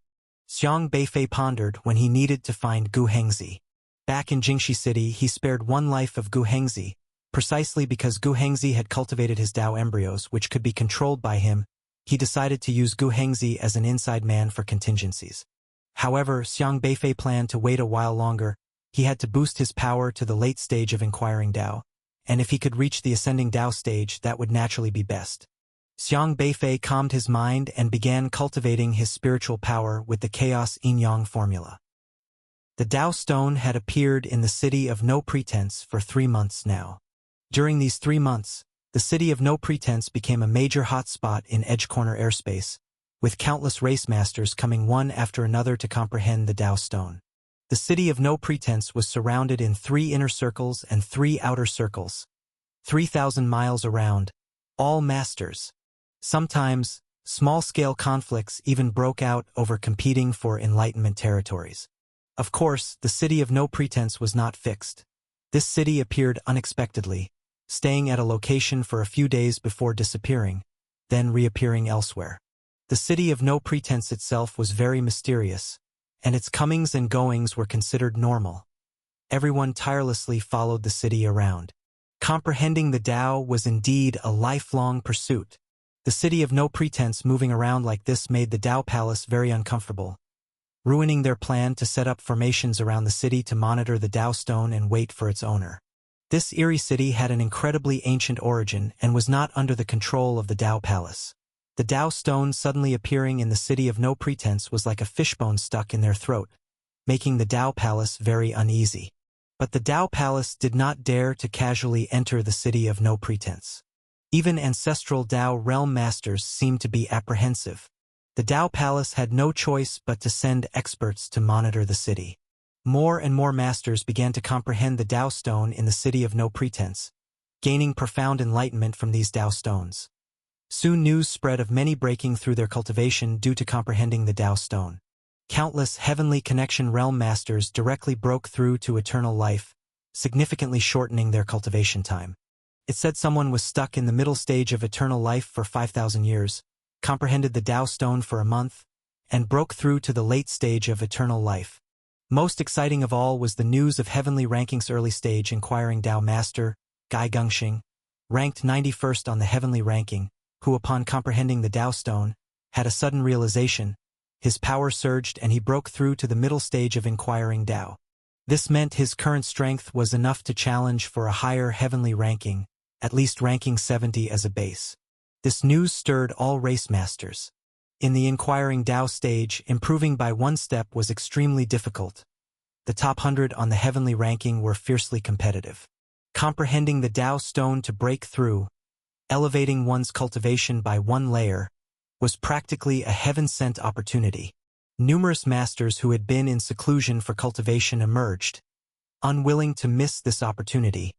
Xiang Beifei pondered when he needed to find Gu Hengzi. Back in Jingxi City, he spared 1 life of Gu Hengzi, precisely because Gu Hengzi had cultivated his Tao embryos which could be controlled by him. He decided to use Gu Hengzi as an inside man for contingencies. However, Xiang Beifei planned to wait a while longer. He had to boost his power to the late stage of inquiring Tao, and if he could reach the ascending Tao stage, that would naturally be best. Xiang Beifei calmed his mind and began cultivating his spiritual power with the Chaos Yin-Yang formula. The Tao Stone had appeared in the city of No Pretense for 3 months now. During these 3 months, the city of No Pretense became a major hotspot in Edge Corner airspace, with countless race masters coming one after another to comprehend the Tao Stone. The city of No Pretense was surrounded in 3 inner circles and 3 outer circles, 3,000 miles around, all masters. Sometimes, small-scale conflicts even broke out over competing for Enlightenment territories. Of course, the city of No Pretense was not fixed. This city appeared unexpectedly, staying at a location for a few days before disappearing, then reappearing elsewhere. The city of No Pretense itself was very mysterious, and its comings and goings were considered normal. Everyone tirelessly followed the city around. Comprehending the Tao was indeed a lifelong pursuit. The city of No Pretense moving around like this made the Tao Palace very uncomfortable, ruining their plan to set up formations around the city to monitor the Tao Stone and wait for its owner. This eerie city had an incredibly ancient origin and was not under the control of the Tao Palace. The Tao Stone suddenly appearing in the city of No Pretense was like a fishbone stuck in their throat, making the Tao Palace very uneasy. But the Tao Palace did not dare to casually enter the city of No Pretense. Even ancestral Tao realm masters seemed to be apprehensive. The Tao Palace had no choice but to send experts to monitor the city. More and more masters began to comprehend the Tao Stone in the city of No Pretense, gaining profound enlightenment from these Tao Stones. Soon news spread of many breaking through their cultivation due to comprehending the Tao Stone. Countless heavenly connection realm masters directly broke through to eternal life, significantly shortening their cultivation time. It said someone was stuck in the middle stage of eternal life for 5,000 years, comprehended the Tao Stone for a month, and broke through to the late stage of eternal life. Most exciting of all was the news of Heavenly Ranking's early stage inquiring Tao Master, Gai Gengxing, ranked 91st on the Heavenly Ranking, who upon comprehending the Tao Stone, had a sudden realization. His power surged and he broke through to the middle stage of inquiring Tao. This meant his current strength was enough to challenge for a higher Heavenly Ranking, at least ranking 70 as a base. This news stirred all race masters. In the inquiring Tao stage, improving by 1 step was extremely difficult. The top 100 on the Heavenly Ranking were fiercely competitive. Comprehending the Dao Stone to break through, elevating one's cultivation by one layer, was practically a heaven-sent opportunity. Numerous masters who had been in seclusion for cultivation emerged, unwilling to miss this opportunity,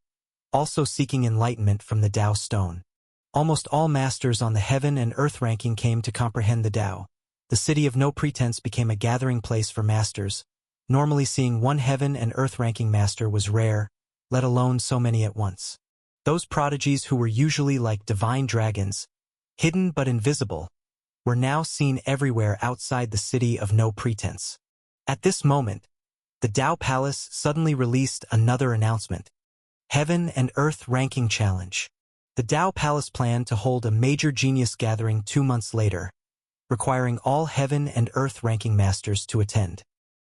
also seeking enlightenment from the Dao Stone. Almost all masters on the heaven and earth ranking came to comprehend the Dao. The city of No Pretense became a gathering place for masters. Normally seeing one heaven and earth ranking master was rare, let alone so many at once. Those prodigies who were usually like divine dragons, hidden but invisible, were now seen everywhere outside the city of No Pretense. At this moment, the Dao Palace suddenly released another announcement. Heaven and Earth Ranking Challenge. The Dao Palace planned to hold a major genius gathering 2 months later, requiring all Heaven and Earth Ranking Masters to attend.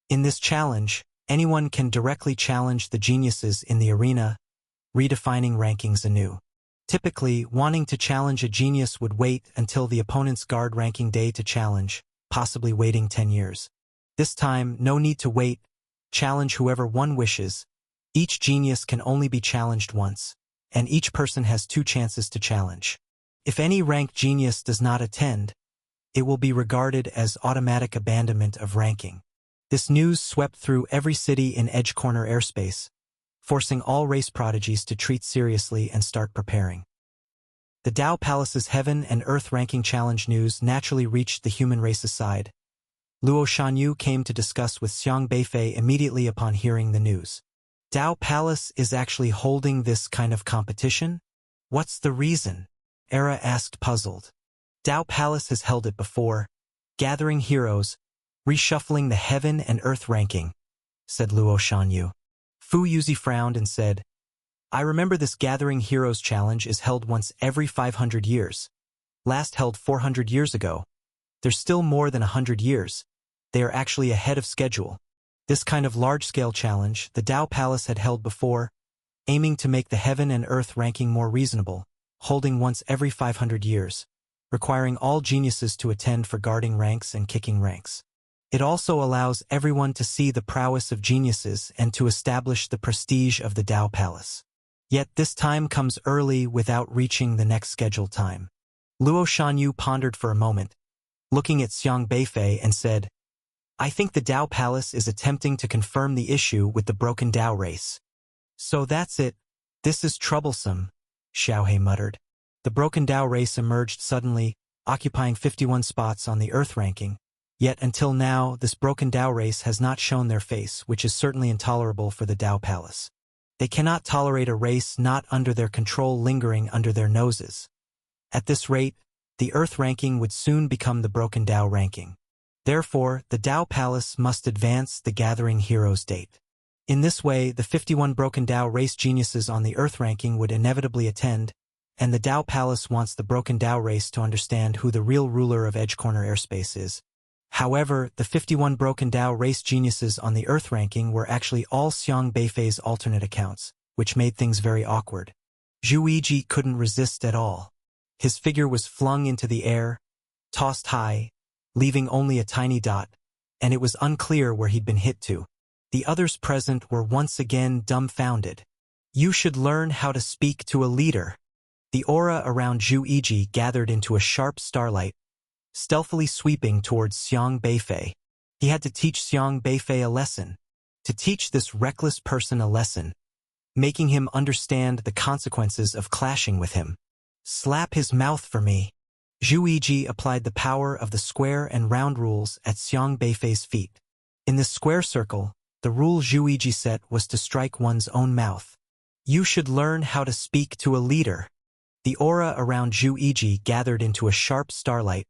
In this challenge, anyone can directly challenge the geniuses in the arena, redefining rankings anew. Typically, wanting to challenge a genius would wait until the opponent's guard ranking day to challenge, possibly waiting 10 years. This time, no need to wait, challenge whoever one wishes. Each genius can only be challenged once, and each person has 2 chances to challenge. If any ranked genius does not attend, it will be regarded as automatic abandonment of ranking. This news swept through every city in Edge Corner airspace, forcing all race prodigies to treat seriously and start preparing. The Dao Palace's Heaven and Earth Ranking Challenge news naturally reached the human race's side. Luo Shanyu came to discuss with Xiang Beifei immediately upon hearing the news. Dao Palace is actually holding this kind of competition? What's the reason? Era asked, puzzled. Dao Palace has held it before, gathering heroes, reshuffling the Heaven and Earth ranking, said Luo Shanyu. Fu Yuzi frowned and said, I remember this Gathering Heroes challenge is held once every 500 years. Last held 400 years ago. There's still more than 100 years. They are actually ahead of schedule. This kind of large-scale challenge the Dao Palace had held before, aiming to make the Heaven and Earth ranking more reasonable, holding once every 500 years, requiring all geniuses to attend for guarding ranks and kicking ranks. It also allows everyone to see the prowess of geniuses and to establish the prestige of the Dao Palace. Yet this time comes early without reaching the next scheduled time. Luo Shanyu pondered for a moment, looking at Xiang Beifei and said, I think the Dao Palace is attempting to confirm the issue with the broken Dao race. So that's it. This is troublesome, Xiaohe muttered. The broken Dao race emerged suddenly, occupying 51 spots on the Earth ranking. Yet until now, this broken Dao race has not shown their face, which is certainly intolerable for the Dao Palace. They cannot tolerate a race not under their control lingering under their noses. At this rate, the Earth ranking would soon become the broken Dao ranking. Therefore, the Dao Palace must advance the Gathering Heroes date. In this way, the 51 broken Dao race geniuses on the Earth ranking would inevitably attend, and the Dao Palace wants the broken Dao race to understand who the real ruler of Edge Corner airspace is. However, the 51 broken Dao race geniuses on the Earth ranking were actually all Xiang Beifei's alternate accounts, which made things very awkward. Zhu Yiji couldn't resist at all. His figure was flung into the air, tossed high, leaving only a tiny dot, and it was unclear where he'd been hit to. The others present were once again dumbfounded. You should learn how to speak to a leader. The aura around Zhu Yiji gathered into a sharp starlight, stealthily sweeping towards Xiang Beifei. He had to teach Xiang Beifei a lesson. To teach this reckless person a lesson, making him understand the consequences of clashing with him. Slap his mouth for me. Zhu Yiji applied the power of the square and round rules at Xiang Beifei's feet. In this square circle, the rule Zhu Yiji set was to strike one's own mouth. You should learn how to speak to a leader. The aura around Zhu Yiji gathered into a sharp starlight,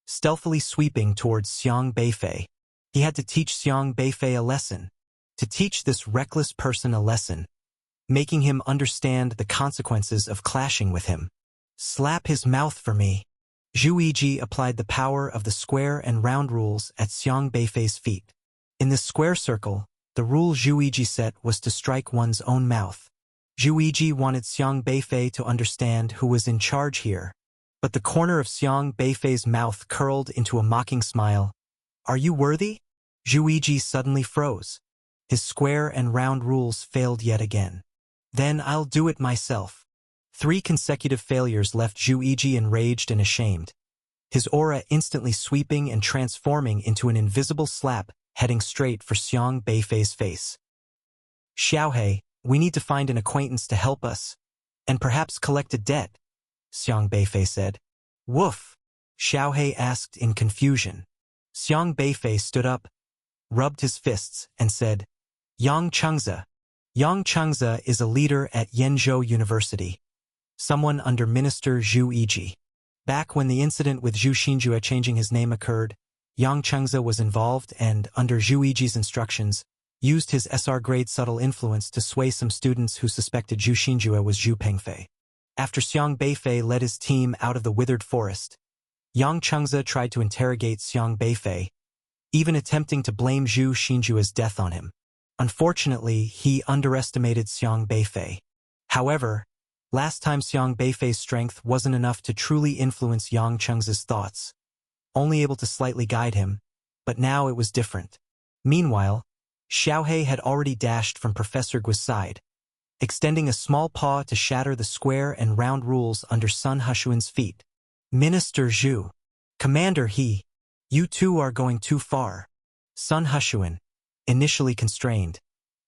stealthily sweeping towards Xiang Beifei. He had to teach Xiang Beifei a lesson. To teach this reckless person a lesson, making him understand the consequences of clashing with him. Slap his mouth for me. Zhu Yiji applied the power of the square and round rules at Xiang Beifei's feet. In this square circle, the rule Zhu Yiji set was to strike one's own mouth. Zhu Yiji wanted Xiang Beifei to understand who was in charge here. But the corner of Xiang Beifei's mouth curled into a mocking smile. Are you worthy? Zhu Yiji suddenly froze. His square and round rules failed yet again. Then I'll do it myself. 3 consecutive failures left Zhu Yiji enraged and ashamed, his aura instantly sweeping and transforming into an invisible slap heading straight for Xiang Beifei's face. Xiaohe, we need to find an acquaintance to help us, and perhaps collect a debt, Xiang Beifei said. Woof, Xiaohe asked in confusion. Xiang Beifei stood up, rubbed his fists, and said, Yang Chengze. Yang Chengze is a leader at Yenzhou University, someone under Minister Zhu Yiji. Back when the incident with Zhu Xinjue changing his name occurred, Yang Chengze was involved and, under Zhu Yiji's instructions, used his SR-grade subtle influence to sway some students who suspected Zhu Xinjue was Zhu Pengfei. After Xiang Beifei led his team out of the withered forest, Yang Chengze tried to interrogate Xiang Beifei, even attempting to blame Zhu Xinjue's death on him. Unfortunately, he underestimated Xiang Beifei. However, last time Xiang Beifei's strength wasn't enough to truly influence Yang Chengze's thoughts, only able to slightly guide him, but now it was different. Meanwhile, Xiaohe had already dashed from Professor Guo's side, extending a small paw to shatter the square and round rules under Sun Hushuan's feet. Minister Zhu. Commander He. You two are going too far. Sun Hushuan, initially constrained,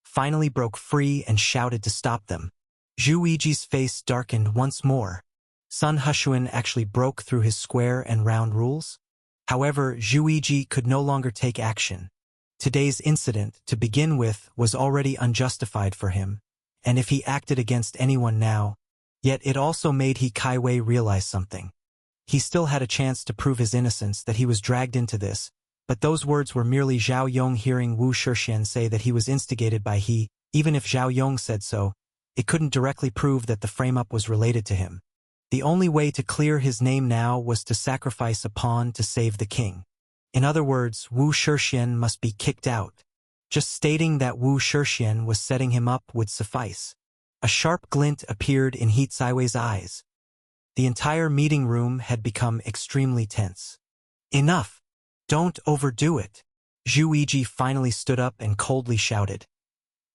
finally broke free and shouted to stop them. Zhu Yiji's face darkened once more. Sun Hushuan actually broke through his square and round rules? However, Zhu Yiji could no longer take action. Today's incident, to begin with, was already unjustified for him, and if he acted against anyone now, yet it also made He Kaiwei realize something. He still had a chance to prove his innocence, that he was dragged into this, but those words were merely Zhao Yong hearing Wu Shixian say that he was instigated by he. Even if Zhao Yong said so, it couldn't directly prove that the frame-up was related to him. The only way to clear his name now was to sacrifice a pawn to save the king. In other words, Wu Shixian must be kicked out. Just stating that Wu Shixian was setting him up would suffice. A sharp glint appeared in He Kaiwei's eyes. The entire meeting room had become extremely tense. Enough! Don't overdo it! Zhu Yiji finally stood up and coldly shouted.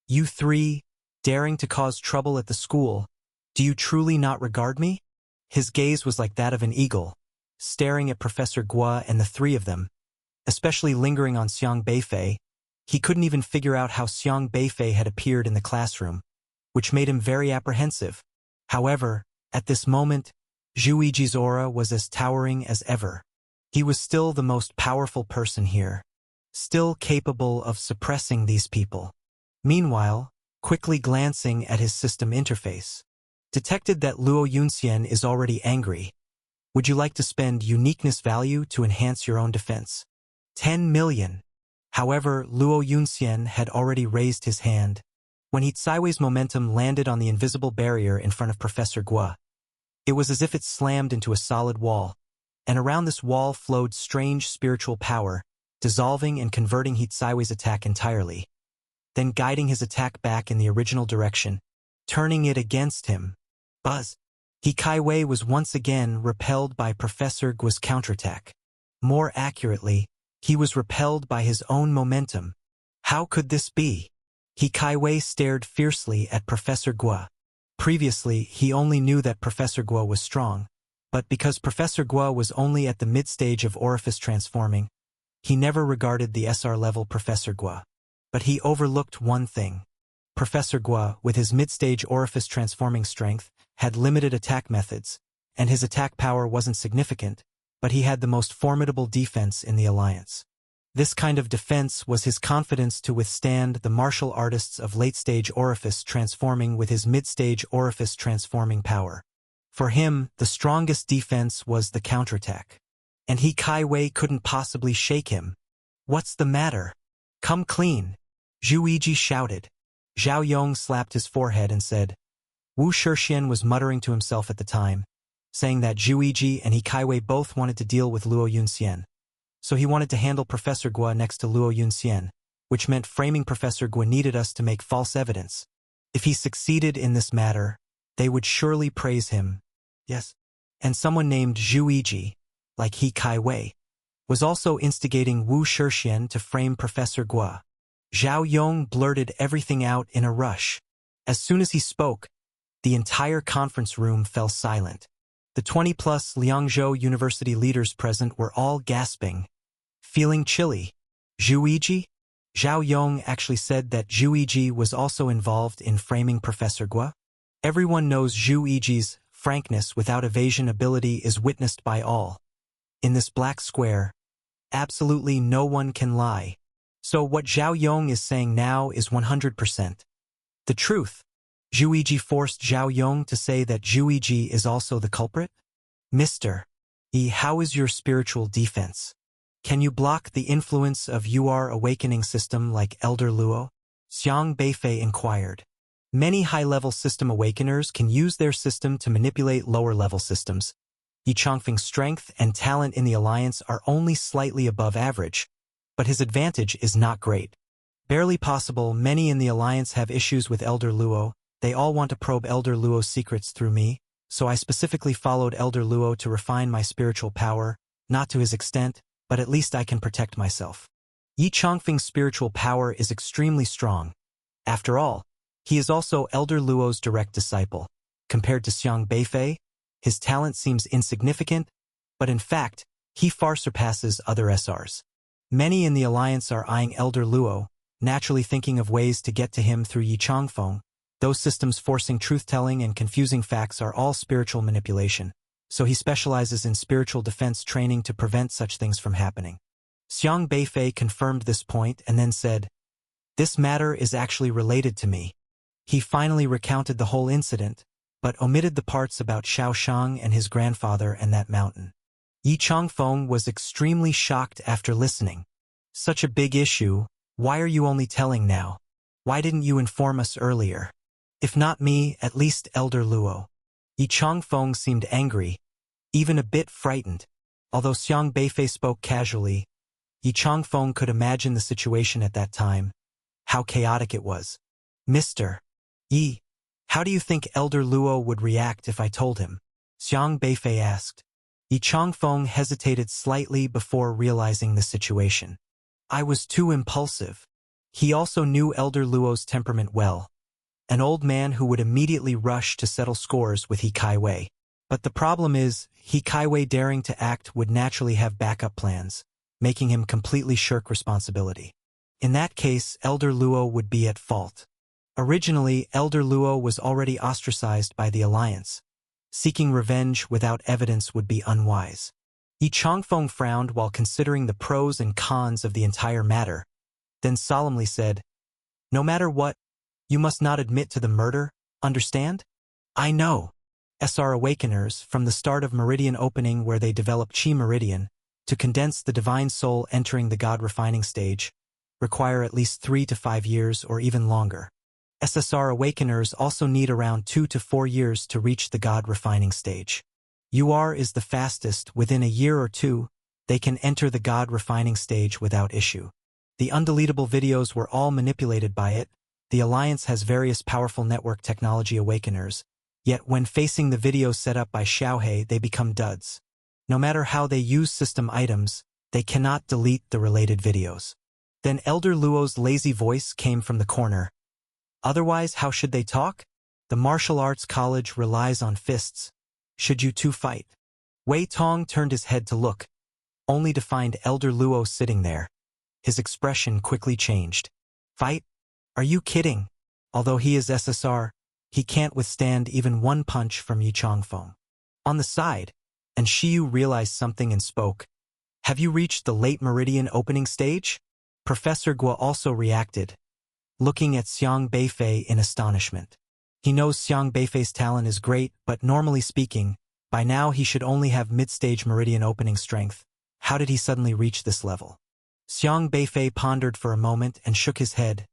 You three, daring to cause trouble at the school, do you truly not regard me? His gaze was like that of an eagle, staring at Professor Guo and the 3 of them, especially lingering on Xiang Beifei. He couldn't even figure out how Xiang Beifei had appeared in the classroom, which made him very apprehensive. However, at this moment, Zhu Yiji's aura was as towering as ever. He was still the most powerful person here, still capable of suppressing these people. Meanwhile, quickly glancing at his system interface, detected that Luo Yunxian is already angry. Would you like to spend uniqueness value to enhance your own defense? 10 million. However, Luo Yunxian had already raised his hand. When He Kaiwei's momentum landed on the invisible barrier in front of Professor Guo, it was as if it slammed into a solid wall, and around this wall flowed strange spiritual power, dissolving and converting He Kaiwei's attack entirely, then guiding his attack back in the original direction, turning it against him. Buzz! He Kaiwei was once again repelled by Professor Guo's counterattack. More accurately, he was repelled by his own momentum. How could this be? He Kaiwei stared fiercely at Professor Guo. Previously, he only knew that Professor Guo was strong, but because Professor Guo was only at the mid-stage of orifice transforming, he never regarded the SR-level Professor Guo. But he overlooked one thing. Professor Guo, with his mid-stage orifice transforming strength, had limited attack methods, and his attack power wasn't significant, but he had the most formidable defense in the alliance. This kind of defense was his confidence to withstand the martial artists of late-stage orifice transforming with his mid-stage orifice transforming power. For him, the strongest defense was the counterattack. And He Kaiwei couldn't possibly shake him. What's the matter? Come clean! Zhu Yiji shouted. Zhao Yong slapped his forehead and said, Wu Shixian was muttering to himself at the time, saying that Zhu Yiji and He Kaiwei both wanted to deal with Luo Yunxian. So he wanted to handle Professor Guo next to Luo Yunxian, which meant framing Professor Guo needed us to make false evidence. If he succeeded in this matter, they would surely praise him. Yes. And someone named Zhu Yiji, like He Kaiwei, was also instigating Wu Shixian to frame Professor Guo. Zhao Yong blurted everything out in a rush. As soon as he spoke, the entire conference room fell silent. The 20-plus Liangzhou University leaders present were all gasping, feeling chilly. Zhu Yiji? Zhao Yong actually said that Zhu Yiji was also involved in framing Professor Guo. Everyone knows Zhu Yiji's frankness without evasion ability is witnessed by all. In this black square, absolutely no one can lie. So what Zhao Yong is saying now is 100% the truth. Zhu Yiji forced Zhao Yong to say that Zhu Yiji is also the culprit? Mr. E, how is your spiritual defense? Can you block the influence of your awakening system like Elder Luo? Xiang Beifei inquired. Many high-level system awakeners can use their system to manipulate lower-level systems. Yi Changfeng's strength and talent in the alliance are only slightly above average, but his advantage is not great. Barely possible, many in the alliance have issues with Elder Luo. They all want to probe Elder Luo's secrets through me, so I specifically followed Elder Luo to refine my spiritual power, not to his extent, but at least I can protect myself. Yi Changfeng's spiritual power is extremely strong. After all, he is also Elder Luo's direct disciple. Compared to Xiang Beifei, his talent seems insignificant, but in fact, he far surpasses other SRs. Many in the alliance are eyeing Elder Luo, naturally thinking of ways to get to him through Yi Changfeng. Those systems forcing truth-telling and confusing facts are all spiritual manipulation, so he specializes in spiritual defense training to prevent such things from happening. Xiang Beifei confirmed this point and then said, "This matter is actually related to me." He finally recounted the whole incident, but omitted the parts about Xiao Shang and his grandfather and that mountain. Yi Changfeng was extremely shocked after listening. Such a big issue, why are you only telling now? Why didn't you inform us earlier? If not me, at least Elder Luo. Yi Changfeng seemed angry, even a bit frightened. Although Xiang Beifei spoke casually, Yi Changfeng could imagine the situation at that time, how chaotic it was. Mr. Yi, how do you think Elder Luo would react if I told him? Xiang Beifei asked. Yi Changfeng hesitated slightly before realizing the situation. I was too impulsive. He also knew Elder Luo's temperament well. An old man who would immediately rush to settle scores with He Kaiwei. But the problem is, He Kaiwei daring to act would naturally have backup plans, making him completely shirk responsibility. In that case, Elder Luo would be at fault. Originally, Elder Luo was already ostracized by the alliance. Seeking revenge without evidence would be unwise. Yi Changfeng frowned while considering the pros and cons of the entire matter, then solemnly said, "No matter what, you must not admit to the murder, understand? I know. SR Awakeners, from the start of Meridian opening where they develop Chi Meridian, to condense the divine soul entering the God refining stage, require at least 3 to 5 years or even longer. SSR Awakeners also need around 2 to 4 years to reach the God refining stage. UR is the fastest. Within a year or two, they can enter the God refining stage without issue. The undeletable videos were all manipulated by it. The Alliance has various powerful network technology awakeners, yet when facing the videos set up by Xiaohe, they become duds. No matter how they use system items, they cannot delete the related videos." Then Elder Luo's lazy voice came from the corner. "Otherwise, how should they talk? The martial arts college relies on fists. Should you two fight?" Wei Tong turned his head to look, only to find Elder Luo sitting there. His expression quickly changed. "Fight? Are you kidding? Although he is SSR, he can't withstand even one punch from Yi Changfeng." On the side, and Shiyu realized something and spoke. "Have you reached the late Meridian opening stage?" Professor Guo also reacted, looking at Xiang Beifei in astonishment. He knows Xiang Beifei's talent is great, but normally speaking, by now he should only have mid-stage Meridian opening strength. How did he suddenly reach this level? Xiang Beifei pondered for a moment and shook his head.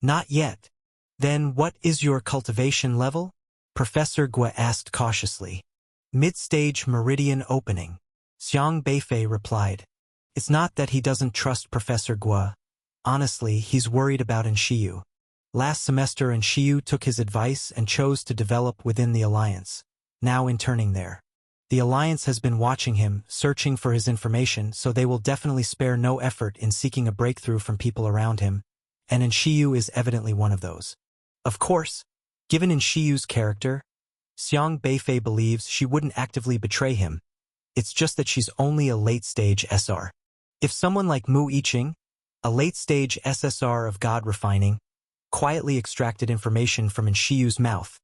"Not yet." "Then what is your cultivation level?" Professor Guo asked cautiously. "Mid-stage Meridian opening," Xiang Beifei replied. It's not that he doesn't trust Professor Guo. Honestly, he's worried about Shiyu. Last semester Shiyu took his advice and chose to develop within the Alliance, now interning there. The Alliance has been watching him, searching for his information, so they will definitely spare no effort in seeking a breakthrough from people around him, and Shiyu is evidently one of those. Of course, Given in Shiyu's character, Xiang Beifei believes she wouldn't actively betray him. It's just that she's only a late-stage SR. If someone like Mu Yiqing, a late-stage SSR of God refining, quietly extracted information from Shiyu's mouth,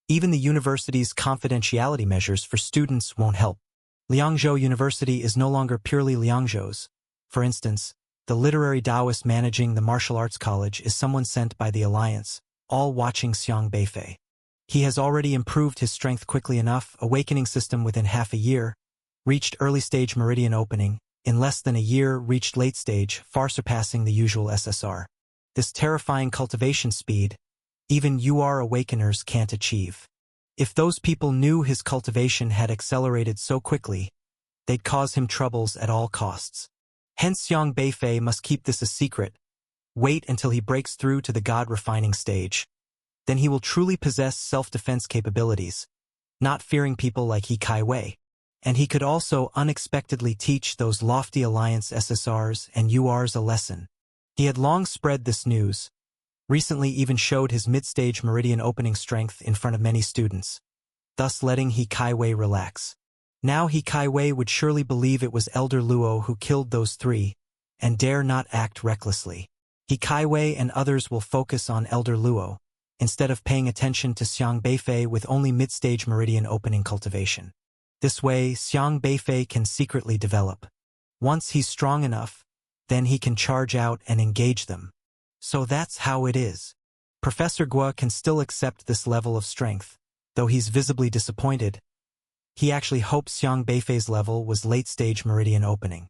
even the university's confidentiality measures for students won't help. Liangzhou University is no longer purely Liangzhou's. For instance, the literary Taoist managing the martial arts college is someone sent by the Alliance, all watching Xiang Beifei. He has already improved his strength quickly enough, awakening system within half a year, reached early-stage meridian opening, in less than a year reached late-stage, far surpassing the usual SSR. This terrifying cultivation speed, even UR awakeners can't achieve. If those people knew his cultivation had accelerated so quickly, they'd cause him troubles at all costs. Hence Xiang Beifei must keep this a secret, wait until he breaks through to the God-refining stage. Then he will truly possess self-defense capabilities, not fearing people like He Kaiwei. And he could also unexpectedly teach those lofty Alliance SSRs and URs a lesson. He had long spread this news, recently even showed his mid-stage meridian opening strength in front of many students, thus letting He Kaiwei relax. Now He Kaiwei would surely believe it was Elder Luo who killed those three, and dare not act recklessly. He Kaiwei and others will focus on Elder Luo, instead of paying attention to Xiang Beifei with only mid-stage meridian opening cultivation. This way, Xiang Beifei can secretly develop. Once he's strong enough, then he can charge out and engage them. So that's how it is. Professor Guo can still accept this level of strength, though he's visibly disappointed. He actually hopes Xiang Beifei's level was late-stage meridian opening.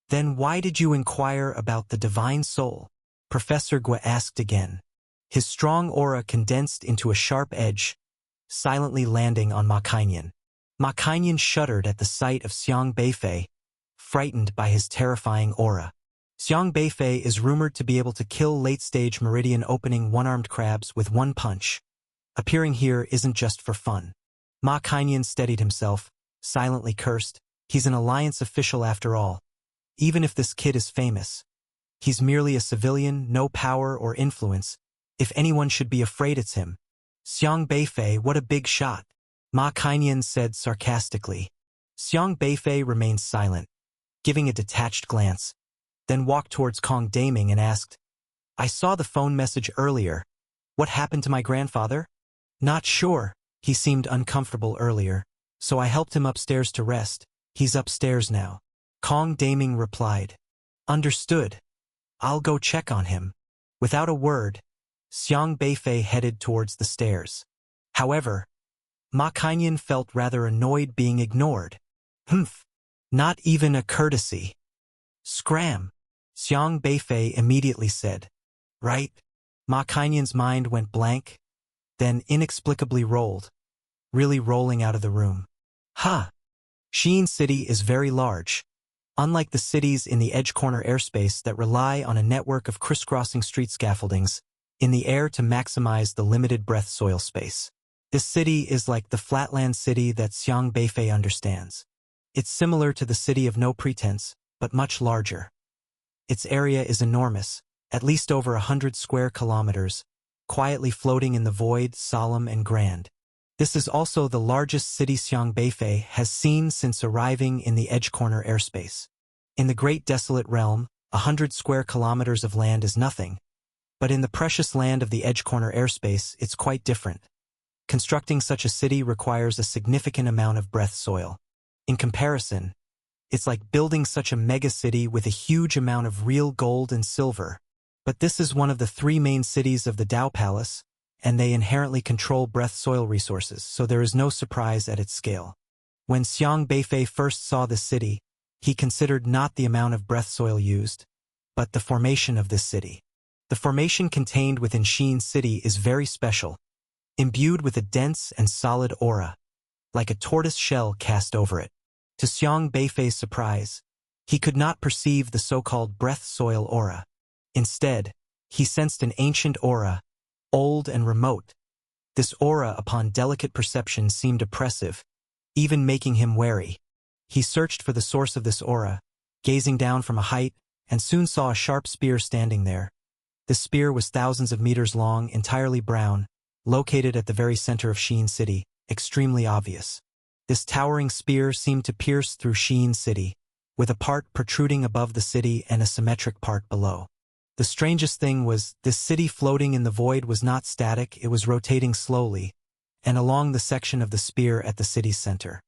Then why did you inquire about the divine soul? Professor Guo asked again. His strong aura condensed into a sharp edge, silently landing on Ma Cainian. Ma Cainian shuddered at the sight of Xiang Beifei, frightened by his terrifying aura. Xiang Beifei is rumored to be able to kill late-stage meridian opening one-armed crabs with one punch. Appearing here isn't just for fun. Ma Cainian steadied himself, silently cursed. He's an Alliance official after all. Even if this kid is famous, he's merely a civilian, no power or influence. If anyone should be afraid, it's him. Xiang Beifei, what a big shot. Ma Cainian said sarcastically. Xiang Beifei remained silent, giving a detached glance, then walked towards Kong Daming and asked, I saw the phone message earlier. What happened to my grandfather? Not sure. He seemed uncomfortable earlier, so I helped him upstairs to rest. He's upstairs now. Kong Daming replied. Understood. I'll go check on him. Without a word, Xiang Beifei headed towards the stairs. However, Ma Cainian felt rather annoyed being ignored. Humph. Not even a courtesy. Scram. Xiang Beifei immediately said. Right? Ma Cainian's mind went blank, then inexplicably rolled, really rolling out of the room. Xiyin City is very large. Unlike the cities in the edge corner airspace that rely on a network of crisscrossing street scaffoldings in the air to maximize the limited breath soil space. This city is like the flatland city that Xiang Beifei understands. It's similar to the city of No Pretense, but much larger. Its area is enormous, at least over 100 square kilometers, quietly floating in the void, solemn and grand. This is also the largest city Xiang Beifei has seen since arriving in the edge corner airspace. In the great desolate realm, 100 square kilometers of land is nothing, but in the precious land of the edge corner airspace, it's quite different. Constructing such a city requires a significant amount of breath soil. In comparison, it's like building such a mega-city with a huge amount of real gold and silver. But this is one of the three main cities of the Dao Palace, and they inherently control breath soil resources, so there is no surprise at its scale. When Xiang Beifei first saw this city, he considered not the amount of breath soil used, but the formation of this city. The formation contained within Xiyin City is very special, imbued with a dense and solid aura, like a tortoise shell cast over it. To Xiang Beifei's surprise, he could not perceive the so-called breath soil aura. Instead, he sensed an ancient aura, old and remote. This aura, upon delicate perception, seemed oppressive, even making him wary. He searched for the source of this aura, gazing down from a height, and soon saw a sharp spear standing there. The spear was thousands of meters long, entirely brown, located at the very center of Sheen City, extremely obvious. This towering spear seemed to pierce through Sheen City, with a part protruding above the city and a symmetric part below. The strangest thing was, this city floating in the void was not static, it was rotating slowly, and along the section of the spear at the city's center.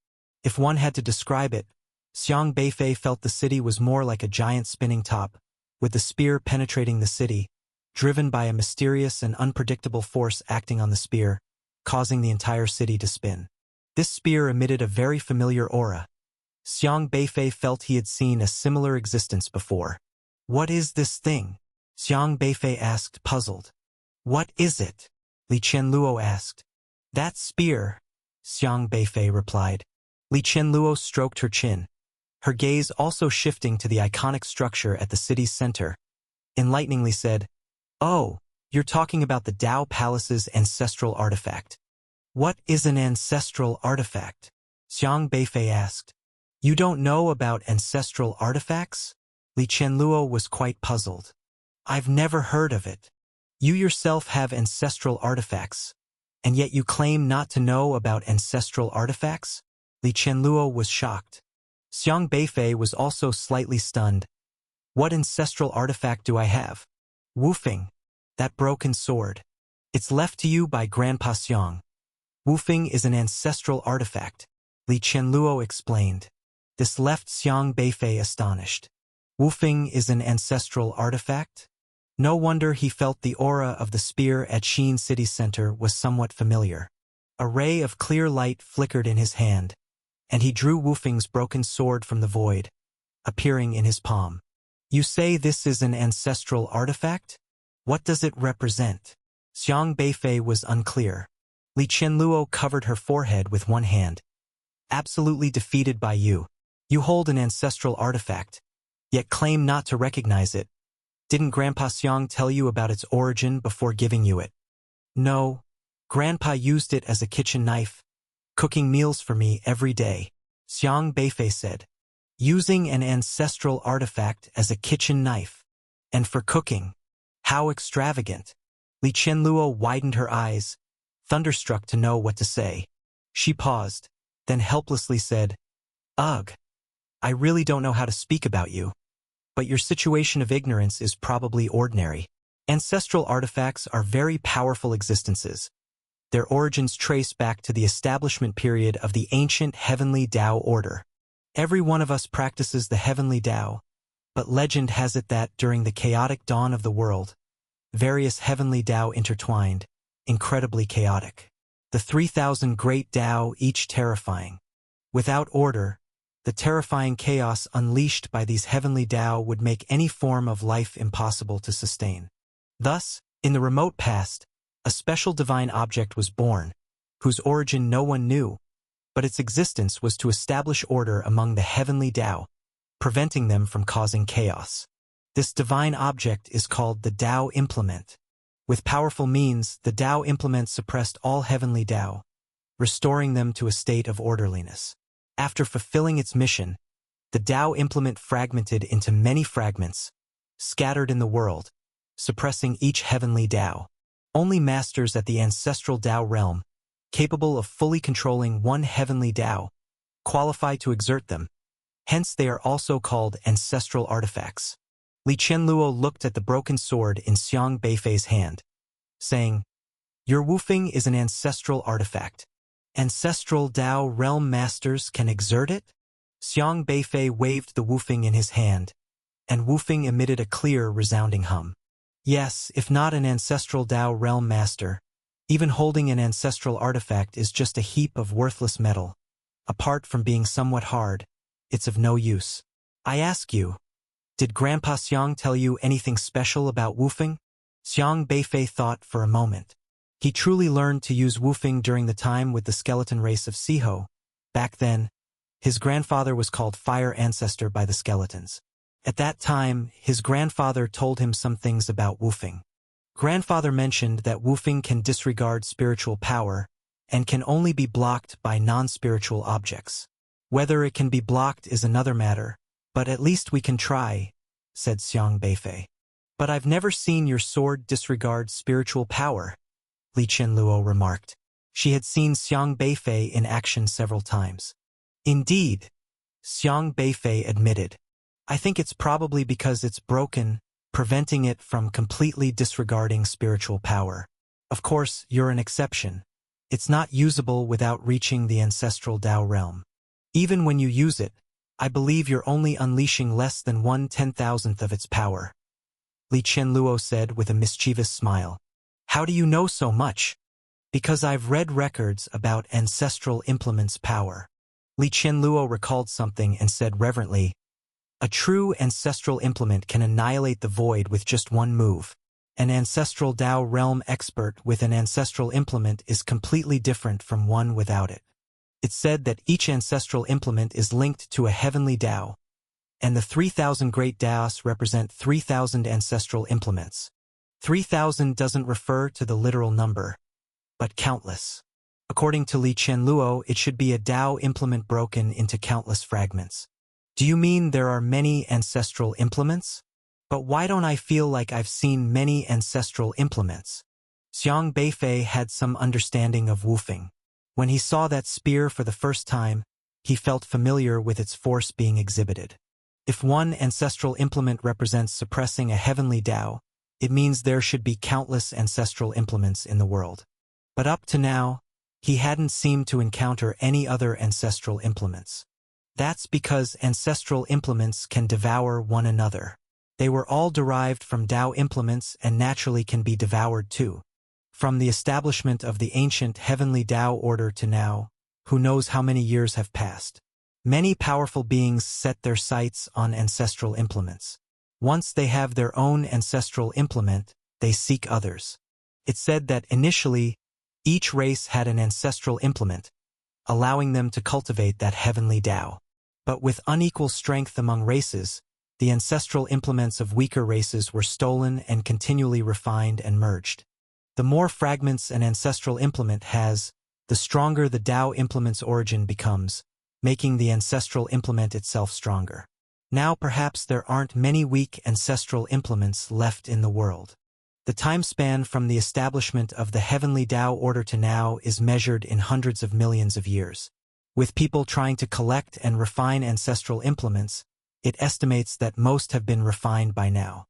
If one had to describe it, Xiang Beifei felt the city was more like a giant spinning top, with the spear penetrating the city, driven by a mysterious and unpredictable force acting on the spear, causing the entire city to spin. This spear emitted a very familiar aura. Xiang Beifei felt he had seen a similar existence before. What is this thing? Xiang Beifei asked, puzzled. What is it? Li Qianluo asked. That spear, Xiang Beifei replied. Li Qianluo stroked her chin, her gaze also shifting to the iconic structure at the city's center, enlighteningly said, "Oh, you're talking about the Dao Palace's ancestral artifact." "What is an ancestral artifact?" Xiang Beifei asked. "You don't know about ancestral artifacts?" Li Qianluo was quite puzzled. "I've never heard of it. You yourself have ancestral artifacts, and yet you claim not to know about ancestral artifacts?" Li Qianluo was shocked. Xiang Beifei was also slightly stunned. "What ancestral artifact do I have?" "Wufing, that broken sword. It's left to you by Grandpa Xiang." "Wufing is an ancestral artifact," Li Qianluo explained. This left Xiang Beifei astonished. Wufing is an ancestral artifact? No wonder he felt the aura of the spear at Sheen City Center was somewhat familiar. A ray of clear light flickered in his hand, and he drew Wufing's broken sword from the void, appearing in his palm. "You say this is an ancestral artifact? What does it represent?" Xiang Beifei was unclear. Li Qianluo covered her forehead with one hand. "Absolutely defeated by you. You hold an ancestral artifact, yet claim not to recognize it. Didn't Grandpa Xiang tell you about its origin before giving you it?" "No. Grandpa used it as a kitchen knife, cooking meals for me every day," Xiang Beifei said. "Using an ancestral artifact as a kitchen knife, and for cooking. How extravagant." Li Qianluo widened her eyes, thunderstruck to know what to say. She paused, then helplessly said, "Ugh. I really don't know how to speak about you. But your situation of ignorance is probably ordinary. Ancestral artifacts are very powerful existences. Their origins trace back to the establishment period of the ancient heavenly Tao order. Every one of us practices the heavenly Tao, but legend has it that during the chaotic dawn of the world, various heavenly Tao intertwined, incredibly chaotic. The 3,000 great Tao, each terrifying. Without order, the terrifying chaos unleashed by these heavenly Tao would make any form of life impossible to sustain. Thus, in the remote past, a special divine object was born, whose origin no one knew, but its existence was to establish order among the heavenly Tao, preventing them from causing chaos. This divine object is called the Tao Implement. With powerful means, the Tao Implement suppressed all heavenly Tao, restoring them to a state of orderliness. After fulfilling its mission, the Tao Implement fragmented into many fragments, scattered in the world, suppressing each heavenly Tao. Only masters at the ancestral Tao realm, capable of fully controlling one heavenly Tao, qualify to exert them. Hence they are also called ancestral artifacts. Li Qianluo looked at the broken sword in Xiang Beifei's hand, saying, "Your Wufing is an ancestral artifact. Ancestral Tao realm masters can exert it?" Xiang Beifei waved the Wufing in his hand, and Wufing emitted a clear, resounding hum. "Yes, if not an ancestral Tao realm master, even holding an ancestral artifact is just a heap of worthless metal. Apart from being somewhat hard, it's of no use. I ask you, did Grandpa Xiang tell you anything special about Wufing?" Xiang Beifei thought for a moment. He truly learned to use Wufing during the time with the skeleton race of Siho. Back then, his grandfather was called Fire Ancestor by the skeletons. At that time, his grandfather told him some things about Wufing. Grandfather mentioned that Wufing can disregard spiritual power and can only be blocked by non-spiritual objects. Whether it can be blocked is another matter, but at least we can try, said Xiang Beifei. "But I've never seen your sword disregard spiritual power." Li Qianluo remarked. She had seen Xiang Beifei in action several times. Indeed, Xiang Beifei admitted. I think it's probably because it's broken, preventing it from completely disregarding spiritual power. Of course, you're an exception. It's not usable without reaching the ancestral Tao realm. Even when you use it, I believe you're only unleashing less than 1/10,000th of its power. Li Qianluo said with a mischievous smile. How do you know so much? Because I've read records about ancestral implements' power. Li Qianluo recalled something and said reverently, a true ancestral implement can annihilate the void with just one move. An ancestral Tao realm expert with an ancestral implement is completely different from one without it. It's said that each ancestral implement is linked to a heavenly Tao, and the 3,000 great Taos represent 3,000 ancestral implements. 3,000 doesn't refer to the literal number, but countless. According to Li Qianluo, it should be a Tao implement broken into countless fragments. Do you mean there are many ancestral implements? But why don't I feel like I've seen many ancestral implements? Xiang Beifei had some understanding of Wufeng. When he saw that spear for the first time, he felt familiar with its force being exhibited. If one ancestral implement represents suppressing a heavenly Tao, it means there should be countless ancestral implements in the world. But up to now, he hadn't seemed to encounter any other ancestral implements. That's because ancestral implements can devour one another. They were all derived from Tao implements and naturally can be devoured too. From the establishment of the ancient heavenly Tao order to now, who knows how many years have passed. Many powerful beings set their sights on ancestral implements. Once they have their own ancestral implement, they seek others. It's said that initially, each race had an ancestral implement, allowing them to cultivate that heavenly Tao. But with unequal strength among races, the ancestral implements of weaker races were stolen and continually refined and merged. The more fragments an ancestral implement has, the stronger the Tao implement's origin becomes, making the ancestral implement itself stronger. Now perhaps there aren't many weak ancestral implements left in the world. The time span from the establishment of the heavenly Tao order to now is measured in hundreds of millions of years. With people trying to collect and refine ancestral implements, it estimates that most have been refined by now.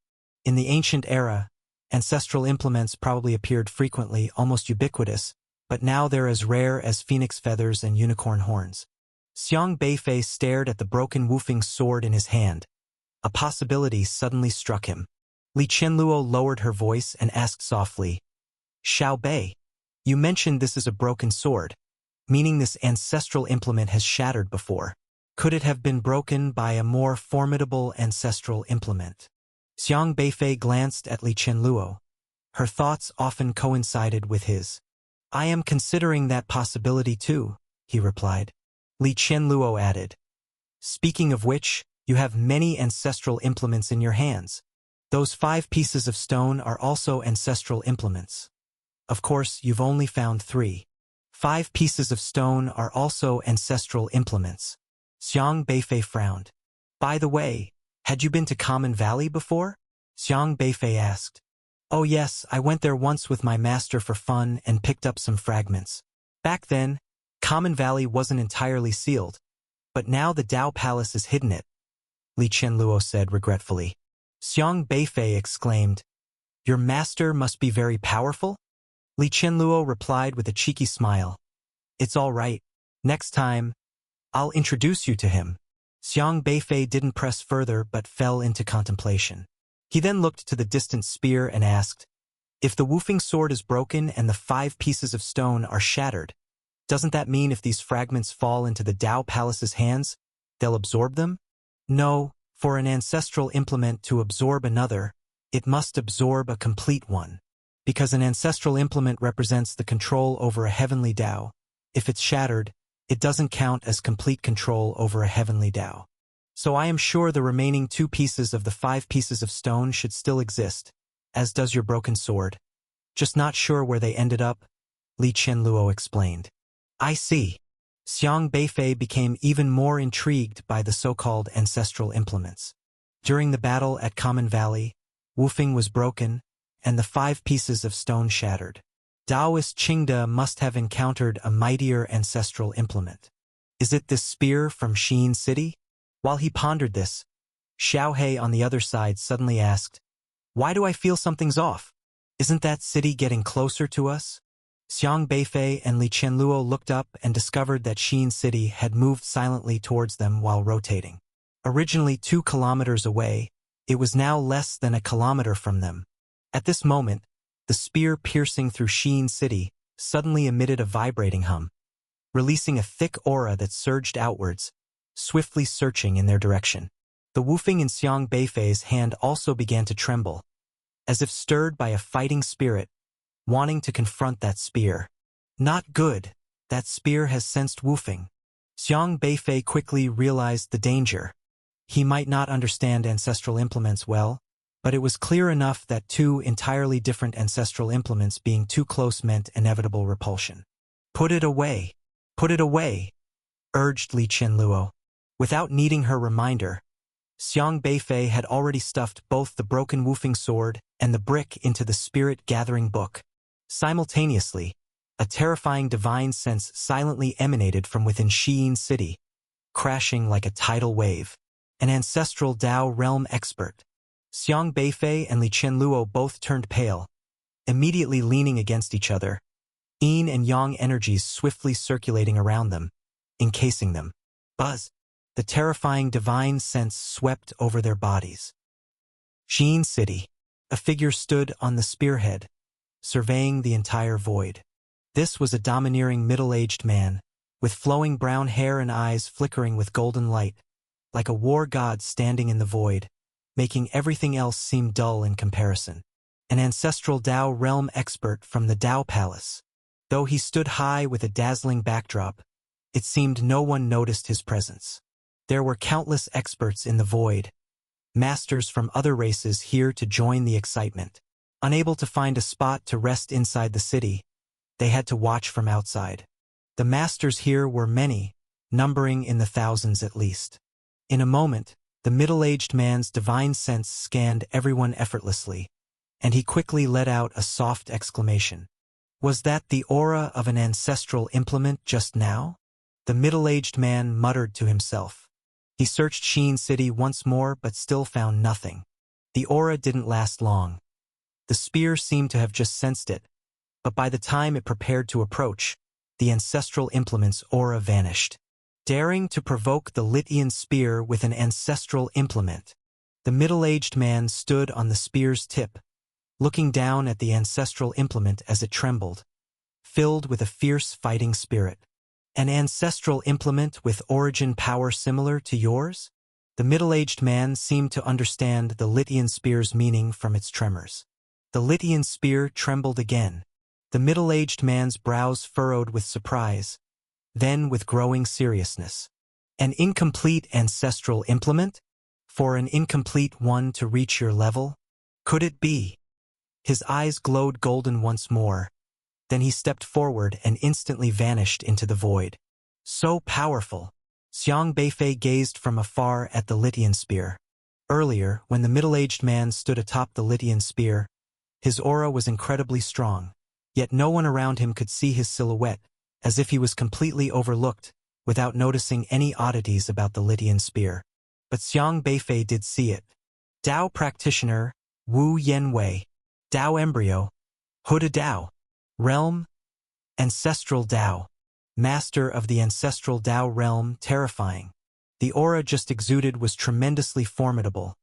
In the ancient era, ancestral implements probably appeared frequently, almost ubiquitous, but now they're as rare as phoenix feathers and unicorn horns. Xiang Beifei stared at the broken Wufeng sword in his hand. A possibility suddenly struck him. Li Qianluo lowered her voice and asked softly, Xiao Bei, you mentioned this is a broken sword, meaning this ancestral implement has shattered before. Could it have been broken by a more formidable ancestral implement? Xiang Beifei glanced at Li Qianluo. Her thoughts often coincided with his. I am considering that possibility too, he replied. Li Qianluo added, speaking of which, you have many ancestral implements in your hands. Those 5 pieces of stone are also ancestral implements. Of course, you've only found 3. 5 pieces of stone are also ancestral implements. Xiang Beifei frowned. By the way, had you been to Common Valley before? Xiang Beifei asked. Oh yes, I went there once with my master for fun and picked up some fragments. Back then, Common Valley wasn't entirely sealed, but now the Tao Palace has hidden it, Li Qianluo said regretfully. Xiang Beifei exclaimed, Your master must be very powerful? Li Qianluo replied with a cheeky smile. It's all right. Next time, I'll introduce you to him. Xiang Beifei didn't press further but fell into contemplation. He then looked to the distant spear and asked, If the Wufeng sword is broken and the 5 pieces of stone are shattered, doesn't that mean if these fragments fall into the Tao Palace's hands, they'll absorb them? No, for an ancestral implement to absorb another, it must absorb a complete one. Because an ancestral implement represents the control over a heavenly Tao, if it's shattered, it doesn't count as complete control over a heavenly Tao. So I am sure the remaining 2 pieces of the 5 pieces of stone should still exist, as does your broken sword. Just not sure where they ended up, Li Qianluo explained. I see. Xiang Beifei became even more intrigued by the so-called ancestral implements. During the battle at Common Valley, Wufeng was broken, and the 5 pieces of stone shattered. Taoist Qingde must have encountered a mightier ancestral implement. Is it this spear from Xin City? While he pondered this, Xiao He on the other side suddenly asked, "Why do I feel something's off? Isn't that city getting closer to us?" Xiang Beifei and Li Qianluo looked up and discovered that Xin City had moved silently towards them while rotating. Originally 2 kilometers away, it was now less than a kilometer from them. At this moment, the spear piercing through Xin City suddenly emitted a vibrating hum, releasing a thick aura that surged outwards, swiftly searching in their direction. The woofing in Xiang Beifei's hand also began to tremble, as if stirred by a fighting spirit, wanting to confront that spear. Not good. That spear has sensed woofing. Xiang Beifei quickly realized the danger. He might not understand ancestral implements well, but it was clear enough that 2 entirely different ancestral implements being too close meant inevitable repulsion. "Put it away! Put it away!" urged Li Qianluo. Without needing her reminder, Xiang Beifei had already stuffed both the broken woofing sword and the brick into the spirit-gathering book. Simultaneously, a terrifying divine sense silently emanated from within Xin City, crashing like a tidal wave. An ancestral Dao realm expert. Xiang Beifei and Li Qianluo both turned pale, immediately leaning against each other, yin and yang energies swiftly circulating around them, encasing them. Buzz! The terrifying divine sense swept over their bodies. Xin City. A figure stood on the spearhead, surveying the entire void. This was a domineering middle-aged man, with flowing brown hair and eyes flickering with golden light, like a war god standing in the void, making everything else seem dull in comparison. An ancestral Dao realm expert from the Dao Palace. Though he stood high with a dazzling backdrop, it seemed no one noticed his presence. There were countless experts in the void, masters from other races here to join the excitement. Unable to find a spot to rest inside the city, they had to watch from outside. The masters here were many, numbering in the thousands at least. In a moment, the middle-aged man's divine sense scanned everyone effortlessly, and he quickly let out a soft exclamation. Was that the aura of an ancestral implement just now? The middle-aged man muttered to himself. He searched Xin City once more but still found nothing. The aura didn't last long. The spear seemed to have just sensed it, but by the time it prepared to approach, the ancestral implement's aura vanished. Daring to provoke the Litian spear with an ancestral implement, the middle-aged man stood on the spear's tip, looking down at the ancestral implement as it trembled, filled with a fierce fighting spirit. An ancestral implement with origin power similar to yours? The middle-aged man seemed to understand the Litian spear's meaning from its tremors. The Litian spear trembled again. The middle-aged man's brows furrowed with surprise, then with growing seriousness. An incomplete ancestral implement? For an incomplete one to reach your level? Could it be? His eyes glowed golden once more. Then he stepped forward and instantly vanished into the void. So powerful! Xiang Beifei gazed from afar at the Litian spear. Earlier, when the middle-aged man stood atop the Litian spear, his aura was incredibly strong, yet no one around him could see his silhouette, as if he was completely overlooked, without noticing any oddities about the Litian spear. But Xiang Beifei did see it. Dao practitioner, Wu Yanwei. Dao embryo, Huda Dao. Realm, ancestral Dao. Master of the ancestral Dao realm, terrifying. The aura just exuded was tremendously formidable,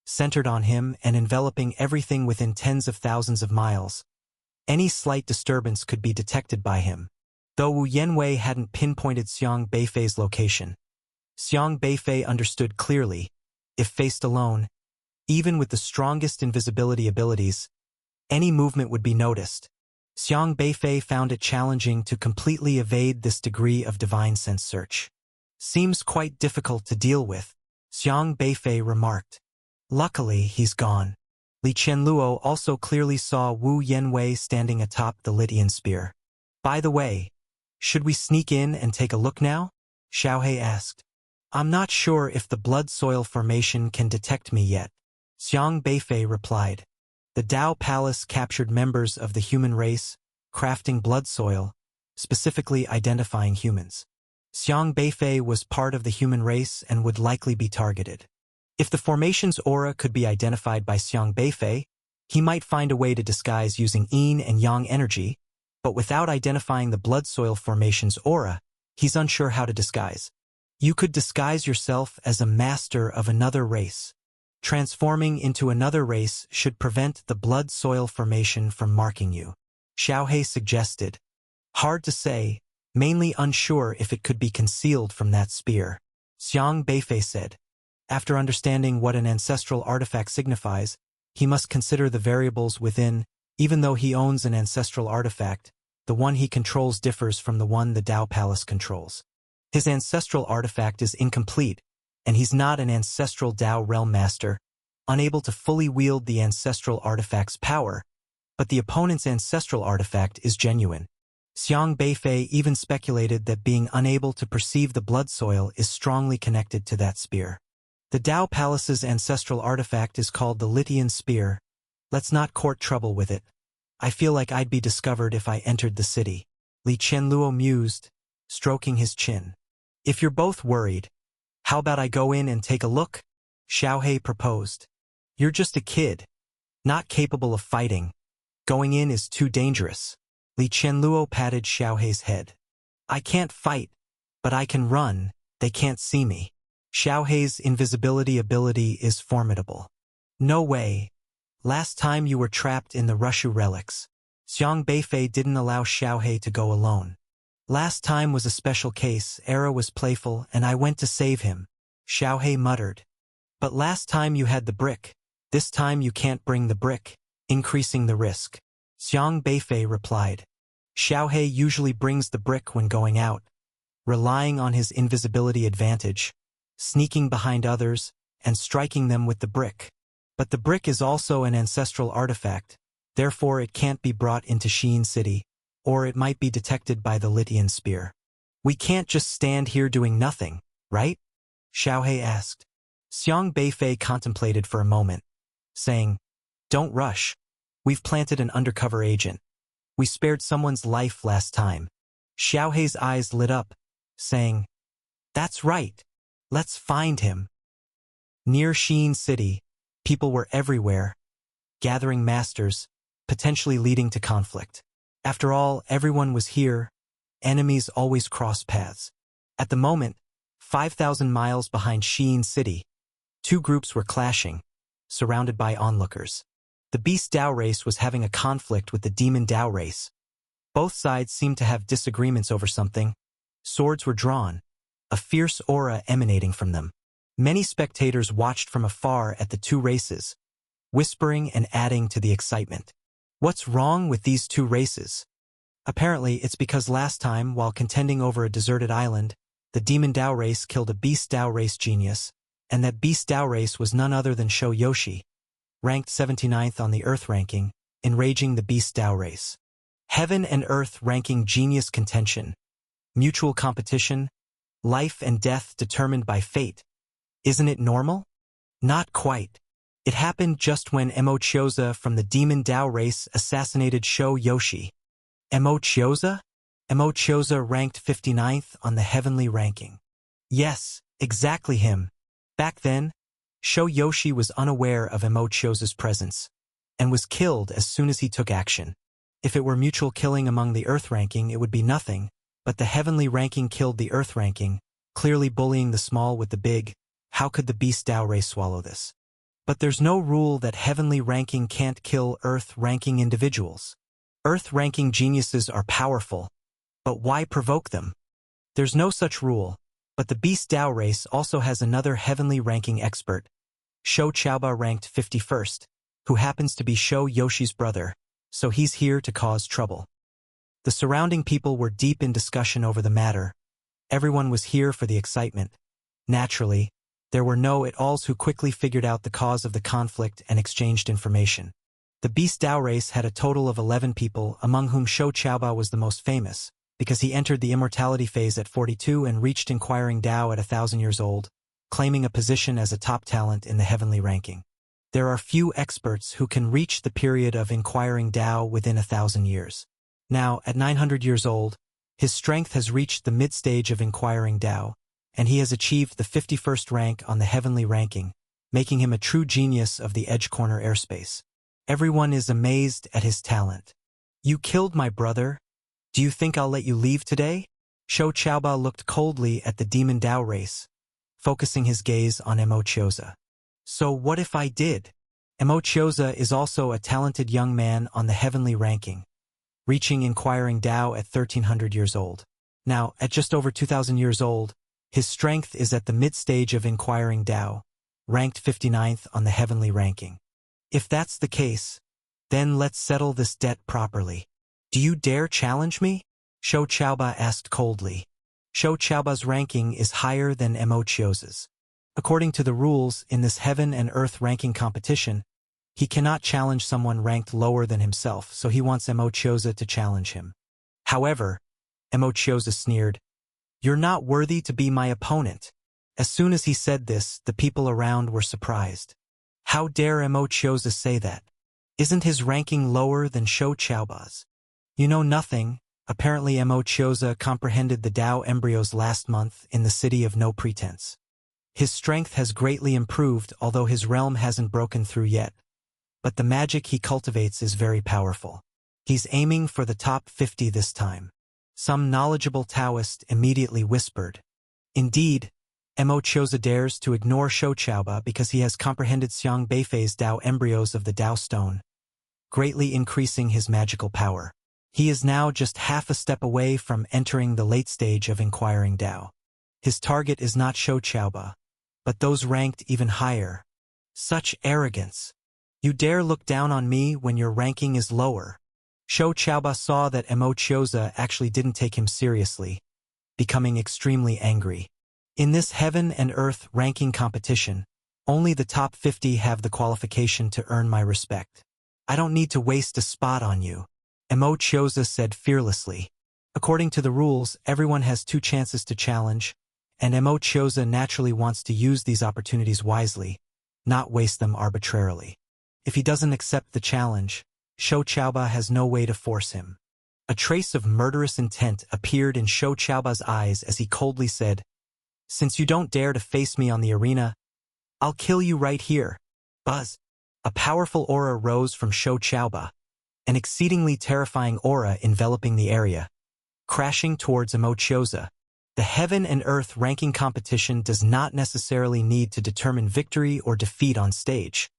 centered on him and enveloping everything within tens of thousands of miles. Any slight disturbance could be detected by him. Though Wu Yanwei hadn't pinpointed Xiang Beifei's location, Xiang Beifei understood clearly, if faced alone, even with the strongest invisibility abilities, any movement would be noticed. Xiang Beifei found it challenging to completely evade this degree of divine sense search. Seems quite difficult to deal with, Xiang Beifei remarked. Luckily, he's gone. Li Qianluo also clearly saw Wu Yanwei standing atop the Litian spear. By the way, should we sneak in and take a look now? Xiao He asked. I'm not sure if the blood soil formation can detect me yet, Xiang Beifei replied. The Dao Palace captured members of the human race crafting blood soil, specifically identifying humans. Xiang Beifei was part of the human race and would likely be targeted. If the formation's aura could be identified by Xiang Beifei, he might find a way to disguise using yin and yang energy, but without identifying the blood soil formation's aura, he's unsure how to disguise. You could disguise yourself as a master of another race. Transforming into another race should prevent the blood soil formation from marking you, Xiaohe suggested. Hard to say, mainly unsure if it could be concealed from that spear. Xiang Beifei said. After understanding what an ancestral artifact signifies, he must consider the variables within. Even though he owns an ancestral artifact, the one he controls differs from the one the Dao Palace controls. His ancestral artifact is incomplete, and he's not an ancestral Dao realm master, unable to fully wield the ancestral artifact's power, but the opponent's ancestral artifact is genuine. Xiang Beifei even speculated that being unable to perceive the blood soil is strongly connected to that spear. The Dao Palace's ancestral artifact is called the Litian Spear. Let's not court trouble with it. I feel like I'd be discovered if I entered the city. Li Qianluo mused, stroking his chin. If you're both worried, how about I go in and take a look? Xiaohe proposed. You're just a kid, not capable of fighting. Going in is too dangerous. Li Qianluo patted Xiaohe's head. I can't fight, but I can run. They can't see me. Xiaohe's invisibility ability is formidable. No way. Last time you were trapped in the Rushu relics. Xiang Beifei didn't allow Xiaohe to go alone. Last time was a special case. Era was playful, and I went to save him. Xiaohe muttered. But last time you had the brick. This time you can't bring the brick, increasing the risk. Xiang Beifei replied. Xiaohe usually brings the brick when going out, relying on his invisibility advantage, sneaking behind others, and striking them with the brick. But the brick is also an ancestral artifact, therefore it can't be brought into Xiyin City, or it might be detected by the Litian Spear. We can't just stand here doing nothing, right? Xiaohe asked. Xiang Beifei contemplated for a moment, saying, Don't rush. We've planted an undercover agent. We spared someone's life last time. Xiaohe's eyes lit up, saying, That's right. Let's find him. Near Xiyin City, people were everywhere, gathering masters, potentially leading to conflict. After all, everyone was here. Enemies always cross paths. At the moment, 5,000 miles behind Xiyin City, two groups were clashing, surrounded by onlookers. The Beast Dao race was having a conflict with the Demon Dao race. Both sides seemed to have disagreements over something. Swords were drawn, a fierce aura emanating from them. Many spectators watched from afar at the two races, whispering and adding to the excitement. What's wrong with these two races? Apparently, it's because last time, while contending over a deserted island, the Demon Dao race killed a Beast Dao race genius, and that Beast Dao race was none other than Shou Yoshi, ranked 79th on the Earth ranking, enraging the Beast Dao race. Heaven and Earth ranking genius contention. Mutual competition. Life and death determined by fate. Isn't it normal? Not quite. It happened just when Emo Chioza from the Demon Dao race assassinated Shou Yoshi. Emo Chioza? Emo Chioza ranked 59th on the heavenly ranking. Yes, exactly him. Back then, Shou Yoshi was unaware of Emo Chioza's presence, and was killed as soon as he took action. If it were mutual killing among the Earth ranking, it would be nothing, but the heavenly ranking killed the Earth ranking, clearly bullying the small with the big. How could the Beast Dao race swallow this? But there's no rule that heavenly ranking can't kill Earth ranking individuals. Earth ranking geniuses are powerful, but why provoke them? There's no such rule, but the Beast Dao race also has another heavenly ranking expert, Shou Qiaoba ranked 51st, who happens to be Shou Yoshi's brother, so he's here to cause trouble. The surrounding people were deep in discussion over the matter. Everyone was here for the excitement. Naturally, there were know-it-alls who quickly figured out the cause of the conflict and exchanged information. The Beast Dao race had a total of 11 people, among whom Shou Qiaoba was the most famous, because he entered the immortality phase at 42 and reached Inquiring Dao at 1,000 years old, claiming a position as a top talent in the heavenly ranking. There are few experts who can reach the period of Inquiring Dao within 1,000 years. Now, at 900 years old, his strength has reached the mid-stage of Inquiring Tao, and he has achieved the 51st rank on the heavenly ranking, making him a true genius of the Edge Corner airspace. Everyone is amazed at his talent. You killed my brother. Do you think I'll let you leave today? Shou Qiaoba looked coldly at the Demon Tao race, focusing his gaze on Emo Chioza. So what if I did? Emo Chioza is also a talented young man on the heavenly ranking, reaching Inquiring Tao at 1300 years old. Now, at just over 2000 years old, his strength is at the mid-stage of Inquiring Tao, ranked 59th on the heavenly ranking. If that's the case, then let's settle this debt properly. Do you dare challenge me? Shou Qiaoba asked coldly. Shou Qiaoba's ranking is higher than Emo Chioza's. According to the rules in this heaven and earth ranking competition, he cannot challenge someone ranked lower than himself, so he wants Emo Chioza to challenge him. However, Emo Chioza sneered, "You're not worthy to be my opponent." As soon as he said this, the people around were surprised. How dare Emo Chioza say that? Isn't his ranking lower than Shou Qiaoba's? You know nothing. Apparently Emo Chioza comprehended the Tao embryos last month in the city of No Pretense. His strength has greatly improved, although his realm hasn't broken through yet. But the magic he cultivates is very powerful. He's aiming for the top 50 this time. Some knowledgeable Taoist immediately whispered. Indeed, Emo Chioza dares to ignore Shou Qiaoba because he has comprehended Xiang Beifei's Tao embryos of the Tao Stone, greatly increasing his magical power. He is now just half a step away from entering the late stage of Inquiring Tao. His target is not Shou Qiaoba, but those ranked even higher. Such arrogance! You dare look down on me when your ranking is lower. Shou Qiaoba saw that Emo Chioza actually didn't take him seriously, becoming extremely angry. In this heaven and earth ranking competition, only the top 50 have the qualification to earn my respect. I don't need to waste a spot on you, Emo Chioza said fearlessly. According to the rules, everyone has 2 chances to challenge, and Emo Chioza naturally wants to use these opportunities wisely, not waste them arbitrarily. If he doesn't accept the challenge, Shou Qiaoba has no way to force him. A trace of murderous intent appeared in Shou Qiaoba's eyes as he coldly said, "Since you don't dare to face me on the arena, I'll kill you right here." Buzz! A powerful aura rose from Shou Qiaoba, an exceedingly terrifying aura enveloping the area, crashing towards Emo Chioza. The heaven and earth ranking competition does not necessarily need to determine victory or defeat on stage.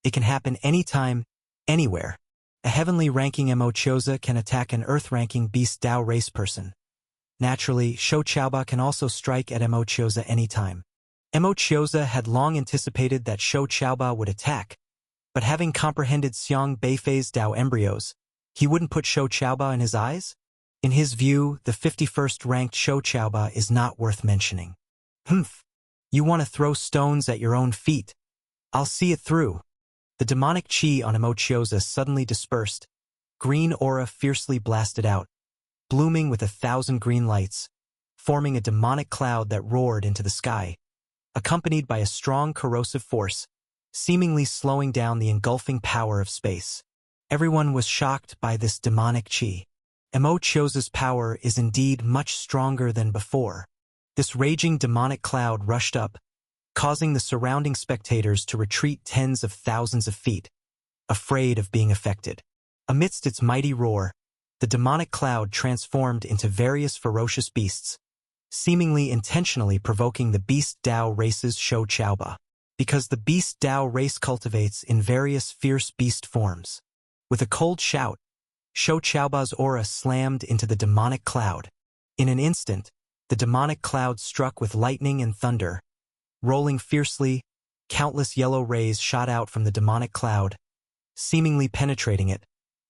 It can happen anytime, anywhere. A heavenly ranking Emo Chioza can attack an earth ranking Beast Tao race person. Naturally, Shou Qiaoba can also strike at Emo Chioza anytime. Emo Chioza had long anticipated that Shou Qiaoba would attack, but having comprehended Xiang Beifei's Tao embryos, he wouldn't put Shou Qiaoba in his eyes? In his view, the 51st ranked Shou Qiaoba is not worth mentioning. Humph! You want to throw stones at your own feet. I'll see it through. The demonic chi on Emo Chioza suddenly dispersed. Green aura fiercely blasted out, blooming with 1,000 green lights, forming a demonic cloud that roared into the sky, accompanied by a strong corrosive force, seemingly slowing down the engulfing power of space. Everyone was shocked by this demonic chi. Emo Chioza's power is indeed much stronger than before. This raging demonic cloud rushed up, causing the surrounding spectators to retreat tens of thousands of feet, afraid of being affected. Amidst its mighty roar, the demonic cloud transformed into various ferocious beasts, seemingly intentionally provoking the Beast Tao race's Shou Qiaoba, because the Beast Tao race cultivates in various fierce beast forms. With a cold shout, Shou Qiaoba's aura slammed into the demonic cloud. In an instant, the demonic cloud struck with lightning and thunder. Rolling fiercely, countless yellow rays shot out from the demonic cloud, seemingly penetrating it,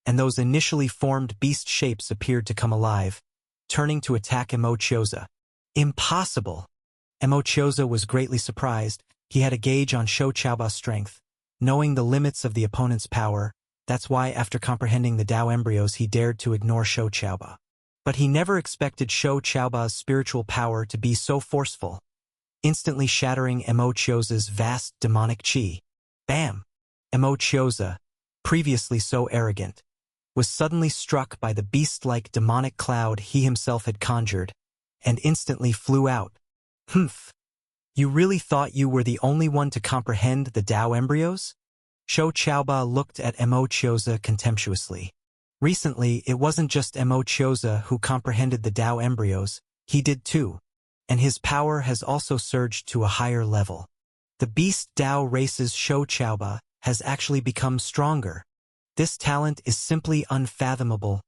and those initially formed beast shapes appeared to come alive, turning to attack Emo Chioza. Impossible! Emo Chioza was greatly surprised. He had a gauge on Shou Qiaoba's strength, knowing the limits of the opponent's power. That's why, after comprehending the Tao embryos, he dared to ignore Shou Qiaoba. But he never expected Shou Qiaoba's spiritual power to be so forceful, instantly shattering Emo Chioza's vast demonic chi. Bam! Emo Chioza, previously so arrogant, was suddenly struck by the beast-like demonic cloud he himself had conjured, and instantly flew out. Humph! You really thought you were the only one to comprehend the Tao embryos? Shou Qiaoba looked at Mo Chioza contemptuously. Recently, it wasn't just Mo Chioza who comprehended the Tao embryos, he did too, and his power has also surged to a higher level. The beast Tao race's Shou Qiaoba has actually become stronger. This talent is simply unfathomable.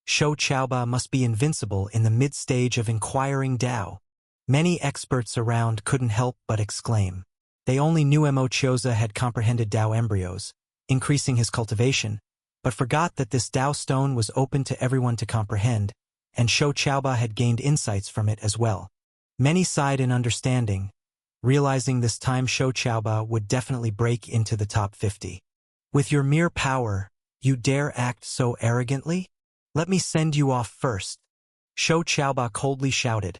Shou Qiaoba must be invincible in the mid-stage of inquiring Tao. Many experts around couldn't help but exclaim. They only knew Mo Chioza had comprehended Tao embryos, increasing his cultivation, but forgot that this Tao stone was open to everyone to comprehend, and Shou Qiaoba had gained insights from it as well. Many sighed in understanding, realizing this time Shou Qiaoba would definitely break into the top 50. With your mere power, you dare act so arrogantly? Let me send you off first. Shou Qiaoba coldly shouted,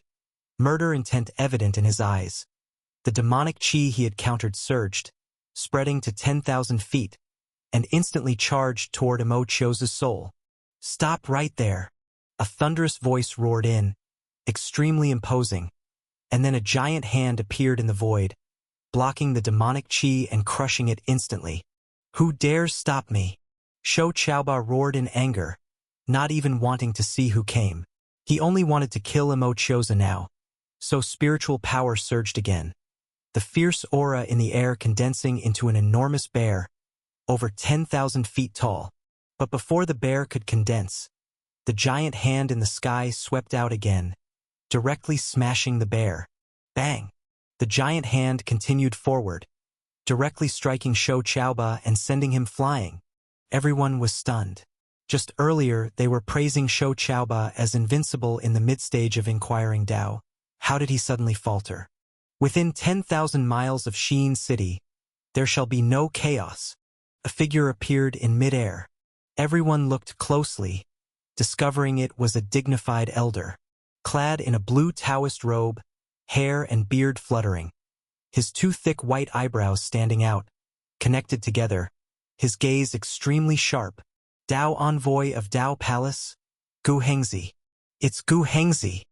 murder intent evident in his eyes. The demonic qi he had countered surged, spreading to 10,000 feet, and instantly charged toward Mo Chioza's soul. Stop right there! A thunderous voice roared in, extremely imposing, and then a giant hand appeared in the void, blocking the demonic qi and crushing it instantly. Who dares stop me? Shou Qiaoba roared in anger, not even wanting to see who came. He only wanted to kill Mo Chioza now, so spiritual power surged again. The fierce aura in the air condensing into an enormous bear, over 10,000 feet tall. But before the bear could condense, the giant hand in the sky swept out again, directly smashing the bear. Bang! The giant hand continued forward, directly striking Shou Qiaoba and sending him flying. Everyone was stunned. Just earlier, they were praising Shou Qiaoba as invincible in the mid-stage of inquiring Tao. How did he suddenly falter? Within 10,000 miles of Xi'an City, there shall be no chaos. A figure appeared in mid-air. Everyone looked closely, discovering it was a dignified elder, clad in a blue Taoist robe, hair and beard fluttering, his two thick white eyebrows standing out, connected together, his gaze extremely sharp. Tao envoy of Tao Palace? Gu Hengzi. It's Gu Hengzi.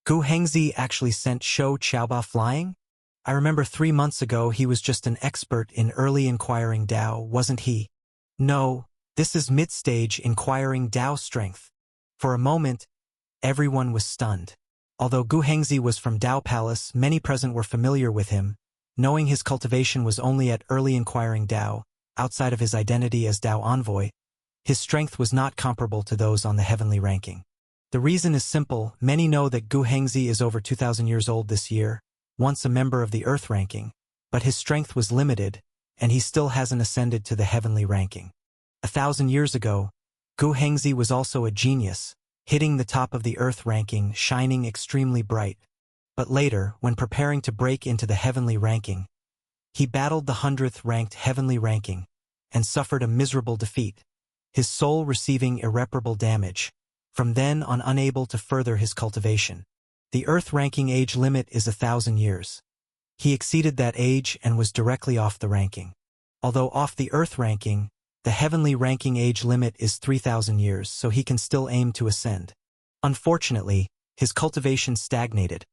Gu Hengzi actually sent Shou Qiaoba flying? I remember 3 months ago he was just an expert in early inquiring Tao, wasn't he? No, this is mid-stage inquiring Tao strength. For a moment, everyone was stunned. Although Gu Hengzi was from Tao Palace, many present were familiar with him, knowing his cultivation was only at early inquiring Tao, outside of his identity as Tao envoy. His strength was not comparable to those on the heavenly ranking. The reason is simple. Many know that Gu Hengzi is over 2,000 years old this year, once a member of the Earth ranking, but his strength was limited, and he still hasn't ascended to the heavenly ranking. 1,000 years ago, Gu Hengzi was also a genius, hitting the top of the Earth ranking, shining extremely bright. But later, when preparing to break into the heavenly ranking, he battled the 100th ranked heavenly ranking, and suffered a miserable defeat, his soul receiving irreparable damage, from then on unable to further his cultivation. The Earth ranking age limit is 1,000 years. He exceeded that age and was directly off the ranking. Although off the Earth ranking, the heavenly ranking age limit is 3,000 years, so he can still aim to ascend. Unfortunately, his cultivation stagnated,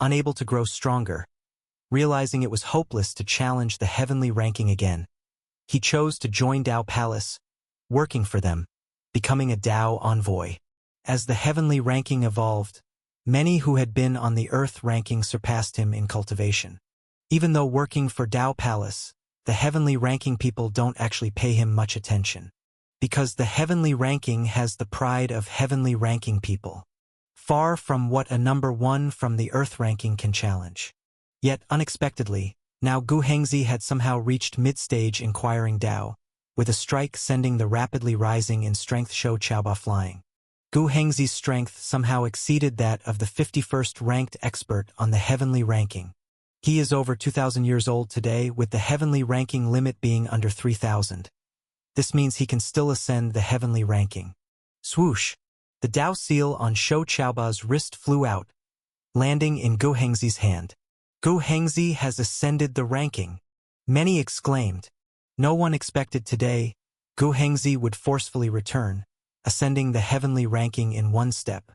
unable to grow stronger. Realizing it was hopeless to challenge the heavenly ranking again, he chose to join Tao Palace, working for them, becoming a Tao envoy. As the heavenly ranking evolved, many who had been on the Earth ranking surpassed him in cultivation. Even though working for Tao Palace, the heavenly ranking people don't actually pay him much attention. Because the heavenly ranking has the pride of heavenly ranking people, far from what a number 1 from the Earth ranking can challenge. Yet, unexpectedly, now Gu Hengzi had somehow reached mid-stage inquiring Tao, with a strike sending the rapidly rising in strength Shou Qiaoba flying. Gu Hengzi's strength somehow exceeded that of the 51st ranked expert on the heavenly ranking. He is over 2,000 years old today, with the heavenly ranking limit being under 3,000. This means he can still ascend the heavenly ranking. Swoosh! The Tao seal on Shou Qiaoba's wrist flew out, landing in Gu Hengzi's hand. Gu Hengzi has ascended the ranking. Many exclaimed. No one expected today Gu Hengzi would forcefully return, ascending the heavenly ranking in one step.